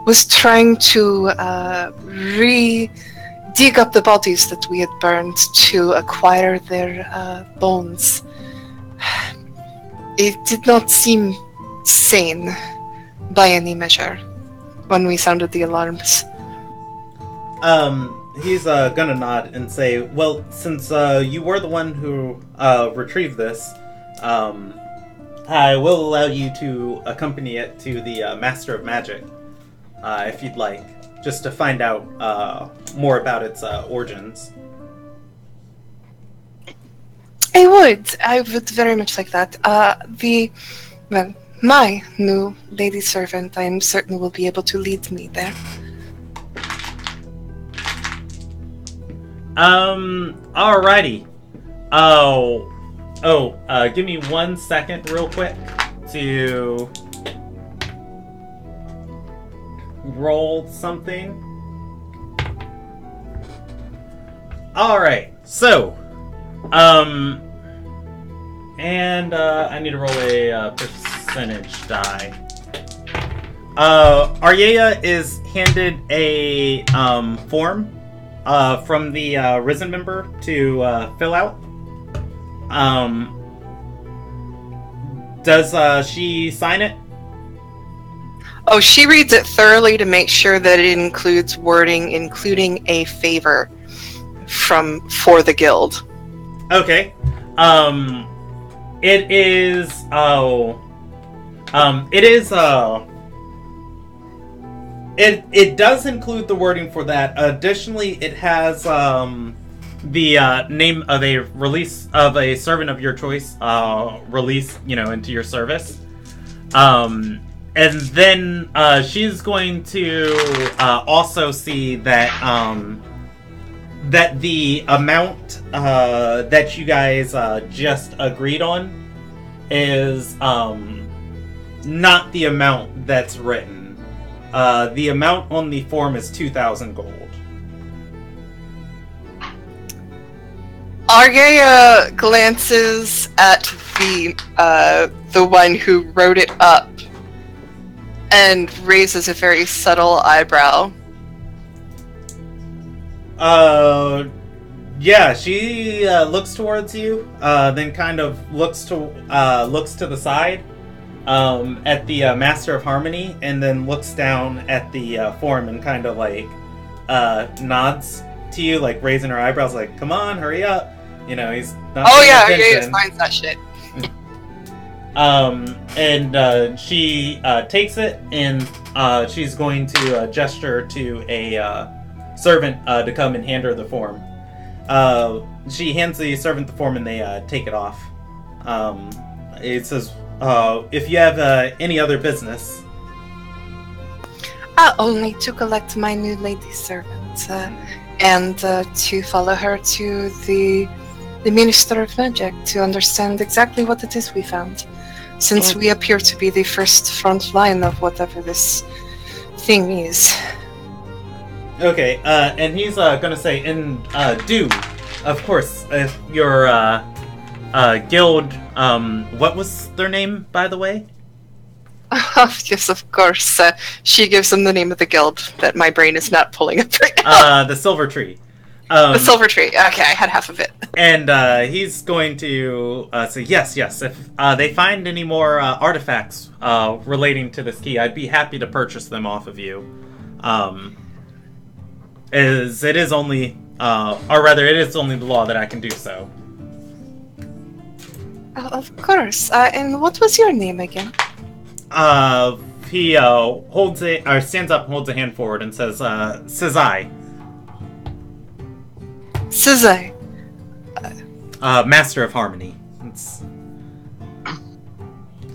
S5: was trying to dig up the bodies that we had burned to acquire their bones. It did not seem sane by any measure when we sounded the alarms.
S2: He's gonna nod and say, well, since you were the one who retrieved this, I will allow you to accompany it to the Master of Magic, if you'd like, just to find out more about its origins.
S5: I would very much like that. My new lady servant, I am certain, will be able to lead me there.
S2: Alrighty. Give me 1 second real quick to roll something. Alright, so, I need to roll a percentage die. Aryea is handed a form from the Risen member to fill out. Does she sign it?
S5: Oh, she reads it thoroughly to make sure that it includes wording, including a favor for the guild.
S2: Okay. It is It does include the wording for that. Additionally, it has the name of a release of a servant of your choice, release, into your service. And then she's going to also see that that the amount that you guys just agreed on is not the amount that's written. The amount on the form is 2,000 gold.
S5: Aryea glances at the one who wrote it up and raises a very subtle eyebrow.
S2: Yeah, she looks towards you, then kind of looks to the side at the Master of Harmony, and then looks down at the form and kind of like nods to you, like raising her eyebrows, like, "Come on, hurry up!" He's not.
S5: Oh
S2: paying
S5: yeah,
S2: attention.
S5: Aryea finds that shit.
S2: And she takes it, and she's going to gesture to a servant to come and hand her the form. She hands the servant the form, and they take it off. It says, if you have any other business.
S5: Only to collect my new lady servant, and to follow her to the Minister of Magic to understand exactly what it is we found, since we appear to be the first front line of whatever this thing is.
S2: Okay, and he's gonna say, and do, of course, if your guild, what was their name, by the way?
S5: Yes, of course. She gives him the name of the guild that my brain is not pulling up right now.
S2: The Silver Tree.
S5: The Silver Tree. Okay, I had half of it.
S2: And he's going to say, yes. If they find any more artifacts relating to this key, I'd be happy to purchase them off of you. It is only the law that I can do so.
S5: Of course. And what was your name again?
S2: He stands up, holds a hand forward, and says, Sizai.
S5: Sizai.
S2: Master of Harmony.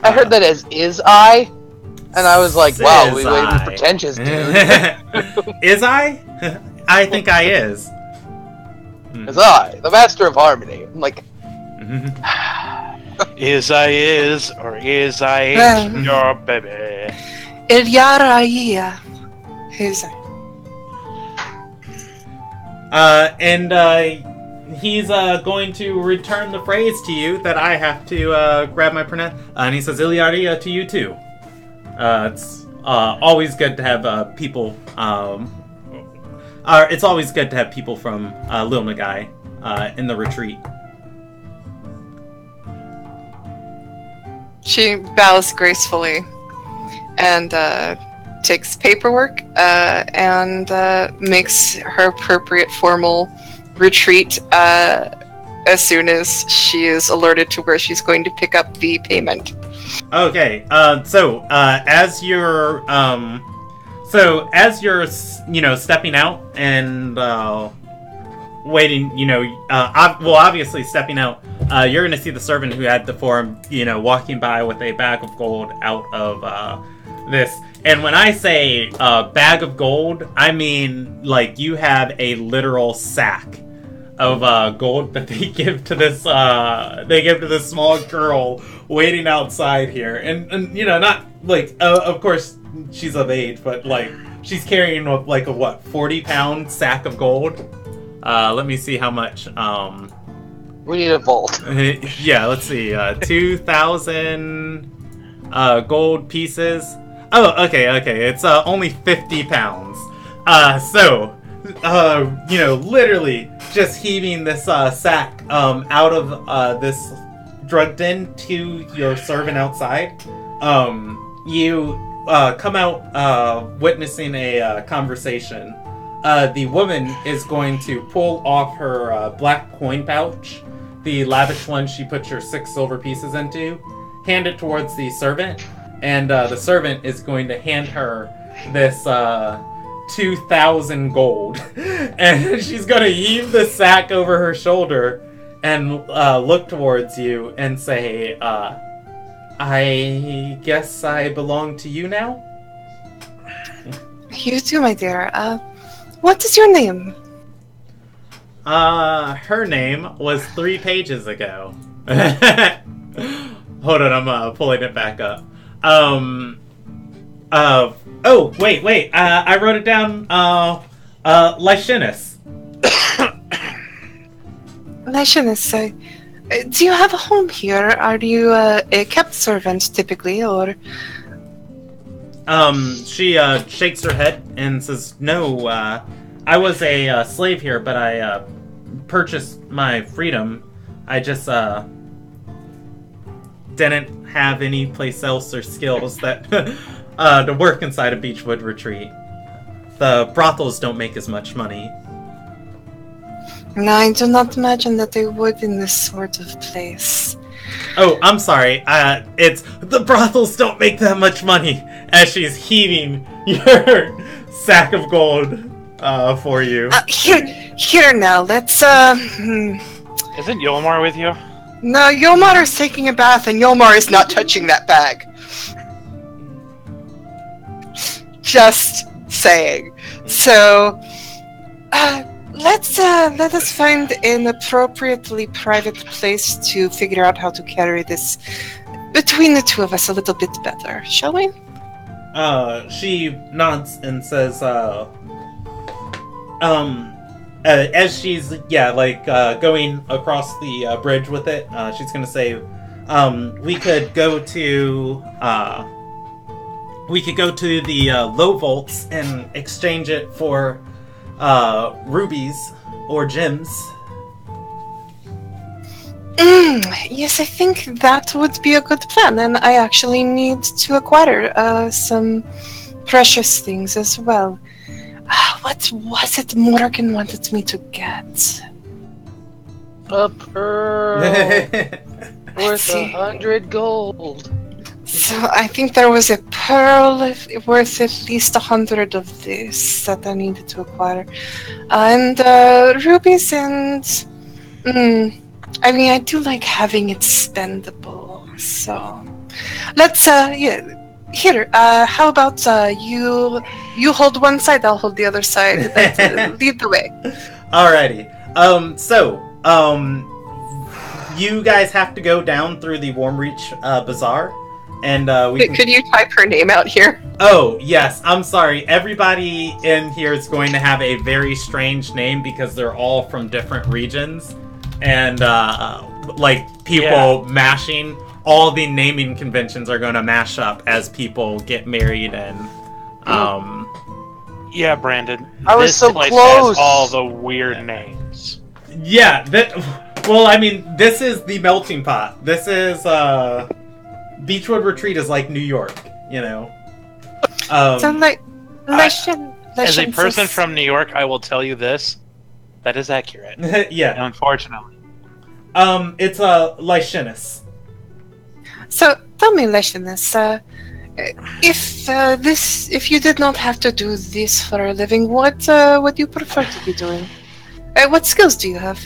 S3: I heard that as is I, and I was like, wow, we way too pretentious, dude.
S2: Is I? I think I is.
S3: Is I, the Master of Harmony. I'm like,
S1: Is I is, or is I ain't your baby?
S5: Ilyara. Who's that?
S2: And he's going to return the phrase to you that I have to grab my pronoun. And he says, Iliaria to you too. It's always good to have people. It's always good to have people from Lil Nagai in the retreat.
S5: She bows gracefully and takes paperwork and makes her appropriate formal retreat as soon as she is alerted to where she's going to pick up the payment.
S2: Okay, so as you're stepping out and waiting, obviously stepping out, you're going to see the servant who had the form, walking by with a bag of gold out of this. And when I say bag of gold, I mean like you have a literal sack of gold that they give to this small girl waiting outside here, and not like of course she's of age, but like she's carrying like a 40-pound sack of gold. Let me see how much.
S3: We need a vault.
S2: Yeah, let's see. 2,000 gold pieces. Oh, okay. It's only 50 pounds. Literally just heaving this sack out of this drug den to your servant outside. You come out witnessing a conversation. The woman is going to pull off her black coin pouch, the lavish one she puts your 6 silver pieces into, hand it towards the servant, and the servant is going to hand her this 2,000 gold. And she's going to heave the sack over her shoulder and look towards you and say, I guess I belong to you now?
S5: You too, my dear. What is your name?
S2: Her name was 3 pages ago. Hold on, I'm pulling it back up. Oh, wait. I wrote it down. Lycinus.
S5: Lycinus, do you have a home here? Are you a kept servant typically, or?
S2: She shakes her head and says, "No, I was a slave here, but I purchased my freedom. I just didn't have any place else or skills that to work inside a Beechwood retreat. The brothels don't make as much money."
S5: No, I do not imagine that they would in this sort of place.
S2: Oh, I'm sorry. It's the brothels don't make that much money. As she's heaving your sack of gold for you.
S5: Here now. Let's
S1: Isn't Yolmar with you?
S5: No, Yolmar is taking a bath, and Yolmar is not touching that bag. Just saying. So, let us find an appropriately private place to figure out how to carry this between the two of us a little bit better, shall we?
S2: She nods and says, as she's, going across the bridge with it, she's gonna say, we could go to the low vaults and exchange it for rubies or gems.
S5: Yes, I think that would be a good plan, and I actually need to acquire some precious things as well. What was it Morgan wanted me to get?
S3: A pearl worth 100 gold.
S5: So I think there was a pearl worth at least 100 of this that I needed to acquire. And rubies and... I mean, I do like having it spendable, so... Let's, here, how about you hold one side, I'll hold the other side. Lead the way.
S2: Alrighty. You guys have to go down through the Warmreach Bazaar. And we can...
S5: Could you type her name out here?
S2: Oh, yes. I'm sorry. Everybody in here is going to have a very strange name because they're all from different regions. And, like, people mashing. All the naming conventions are going to mash up as people get married and,
S1: Yeah, Brandon.
S3: I was so
S1: place
S3: close.
S1: Has all the weird names.
S2: Yeah, well, I mean, this is the melting pot. This is, Beechwood Retreat is like New York, you know?
S5: So, like,
S1: As a person from New York, I will tell you this. That is accurate.
S2: Yeah.
S1: Unfortunately.
S2: It's Lycinus.
S5: So, tell me, Leshinus, if you did not have to do this for a living, what would you prefer to be doing? What skills do you have?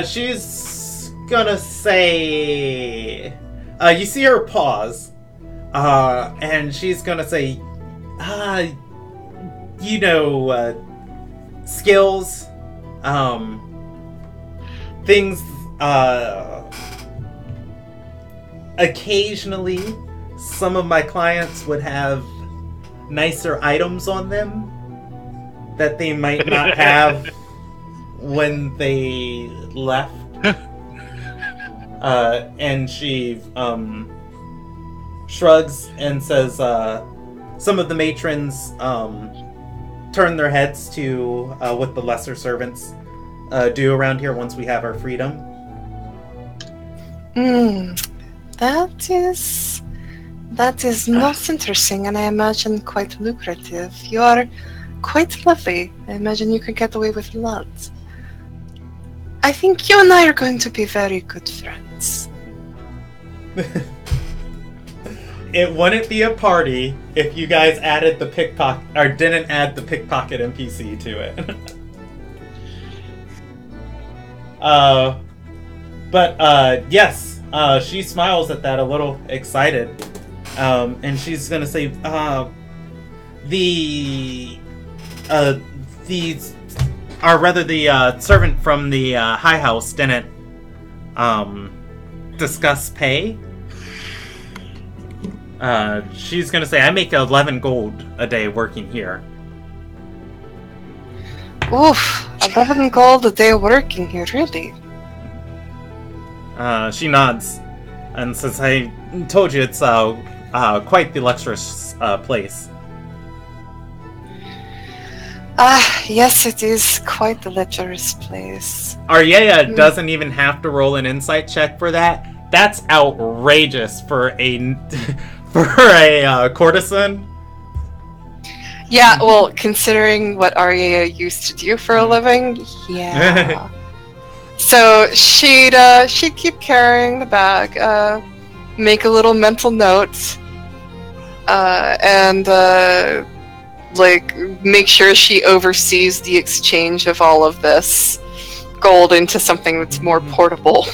S2: She's gonna say, you see her pause, and she's gonna say, you know, skills, things, occasionally some of my clients would have nicer items on them that they might not have when they left. And she shrugs and says, some of the matrons turn their heads to what the lesser servants do around here once we have our freedom.
S5: That is most interesting, and I imagine quite lucrative. You are quite lovely. I imagine you could get away with lots. I think you and I are going to be very good friends.
S2: It wouldn't be a party if you guys added the pickpocket, or didn't add the pickpocket NPC to it. But yes, she smiles at that, a little excited. And she's gonna say, the servant from the High House didn't discuss pay. She's gonna say, I make 11 gold a day working here.
S5: Oof, 11 gold a day working here, really?
S2: She nods and says, I told you it's quite the luxurious place.
S5: Yes, it is quite the luxurious place.
S2: Aryea doesn't even have to roll an insight check for that. That's outrageous for a courtesan.
S5: Yeah, well, considering what Aryea used to do for a living, yeah. So she'd keep carrying the bag, make a little mental note, and like make sure she oversees the exchange of all of this gold into something that's more portable.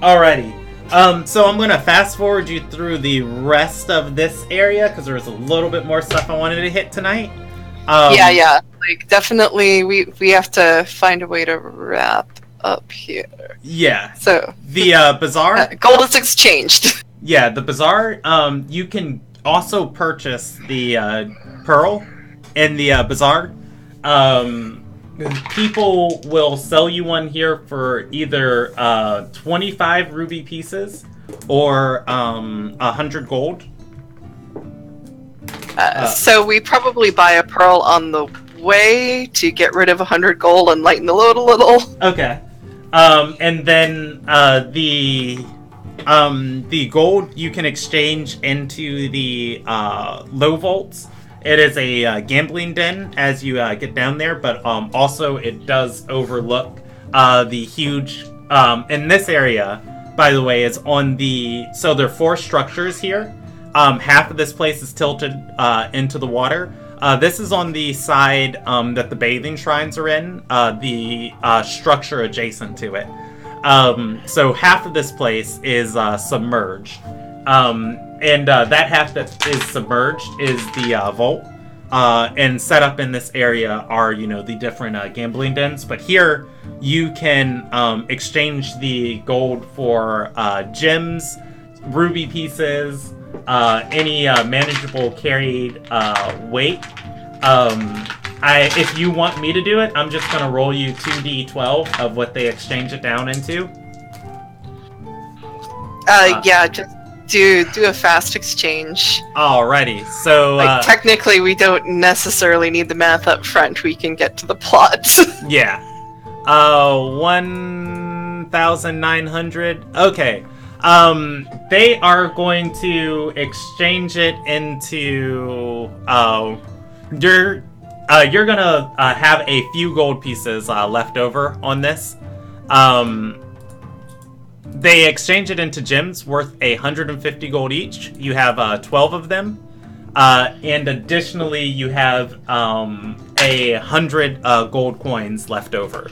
S2: Alrighty. So I'm gonna fast forward you through the rest of this area because there's a little bit more stuff I wanted to hit tonight.
S5: Yeah. Like definitely, we have to find a way to wrap up here.
S2: Yeah.
S5: So
S2: the bazaar.
S5: Gold is exchanged.
S2: Yeah, the bazaar. You can also purchase the pearl in the bazaar. People will sell you one here for either 25 ruby pieces or 100 gold.
S5: So we probably buy a pearl on the way to get rid of 100 gold and lighten the load a little.
S2: Okay. And then the gold you can exchange into the low vaults. It is a gambling den as you get down there, but also it does overlook the huge... in this area, by the way, is on the... So there are 4 structures here. Half of this place is tilted into the water. This is on the side that the bathing shrines are in, the structure adjacent to it. So half of this place is submerged. And that half that is submerged is the vault. and set up in this area are, the different gambling dens. But here you can exchange the gold for gems, ruby pieces, any manageable carried weight. If you want me to do it, I'm just going to roll you 2d12 of what they exchange it down into.
S5: Yeah, just do a fast exchange.
S2: Alrighty, so...
S5: technically, we don't necessarily need the math up front. We can get to the plot.
S2: Yeah. 1,900. Okay. They are going to exchange it into... You're gonna have a few gold pieces left over on this. They exchange it into gems worth 150 gold each. You have 12 of them. And additionally, you have 100 gold coins left over.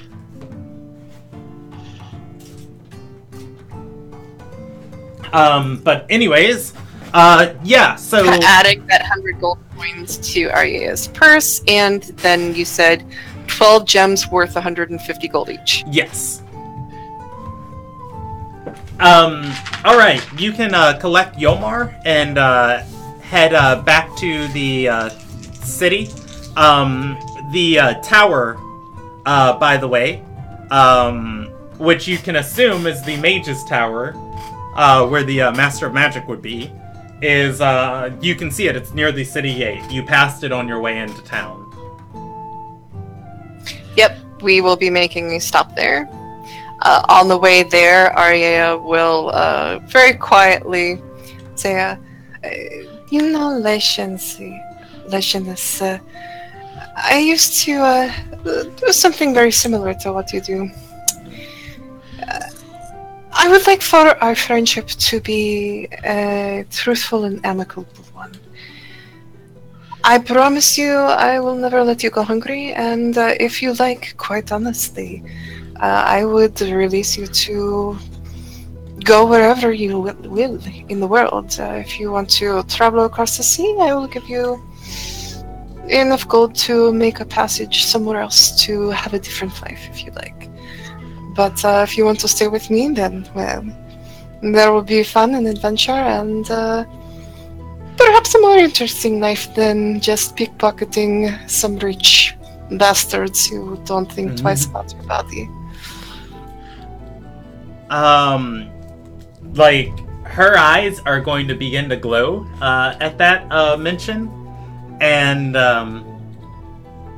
S2: But anyways, yeah, so...
S5: Adding that 100 gold coins to Arya's purse, and then you said 12 gems worth 150 gold each.
S2: Yes. Alright, you can collect Yomar and head back to the city. The tower, by the way, which you can assume is the Mage's Tower, where the Master of Magic would be, is, you can see it. It's near the city gate. You passed it on your way into town.
S5: Yep, we will be making a stop there. On the way there, Arya will very quietly say, Legends, I used to do something very similar to what you do. I would like for our friendship to be a truthful and amicable one. I promise you I will never let you go hungry, and if you like, quite honestly, I would release you to go wherever you will in the world. If you want to travel across the sea, I will give you enough gold to make a passage somewhere else to have a different life, if you like. But if you want to stay with me, then, well, there will be fun and adventure and perhaps a more interesting life than just pickpocketing some rich bastards who don't think twice about your body.
S2: Like, her eyes are going to begin to glow at that mention, and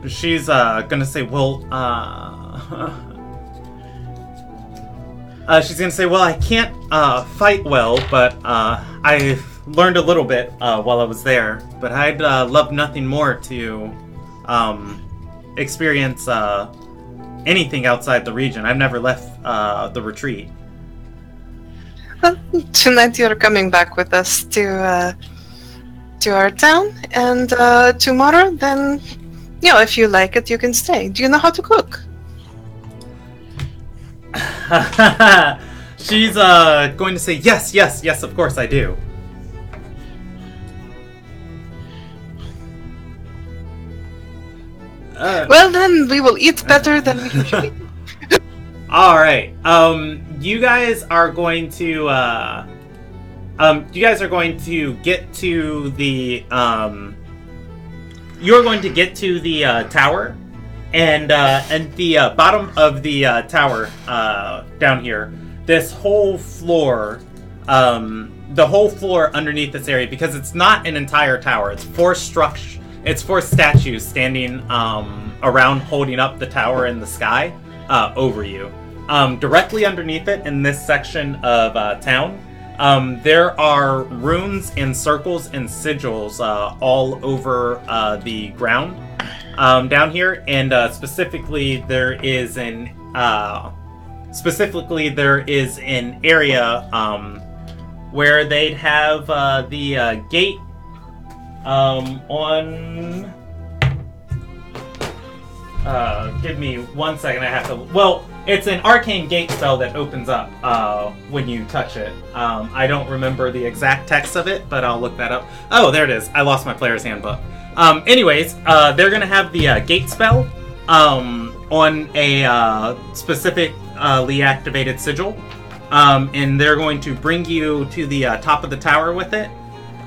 S2: she's gonna say, well, she's gonna say, well, I can't fight well, but I learned a little bit while I was there, but I'd love nothing more to experience anything outside the region. I've never left the retreat.
S5: Well, tonight you're coming back with us to our town, and tomorrow, then, if you like it, you can stay. Do you know how to cook?
S2: She's going to say, yes, of course I do.
S5: Well, then we will eat better than we usually do.
S2: All right. You guys are going to get to the you're going to get to the tower, and the bottom of the tower down here, this whole floor, the whole floor underneath this area, because it's not an entire tower, it's four statues standing around holding up the tower in the sky over you. Directly underneath it in this section of town, there are runes and circles and sigils all over the ground down here, and specifically there is an area where they'd have the gate on. Give me 1 second. I have to. Well, it's an arcane gate spell that opens up when you touch it. I don't remember the exact text of it, but I'll look that up. Oh, there it is. I lost my player's handbook. Anyways, they're gonna have the gate spell on a specifically activated sigil, and they're going to bring you to the top of the tower with it.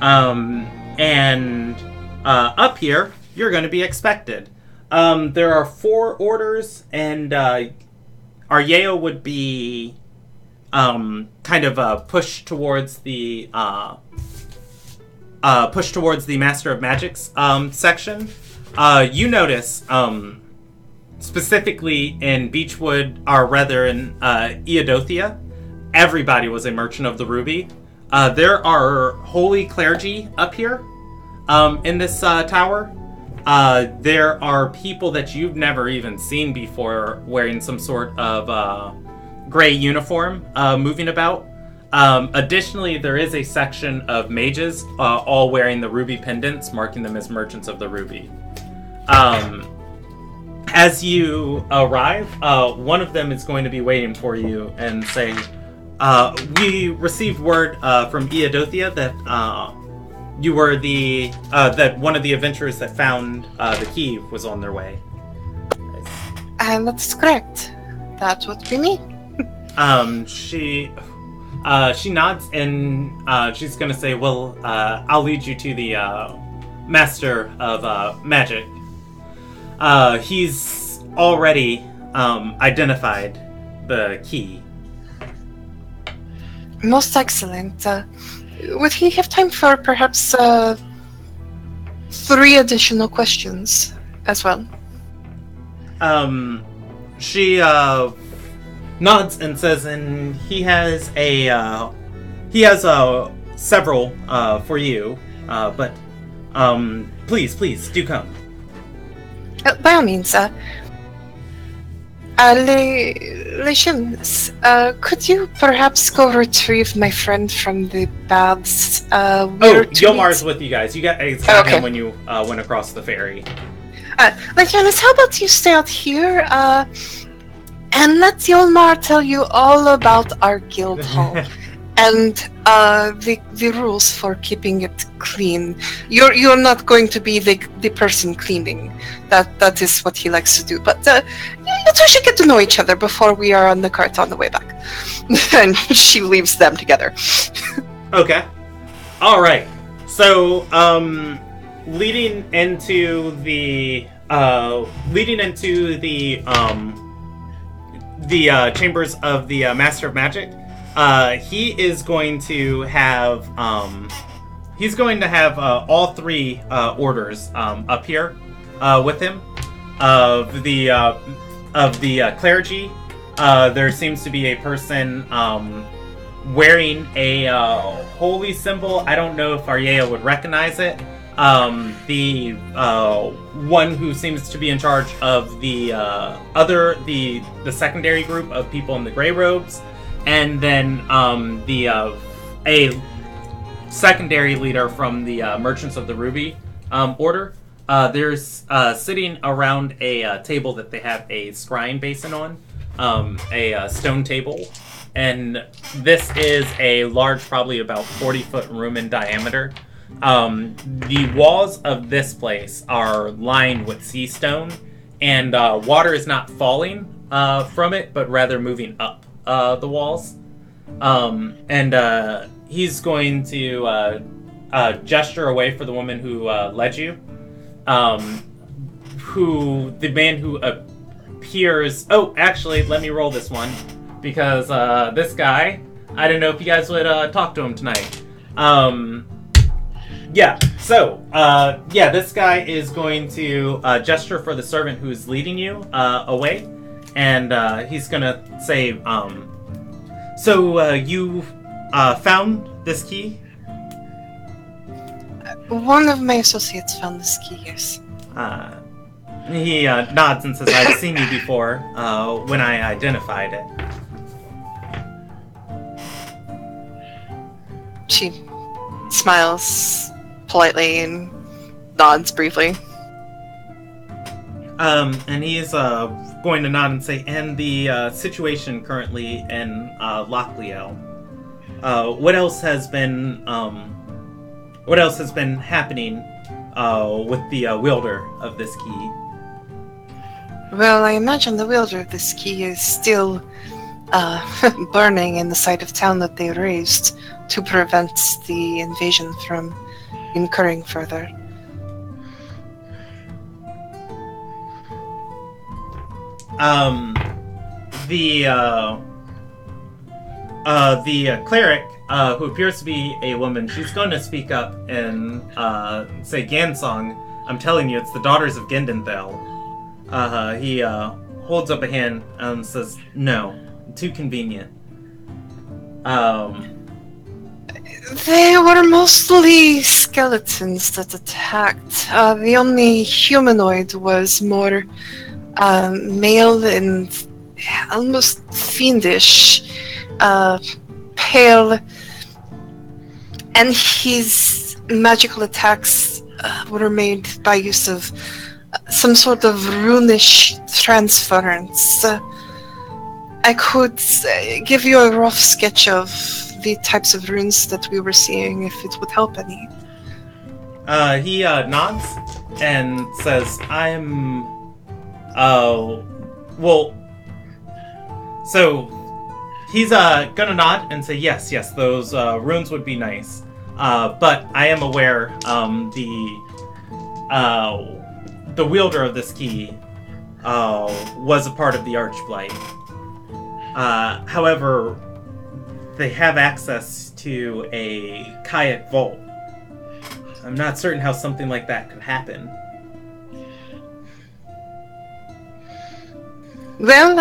S2: And up here, you're going to be expected. There are 4 orders, and Aryeo would be kind of pushed towards the Master of Magic's section. You notice specifically in Beechwood, or rather in Eodothia, everybody was a merchant of the ruby. There are holy clergy up here in this tower. There are people that you've never even seen before wearing some sort of gray uniform moving about. Additionally, there is a section of mages all wearing the ruby pendants, marking them as merchants of the ruby. As you arrive, one of them is going to be waiting for you and say, we received word from Eodothia that you were that one of the adventurers that found the key was on their way.
S5: That's correct. That would be me.
S2: She nods and she's gonna say, well, I'll lead you to the Master of Magic. He's already identified the key.
S5: Most excellent. Would he have time for perhaps 3 additional questions as well?
S2: She nods and says, and he has several for you, but please do come.
S5: By all means, Legends, could you perhaps go retrieve my friend from the baths?
S2: Yomar's with you guys. You got him when you went across the ferry.
S5: Legends, how about you stay out here, and let Yolmar tell you all about our guild hall and the rules for keeping it clean. You're not going to be the person cleaning. That is what he likes to do. But you two should get to know each other before we are on the cart on the way back. And she leaves them together.
S2: Okay. All right. So, leading into the chambers of the Master of Magic, he is going to have all 3 orders up here with him. Of the clergy, there seems to be a person wearing a holy symbol. I don't know if Aryeo would recognize it. The one who seems to be in charge of the secondary group of people in the gray robes, and then a secondary leader from the Merchants of the Ruby order. There's sitting around a table that they have a scrying basin on, a stone table, and this is a large, probably about 40-foot room in diameter. The walls of this place are lined with sea stone, and water is not falling from it, but rather moving up the walls. And he's going to gesture away for the woman who led you. The man who appears... Oh, actually, let me roll this one, because this guy, I didn't know if you guys would talk to him tonight. This guy is going to gesture for the servant who's leading you away, and he's gonna say, so you found this key?
S5: One of my associates found this key, yes.
S2: He nods and says, I've seen you before when I identified it.
S5: She smiles politely and nods briefly.
S2: And he's going to nod and say, and the situation currently in Lockleow. What else has been happening with the wielder of this key.
S5: Well, I imagine the wielder of this key is still burning in the side of town that they razed to prevent the invasion from incurring further.
S2: The cleric, who appears to be a woman, she's going to speak up and say, Gansong, I'm telling you, it's the daughters of Gendenthal. He holds up a hand and says, no, too convenient.
S5: They were mostly skeletons that attacked. The only humanoid was more male and almost fiendish, pale, and his magical attacks were made by use of some sort of runish transference. I could give you a rough sketch of the types of runes that we were seeing if it would help any.
S2: He nods and says, so he's gonna nod and say, yes, those runes would be nice. But I am aware the wielder of this key was a part of the Archblight. However, they have access to a kayak vault. I'm not certain how something like that could happen.
S5: Well,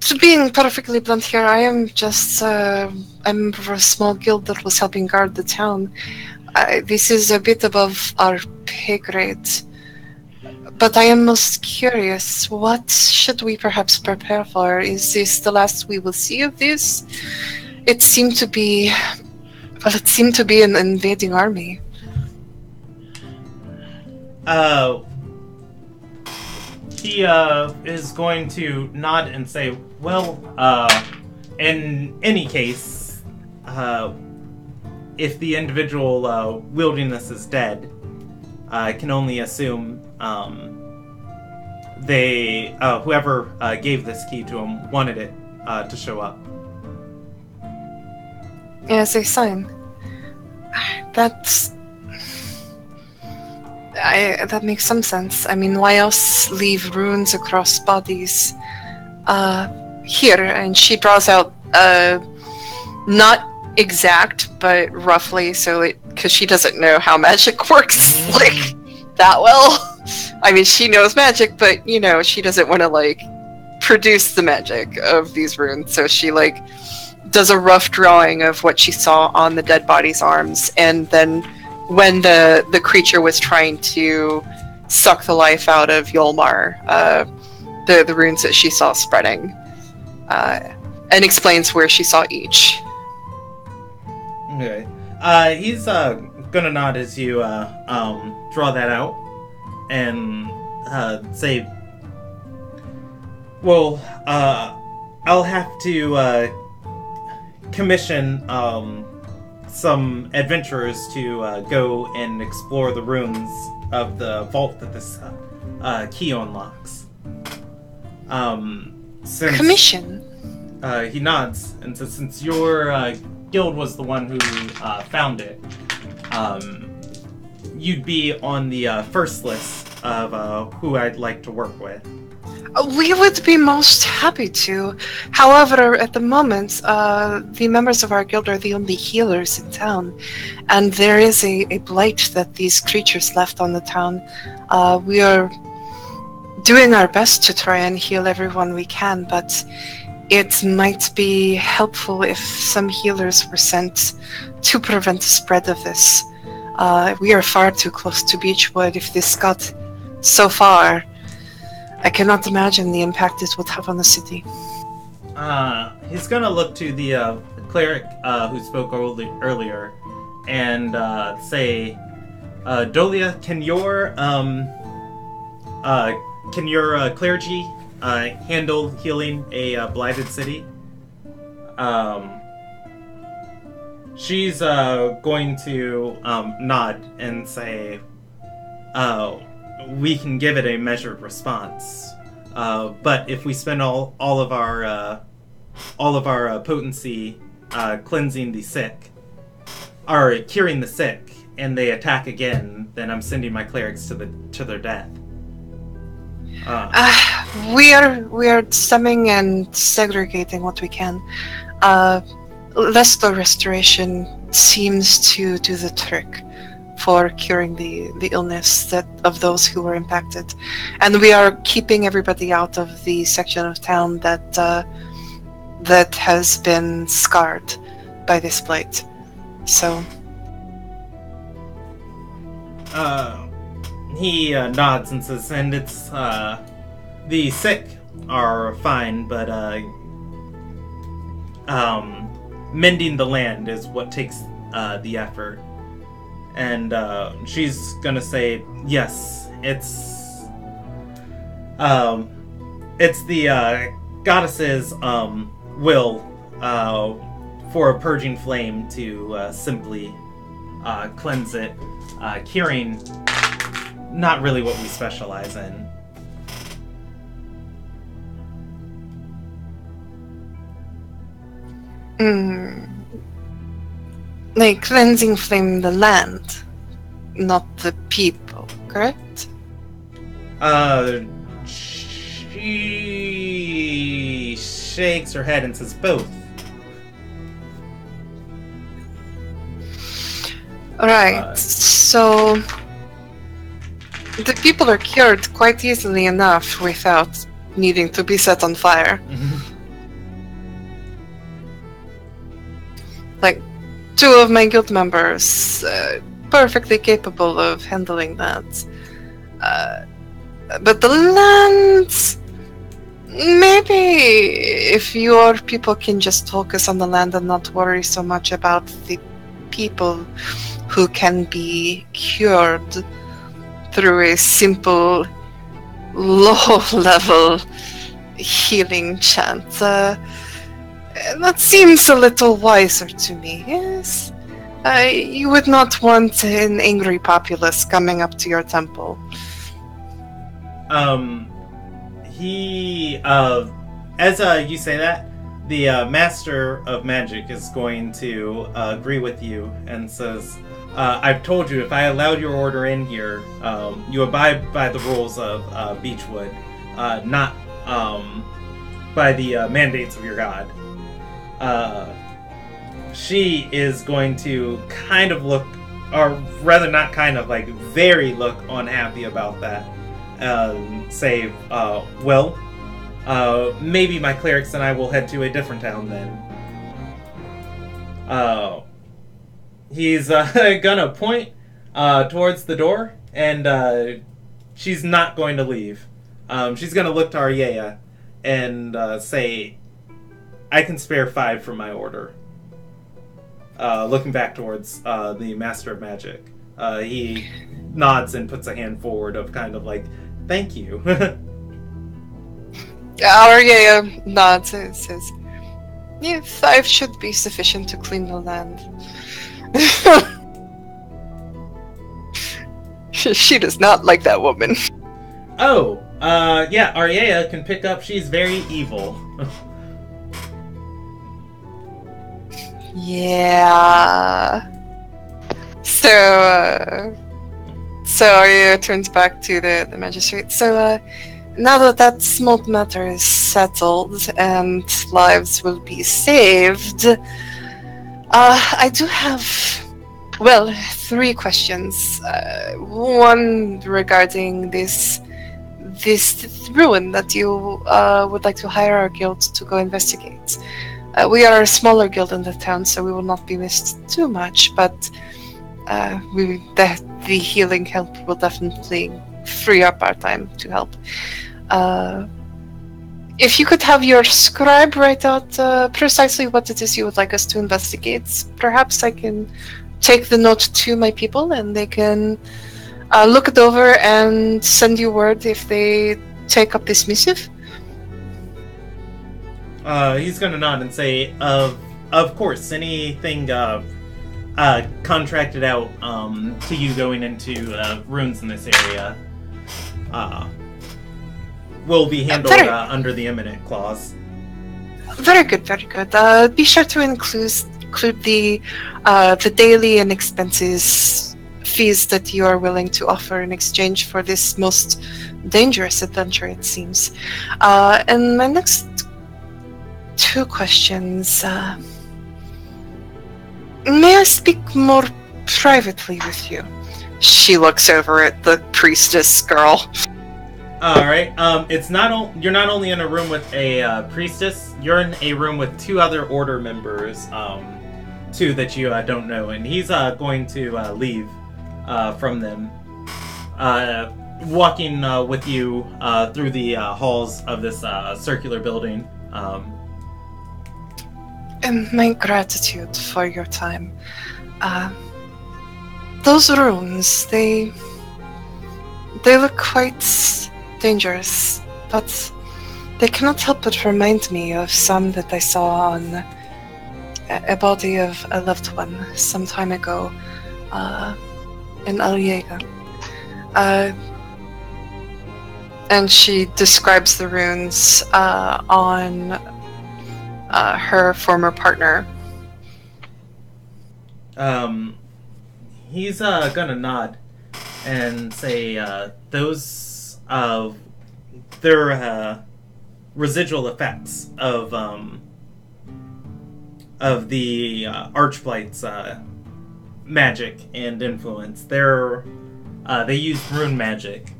S5: to being perfectly blunt here, I am just a member of a small guild that was helping guard the town. This is a bit above our pay grade. But I am most curious, what should we perhaps prepare for? Is this the last we will see of this? It seemed to be an invading army.
S2: He is going to nod and say, well, in any case, if the individual wielding this is dead, I can only assume whoever gave this key to him wanted it to show up.
S5: As a sign. That makes some sense. I mean, why else leave runes across bodies? Here, and she draws out, not exact, but roughly, because she doesn't know how magic works, like, that well. I mean, she knows magic, but, she doesn't want to, produce the magic of these runes, so she, does a rough drawing of what she saw on the dead body's arms, and then when the creature was trying to suck the life out of Yolmar, the runes that she saw spreading, and explains where she saw each.
S2: Okay. He's gonna nod as you draw that out and say, well, I'll have to commission some adventurers to go and explore the ruins of the vault that this key unlocks.
S5: Commission?
S2: He nods and says, since your guild was the one who found it, you'd be on the first list of who I'd like to work with.
S5: We would be most happy to. However, at the moment, the members of our guild are the only healers in town, and there is a blight that these creatures left on the town. We are doing our best to try and heal everyone we can, but it might be helpful if some healers were sent to prevent the spread of this. We are far too close to Beechwood. If this got so far, I cannot imagine the impact it would have on the city.
S2: He's gonna look to the cleric who spoke earlier and say, Dolia, can your clergy handle healing a blighted city? she's going to nod and say, we can give it a measured response. But if we spend all of our potency cleansing the sick, or curing the sick, and they attack again, then I'm sending my clerics to their death.
S5: We are stemming and segregating what we can. Lesser restoration seems to do the trick for curing the illness of those who were impacted, and we are keeping everybody out of the section of town that has been scarred by this blight. So
S2: he nods and says, and it's the sick are fine, but mending the land is what takes the effort. And she's gonna say, yes, it's the goddess's will for a purging flame to simply cleanse it. Curing, not really what we specialize in.
S5: Like cleansing flame the land, not the people, correct?
S2: She shakes her head and says both.
S5: Alright, so the people are cured quite easily enough without needing to be set on fire. Like, 2 of my guild members, perfectly capable of handling that. But the land... Maybe if your people can just focus on the land and not worry so much about the people who can be cured through a simple, low-level healing chant. That seems a little wiser to me, yes? You would not want an angry populace coming up to your temple.
S2: As you say that, the Master of Magic is going to agree with you and says, I've told you, if I allowed your order in here, you abide by the rules of Beechwood, not by the mandates of your god. She is going to kind of look, or rather not kind of, like very look unhappy about that. Say, well, maybe my clerics and I will head to a different town then. He's gonna point towards the door, and she's not going to leave. She's gonna look to Aryea and say, I can spare 5 from my order. Looking back towards the Master of Magic. He nods and puts a hand forward of kind of like, thank you.
S5: Aryea nods and says, yeah, 5 should be sufficient to clean the land. She does not like that woman.
S2: Oh, yeah, Aryea can pick up, she's very evil.
S5: Yeah. So Aryea turns back to the magistrate. So, now that small matter is settled and lives will be saved, I do have, well, 3 questions. One regarding this ruin that you would like to hire our guild to go investigate. We are a smaller guild in the town, so we will not be missed too much, but the healing help will definitely free up our time to help. If you could have your scribe write out precisely what it is you would like us to investigate, perhaps I can take the note to my people and they can look it over and send you word if they take up this missive.
S2: He's gonna nod and say, of course, anything contracted out to you going into runes in this area will be handled under the imminent clause.
S5: Very good, very good. Be sure to include the daily and expenses fees that you are willing to offer in exchange for this most dangerous adventure, it seems. And my next 2 questions. May I speak more privately with you? She looks over at the priestess girl.
S2: All right. It's not. You're not only in a room with a priestess. You're in a room with 2 other order members. 2 that you don't know, and he's going to leave from them, walking with you through the halls of this circular building.
S5: And my gratitude for your time. Those runes, they look quite dangerous, but they cannot help but remind me of some that I saw on a body of a loved one some time ago in Aliega. And she describes the runes on her former partner.
S2: He's gonna nod and say those they're residual effects of the Archblight's magic and influence. They use rune magic,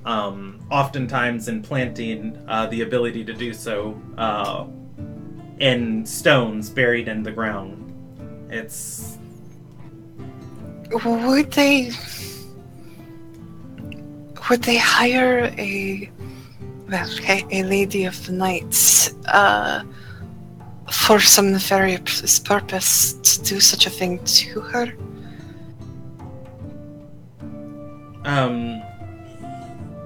S2: oftentimes implanting the ability to do so in stones buried in the ground.
S5: Would they hire a lady of the night for some nefarious purpose to do such a thing to her?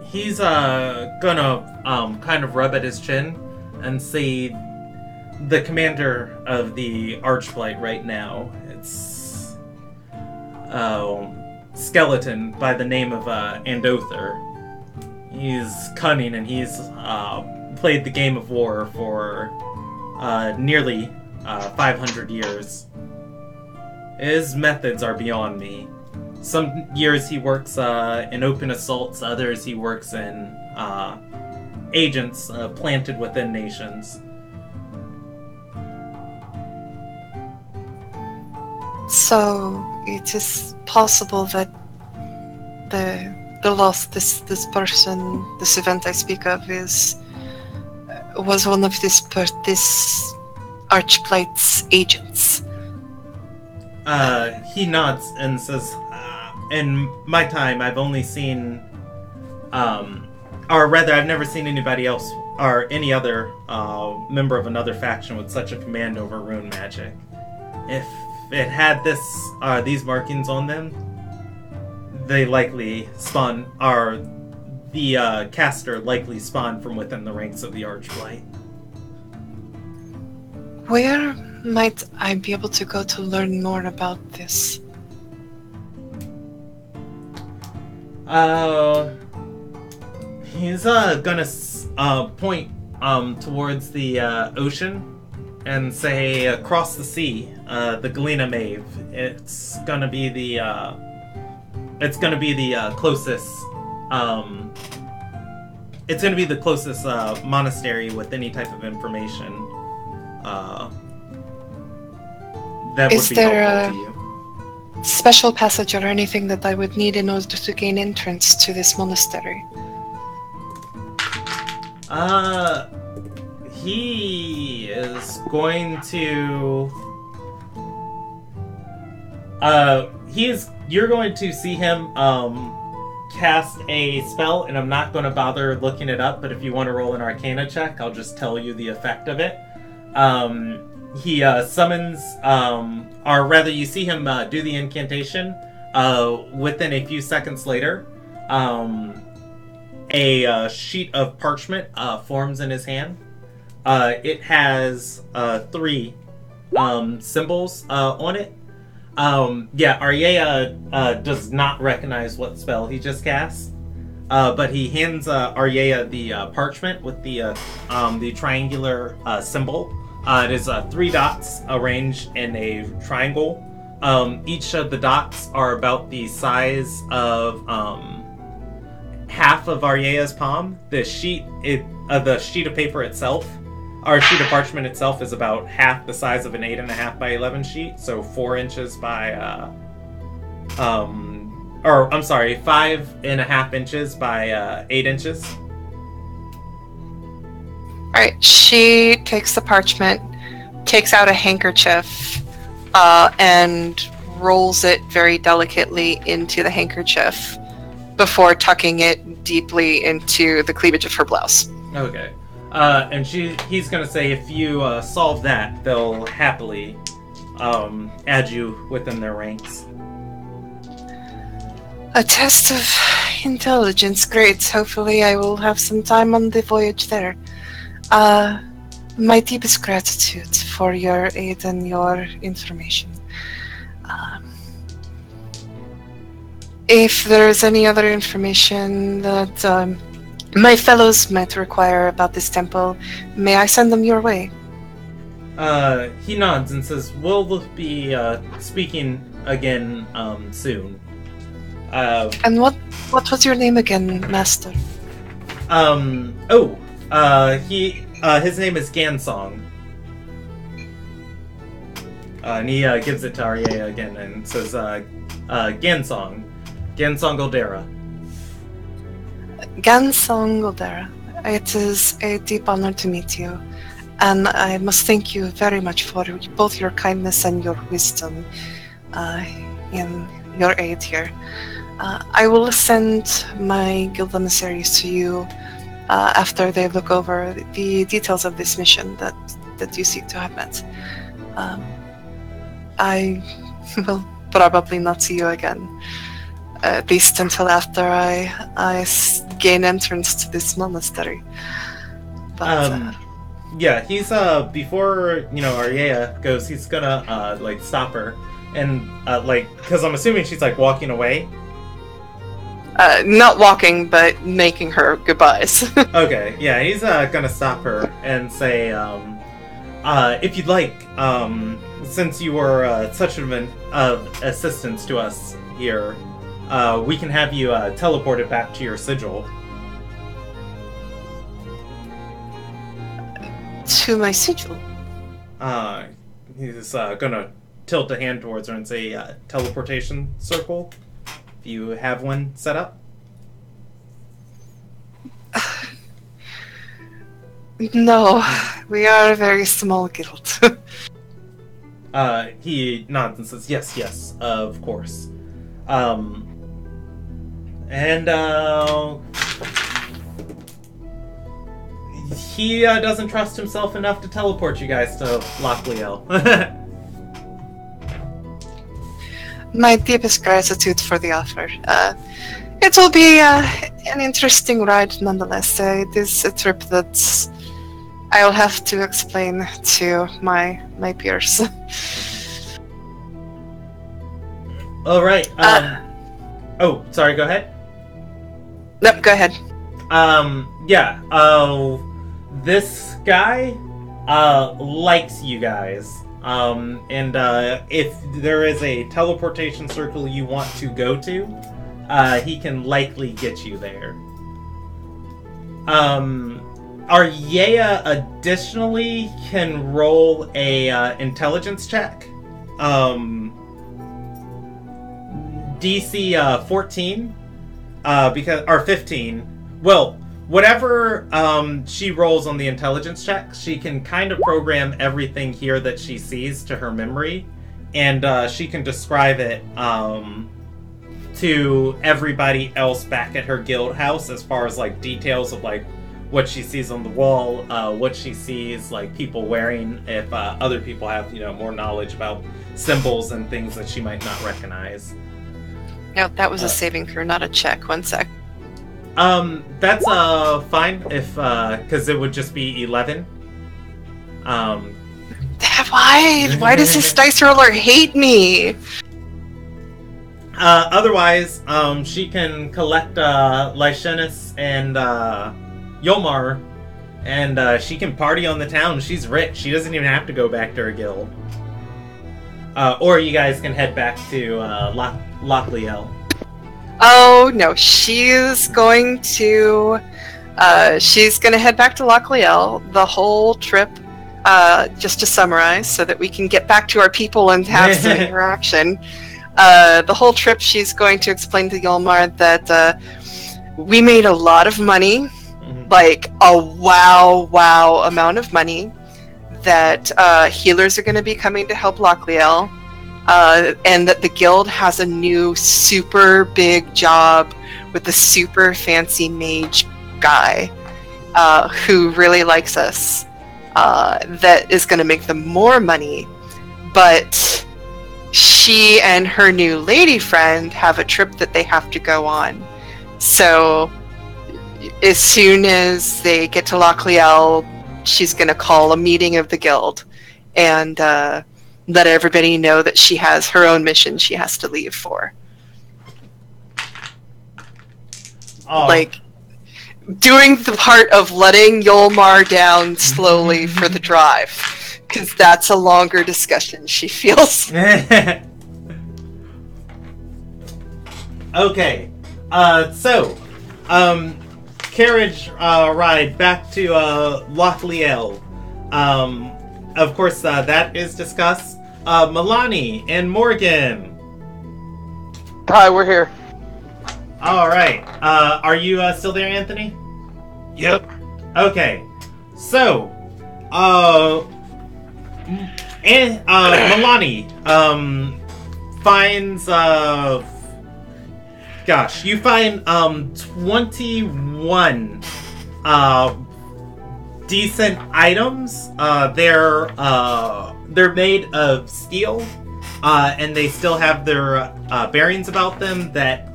S2: He's gonna kind of rub at his chin and say, the commander of the Archblight right now, it's skeleton by the name of Andother. He's cunning, and he's played the game of war for nearly 500 years. His methods are beyond me. Some years he works in open assaults, others he works in agents planted within nations.
S5: So it is possible that the loss this person, this event I speak of, was one of this Archblight's agents.
S2: He nods and says, in my time, I've only seen, or rather, I've never seen anybody else or any other member of another faction with such a command over rune magic. If it had these markings on them, they likely spawn, or the caster likely spawned from within the ranks of the Archblight.
S5: Where might I be able to go to learn more about this?
S2: He's gonna point towards the ocean and say, across the sea, the Galena Mave. It's gonna be the closest. It's gonna be the closest monastery with any type of information that would be helpful to you.
S5: Special passage or anything that I would need in order to gain entrance to this monastery?
S2: He is going to... You're going to see him cast a spell, and I'm not going to bother looking it up, but if you want to roll an Arcana check, I'll just tell you the effect of it. He summons, or rather you see him do the incantation. Within a few seconds later, a sheet of parchment forms in his hand. It has 3 symbols on it. Aryea does not recognize what spell he just cast. But he hands Aryea the parchment with the triangular symbol. It is 3 dots arranged in a triangle. Each of the dots are about the size of half of Aryea's palm. The sheet of paper itself, or sheet of parchment itself, is about half the size of an 8.5 by 11 sheet, so 4 inches by 5.5 inches by 8 inches.
S5: Alright, she takes the parchment, takes out a handkerchief, and rolls it very delicately into the handkerchief before tucking it deeply into the cleavage of her blouse.
S2: Okay. And he's gonna say if you solve that, they'll happily add you within their ranks.
S5: A test of intelligence, great. Hopefully I will have some time on the voyage there. My deepest gratitude for your aid and your information. If there's any other information that my fellows might require about this temple, may I send them your way?
S2: He nods and says, we'll be speaking again soon.
S5: And what was your name again, Master?
S2: His name is Gansong. And he gives it to Aryea again and says, Gansong Goldera.
S5: Gansong Goldera. It is a deep honor to meet you, and I must thank you very much for both your kindness and your wisdom in your aid here. I will send my guild emissaries to you after they look over the details of this mission that you seek to have met. I will probably not see you again, at least until after I gain entrance to this monastery. But,
S2: he's before Aryea goes, he's gonna stop her and because I'm assuming she's walking away.
S5: Not walking, but making her goodbyes.
S2: Okay, yeah, he's gonna stop her and say, if you'd like, since you were such an assistance to us here, we can have you teleported back to your sigil.
S5: To my sigil?
S2: He's gonna tilt a hand towards her and say, teleportation circle. If you have one set up.
S5: No, we are a very small guild.
S2: He nods and says, yes, of course. He doesn't trust himself enough to teleport you guys to Lochliel.
S5: My deepest gratitude for the offer. It will be an interesting ride nonetheless. It is a trip that I'll have to explain to my peers.
S2: All right. Sorry. Go ahead.
S5: Nope. Go ahead.
S2: This guy likes you guys. If there is a teleportation circle you want to go to, he can likely get you there. Aryea additionally can roll a intelligence check. DC 14, or 15. Well, whatever she rolls on the intelligence check, she can kind of program everything here that she sees to her memory, and she can describe it to everybody else back at her guild house as far as details of what she sees on the wall, what she sees people wearing, if other people have more knowledge about symbols and things that she might not recognize.
S5: No, that was a saving throw, not a check. 1 sec.
S2: That's fine if because it would just be 11.
S5: Why does this dice roller hate me?
S2: Otherwise, she can collect Lycianus and Yomar, and she can party on the town. She's rich. She doesn't even have to go back to her guild. Or you guys can head back to Lochliel.
S5: Oh no, she's going to head back to Lochliel the whole trip. Just to summarize, so that we can get back to our people and have some interaction. The whole trip, she's going to explain to Yolmar that we made a lot of money, like a wow amount of money, that healers are going to be coming to help Lochliel, and that the guild has a new super big job with a super fancy mage guy who really likes us, that is going to make them more money, but she and her new lady friend have a trip that they have to go on. So as soon as they get to Lochliel, she's going to call a meeting of the guild and let everybody know that she has her own mission she has to leave for.
S2: Oh.
S5: Like, doing the part of letting Yolmar down slowly for the drive, because that's a longer discussion, she feels.
S2: Okay, so, carriage ride back to Lochliel. Of course, that is discussed. Milani and Morgan.
S3: Hi, we're here.
S2: All right. Are you still there, Anthony?
S1: Yep.
S2: Okay. So, Milani finds you find 21 decent items. They're made of steel, and they still have their bearings about them that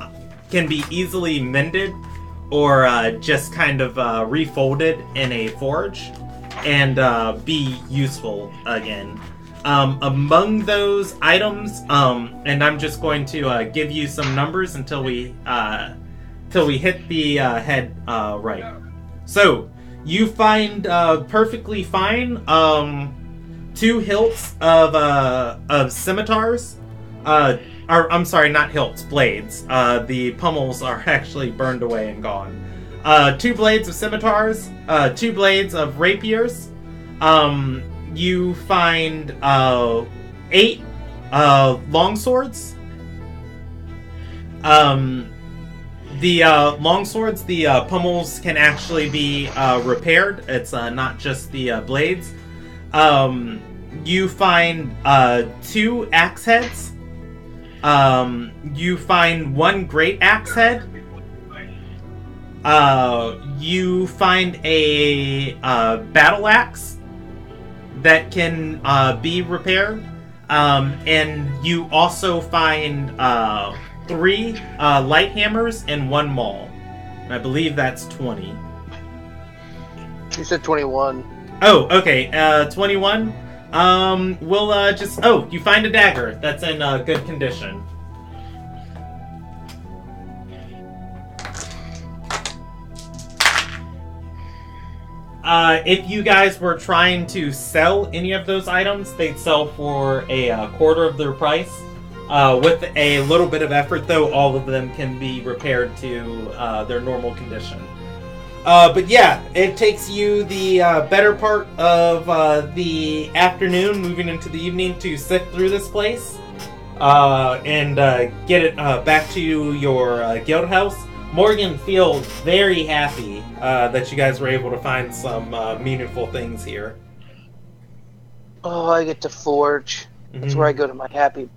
S2: can be easily mended or just kind of refolded in a forge and be useful again. Among those items, and I'm just going to give you some numbers until we hit the head right. So you find perfectly fine 2 hilts of scimitars. I'm sorry, not hilts, blades. The pummels are actually burned away and gone. 2 blades of scimitars, 2 blades of rapiers. You find 8 longswords. The longswords, the pummels can actually be repaired. It's not just the blades. You find 2 axe heads. You find 1 great axe head. You find a battle axe that can be repaired. And you also find 3 light hammers and 1 maul. And I believe that's 20.
S3: You said 21.
S2: Oh, okay. 21. We'll just... Oh, you find a dagger that's in good condition. If you guys were trying to sell any of those items, they'd sell for a quarter of their price. With a little bit of effort, though, all of them can be repaired to their normal condition. But yeah, it takes you the better part of the afternoon, moving into the evening, to sift through this place and get it back to your guild house. Morgan feels very happy that you guys were able to find some meaningful things here.
S3: Oh, I get to forge. That's where I go to my happy.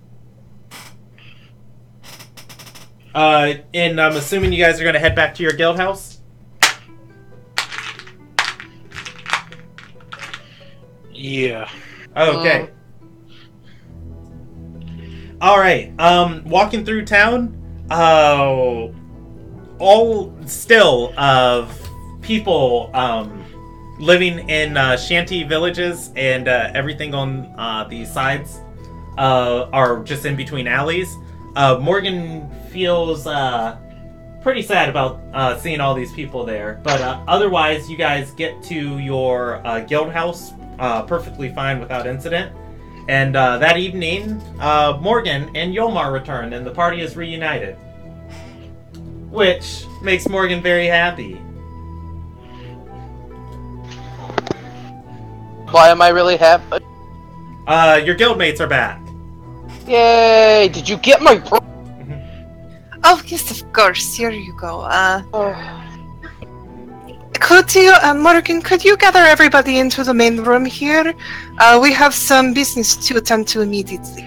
S2: And I'm assuming you guys are going to head back to your guild house?
S1: Yeah.
S2: Okay. Alright, walking through town, all still of people living in shanty villages, and everything on the sides are just in between alleys. Morgan feels pretty sad about seeing all these people there, but otherwise you guys get to your guild house perfectly fine without incident. And that evening, Morgan and Yolmar return, and the party is reunited, which makes Morgan very happy.
S3: Why am I really happy?
S2: Your guildmates are back.
S3: Yay! Did you get my...
S5: Oh, yes, of course. Here you go. Could you, Morgan, could you gather everybody into the main room here? We have some business to attend to immediately.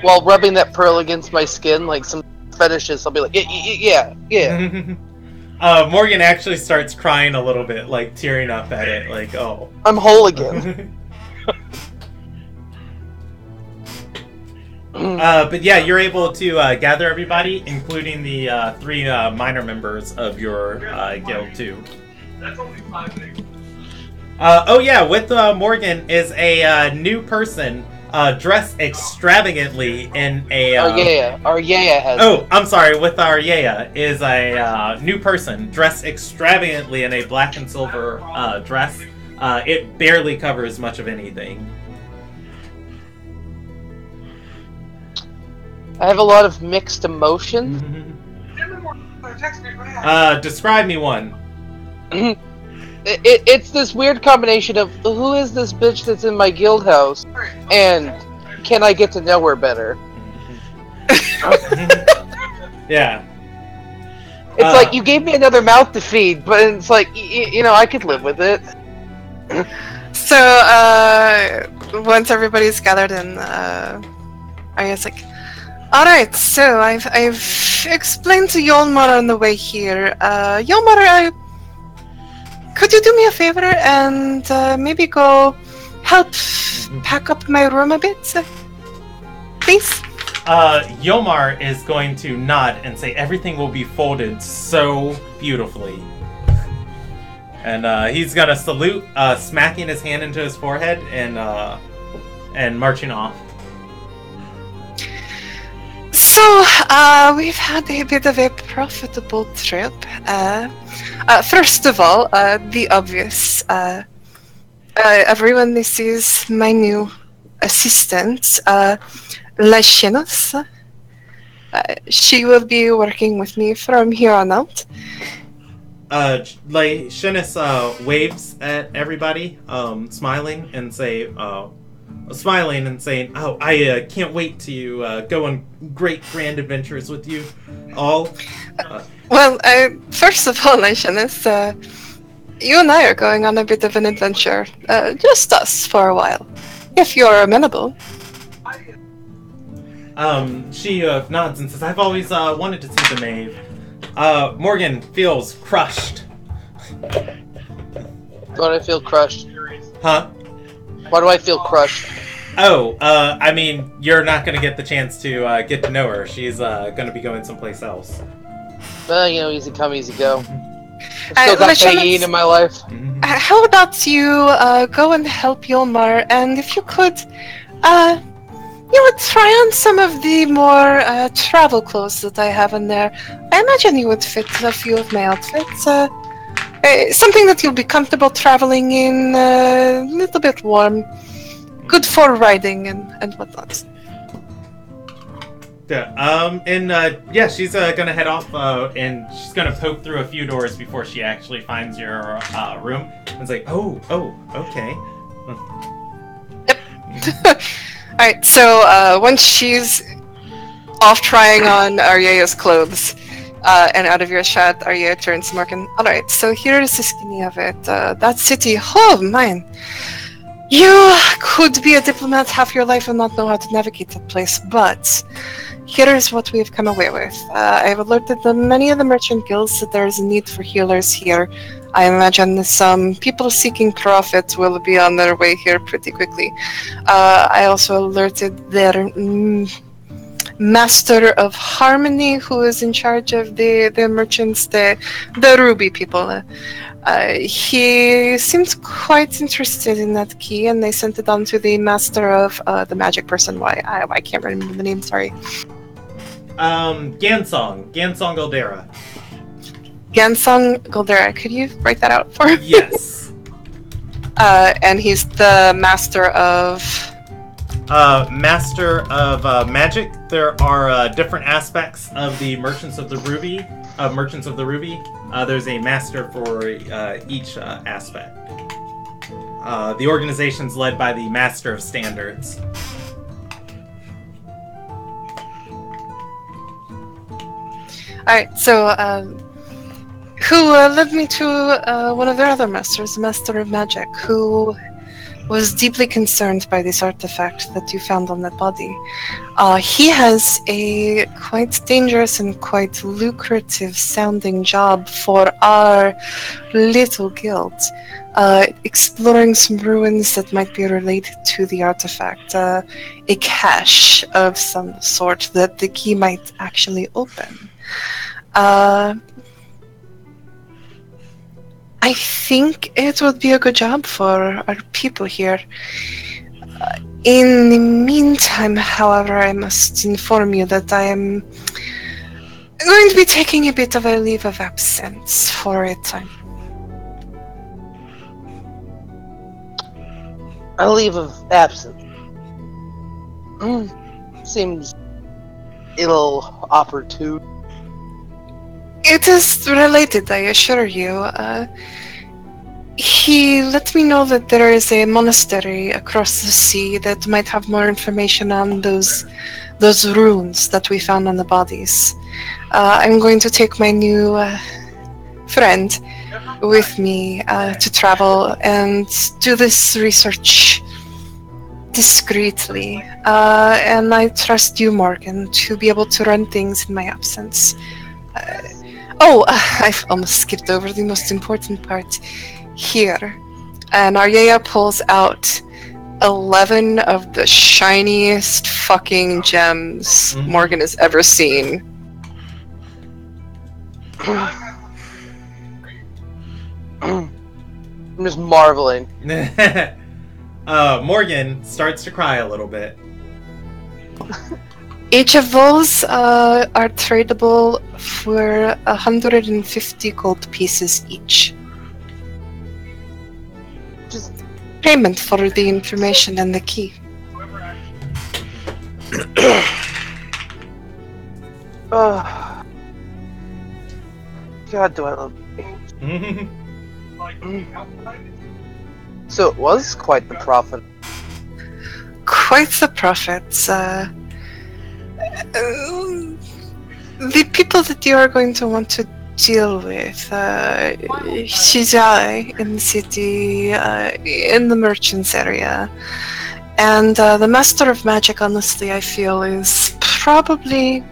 S3: While rubbing that pearl against my skin, like some fetishes, I'll be like, yeah.
S2: Morgan actually starts crying a little bit, like tearing up at it, like, oh.
S3: I'm whole again.
S2: But yeah, you're able to gather everybody, including the 3 minor members of your guild too. That's only 5 things. Oh yeah, with Morgan is a new person dressed extravagantly in a... Aryea has...
S3: Oh,
S2: I'm sorry, with Aryea is a new person dressed extravagantly in a black and silver dress. It barely covers much of anything.
S3: I have a lot of mixed emotions.
S2: Describe me one.
S3: It's this weird combination of who is this bitch that's in my guild house, and can I get to know her better?
S2: Yeah.
S3: It's like you gave me another mouth to feed, but it's like I could live with it.
S5: So, once everybody's gathered in, Arya's like, alright, so I've explained to Yolmar on the way here. Yolmar, could you do me a favor and maybe go help pack up my room a bit? Please?
S2: Yolmar is going to nod and say everything will be folded so beautifully. And he's gonna salute, smacking his hand into his forehead and marching off.
S5: So, we've had a bit of a profitable trip. First of all, the obvious. Everyone, this is my new assistant, Lashinos. She will be working with me from here on out.
S2: Lashinos waves at everybody, smiling and saying, "Oh, I can't wait to go on great grand adventures with you all."
S5: Well, first of all, Lashinos, you and I are going on a bit of an adventure. Just us for a while, if you're amenable.
S2: She nods and says, "I've always wanted to see the Maeve." Morgan feels crushed.
S3: Why do I feel crushed?
S2: Huh?
S3: Why do I feel crushed?
S2: Oh, I mean, you're not going to get the chance to get to know her. She's going to be going someplace else.
S3: Well, easy come, easy go. I've still got pain in my life.
S5: How about you go and help Yolmar, and if you could, you would try on some of the more travel clothes that I have in there. I imagine you would fit a few of my outfits. Something that you'll be comfortable traveling in, a little bit warm. Good for riding and whatnot.
S2: Yeah, she's gonna head off, and she's gonna poke through a few doors before she actually finds your room. And it's like, oh, okay.
S5: Yep. Alright, so once she's off trying on Aryea's clothes, and out of your shot, Aryea turns to Morgan. Alright, so here's the skinny of it. That city, oh mine. You could be a diplomat half your life and not know how to navigate that place, but here's what we've come away with. I've alerted many of the merchant guilds that there's a need for healers here. I imagine some people seeking profit will be on their way here pretty quickly. I also alerted their Master of Harmony, who is in charge of the merchants, the Ruby people. He seemed quite interested in that key, and they sent it on to the Master of the Magic person. I can't remember the name. Sorry.
S2: Gansong Goldera.
S5: Gansong Goldera. Could you write that out for me?
S2: Yes.
S5: And he's the Master of
S2: Magic. There are different aspects of the Merchants of the Ruby. There's a master for each aspect. The organization's led by the Master of Standards.
S5: Alright, so who led me to one of their other masters, the Master of Magic, who was deeply concerned by this artifact that you found on that body. He has a quite dangerous and quite lucrative sounding job for our little guild, exploring some ruins that might be related to the artifact, a cache of some sort that the key might actually open. I think it would be a good job for our people here. In the meantime, however, I must inform you that I am going to be taking a bit of a leave of absence for a time.
S3: A leave of absence. Seems ill opportune.
S5: It is related, I assure you. He let me know that there is a monastery across the sea that might have more information on those runes that we found on the bodies. I'm going to take my new friend with me to travel and do this research discreetly. And I trust you, Morgan, to be able to run things in my absence. I've almost skipped over the most important part here. And Aryea pulls out 11 of the shiniest fucking gems Morgan has ever seen.
S3: I'm just marveling.
S2: Morgan starts to cry a little bit.
S5: Each of those are tradable for 150 gold pieces each.
S3: Just
S5: Payment for the information and the key.
S3: God, do I love games. So it was quite the profit.
S5: Quite the profit. The people that you are going to want to deal with, Shizai in the city, in the merchants area, and the Master of Magic, honestly, I feel is probably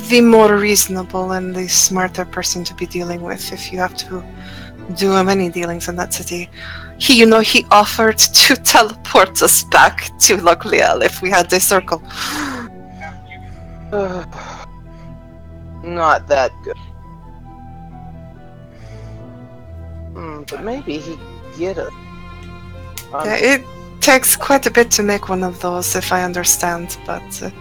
S5: the more reasonable and the smarter person to be dealing with if you have to do many dealings in that city. He offered to teleport us back to Logliel if we had the circle.
S3: Not that good. But maybe he could get it.
S5: Yeah, it takes quite a bit to make one of those, if I understand, but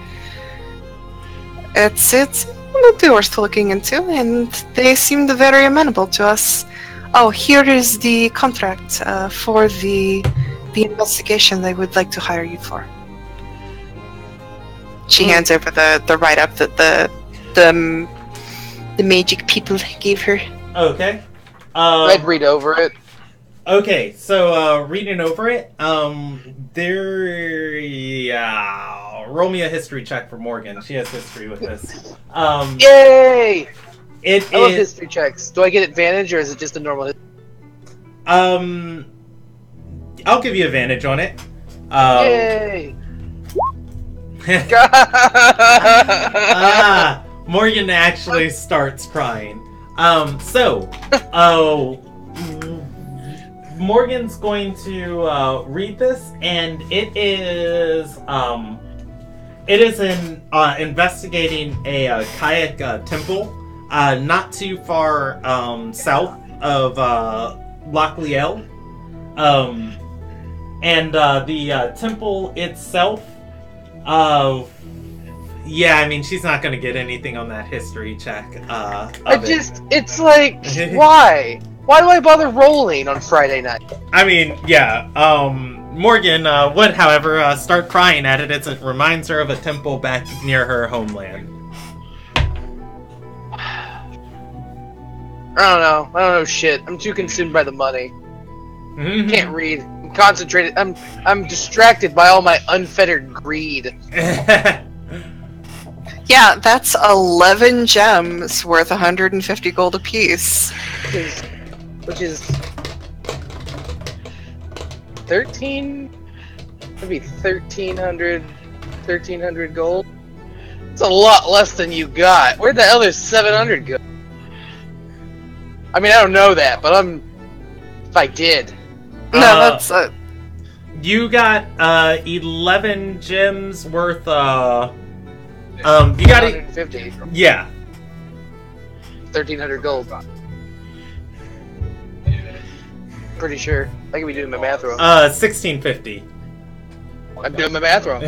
S5: it would be worth looking into, and they seemed very amenable to us. Oh, here is the contract for the investigation they would like to hire you for. She hands over the write-up that the magic people gave her.
S2: Okay.
S3: I'd read over it.
S2: Okay, so reading over it, roll me a history check for Morgan. She has history with this.
S3: Yay! I love
S2: is
S3: history checks. Do I get advantage, or is it just a normal history?
S2: I'll give you advantage on it.
S3: Yay!
S2: Morgan actually starts crying. Morgan's going to read this, and it is It is investigating a kayak temple not too far south of Lochliel. And the temple itself, yeah, I mean, she's not going to get anything on that history check.
S3: It's like, why? Why do I bother rolling on Friday night?
S2: I mean, yeah, Morgan would, however, start crying at it as it reminds her of a temple back near her homeland.
S3: I don't know shit. I'm too consumed by the money. Can't read. I'm concentrated. I'm distracted by all my unfettered greed.
S5: Yeah, that's 11 gems worth 150 gold apiece.
S3: Which is 13? Maybe 1,300 gold? It's a lot less than you got. Where'd the other 700 go? I mean, I don't know that, but if I did.
S5: No, that's
S2: You got 11 gems worth you got
S3: 150.
S2: Yeah.
S3: 1,300 gold. Pretty sure. I could be doing my math wrong.
S2: 1650.
S3: I'm doing my math wrong.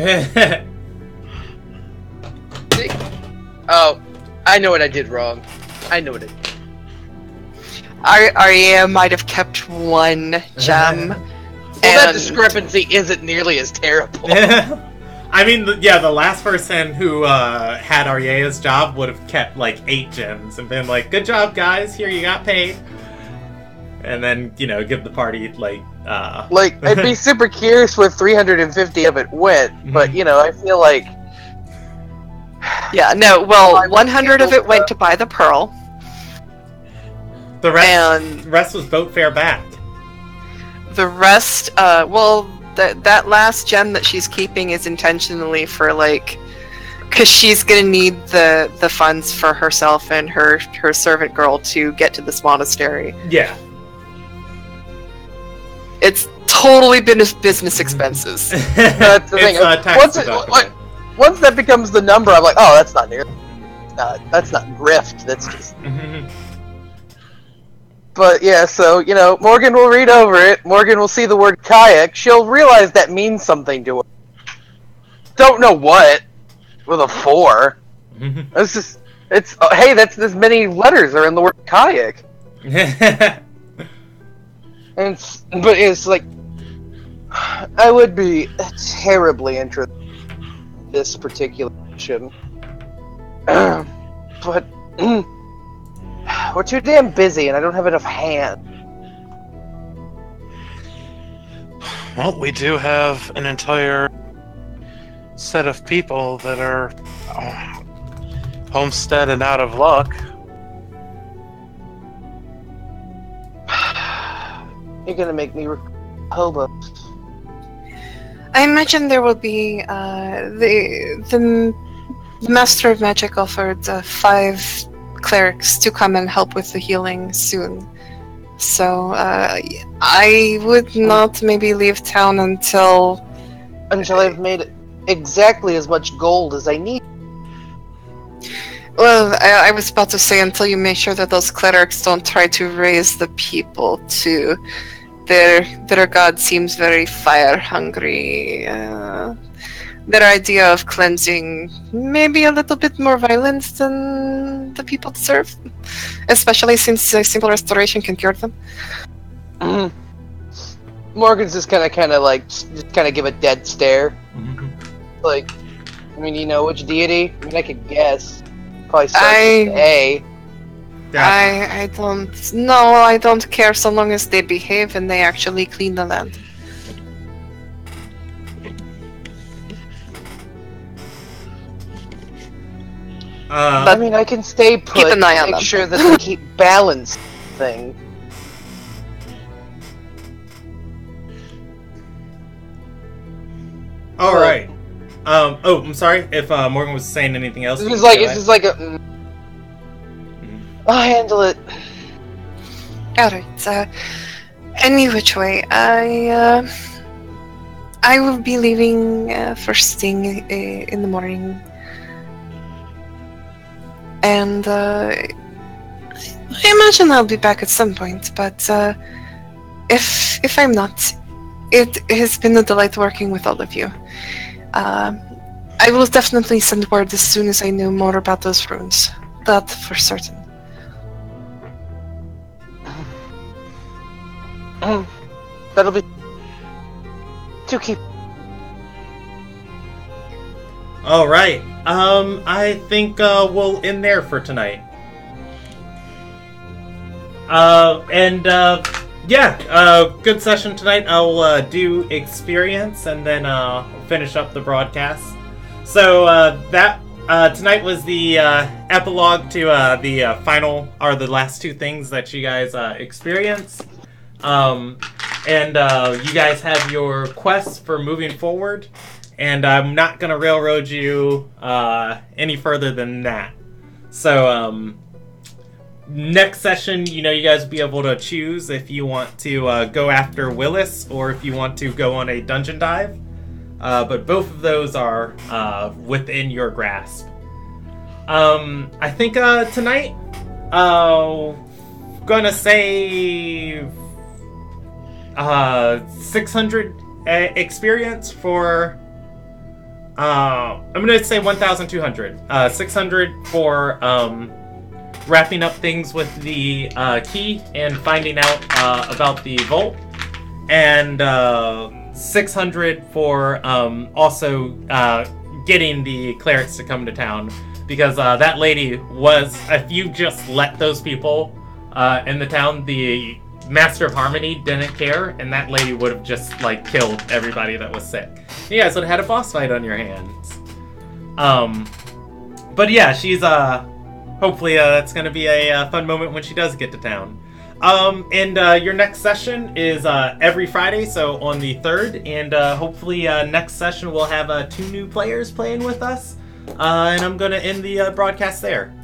S3: Oh, I know what I did wrong. I know what I did.
S5: Arya might have kept one gem.
S3: Well, that discrepancy isn't nearly as terrible.
S2: I mean, the last person who had Arya's job would have kept like 8 gems and been like, "Good job, guys. Here, you got paid." And then, give the party like.
S3: I'd be super curious where 350 of it went, but I feel like.
S5: Yeah, no. Well, 100 of it went to buy the pearl.
S2: The rest was boat fare back.
S5: The rest, that last gem that she's keeping is intentionally for because she's gonna need the funds for herself and her servant girl to get to this monastery.
S2: Yeah.
S5: It's totally business expenses.
S3: That's the thing. Once that becomes the number, I'm like, oh, that's not near. That's not grift. That's just. But yeah, so, Morgan will read over it. Morgan will see the word kayak. She'll realize that means something to her. Don't know what. With a 4. It's just, hey, that's as many letters are in the word kayak. But it's like, I would be terribly interested in this particular mission. But. We're too damn busy, and I don't have enough hands.
S1: Well, we do have an entire set of people that are homestead and out of luck.
S3: You're gonna make me hobos.
S5: I imagine there will be the Master of Magic offered 5 clerics to come and help with the healing soon. So I would not maybe leave town until
S3: I've made exactly as much gold as I need.
S5: Well, I was about to say until you make sure that those clerics don't try to raise the people to their god seems very fire hungry. Their idea of cleansing may be a little bit more violent than the people deserve, especially since simple restoration can cure them.
S3: Morgan's just kind of give a dead stare. Like, I mean, which deity? I mean, I could guess. Probably starts with A.
S5: I don't know. I don't care so long as they behave and they actually clean the land.
S3: I mean, I can stay put.
S5: Keep an eye on
S3: make
S5: them.
S3: sure that they keep balance thing.
S2: All right. I'm sorry if Morgan was saying anything else.
S3: It's just like a. I'll handle it.
S5: Alright, any which way, I I will be leaving first thing in the morning. And I imagine I'll be back at some point, but if I'm not, it has been a delight working with all of you. I will definitely send word as soon as I know more about those runes. That for certain.
S3: That'll be to keep.
S2: All right. I think we'll end there for tonight. Good session tonight. I'll do experience and then finish up the broadcast. So that tonight was the epilogue to the final, or the last two things that you guys experienced. You guys have your quests for moving forward, and I'm not going to railroad you any further than that. So, next session, you guys will be able to choose if you want to go after Willis or if you want to go on a dungeon dive. But both of those are within your grasp. I think tonight, gonna say 600 experience for. I'm gonna say 1,200. 600 for wrapping up things with the key and finding out about the vault, and 600 for also getting the clerics to come to town, because that lady was, if you just let those people in the town, the Master of Harmony didn't care, and that lady would have just killed everybody that was sick. You guys would have had a boss fight on your hands. But yeah, she's hopefully that's gonna be a fun moment when she does get to town. Your next session is every Friday, so on the 3rd, and hopefully next session we'll have 2 new players playing with us, and I'm gonna end the broadcast there.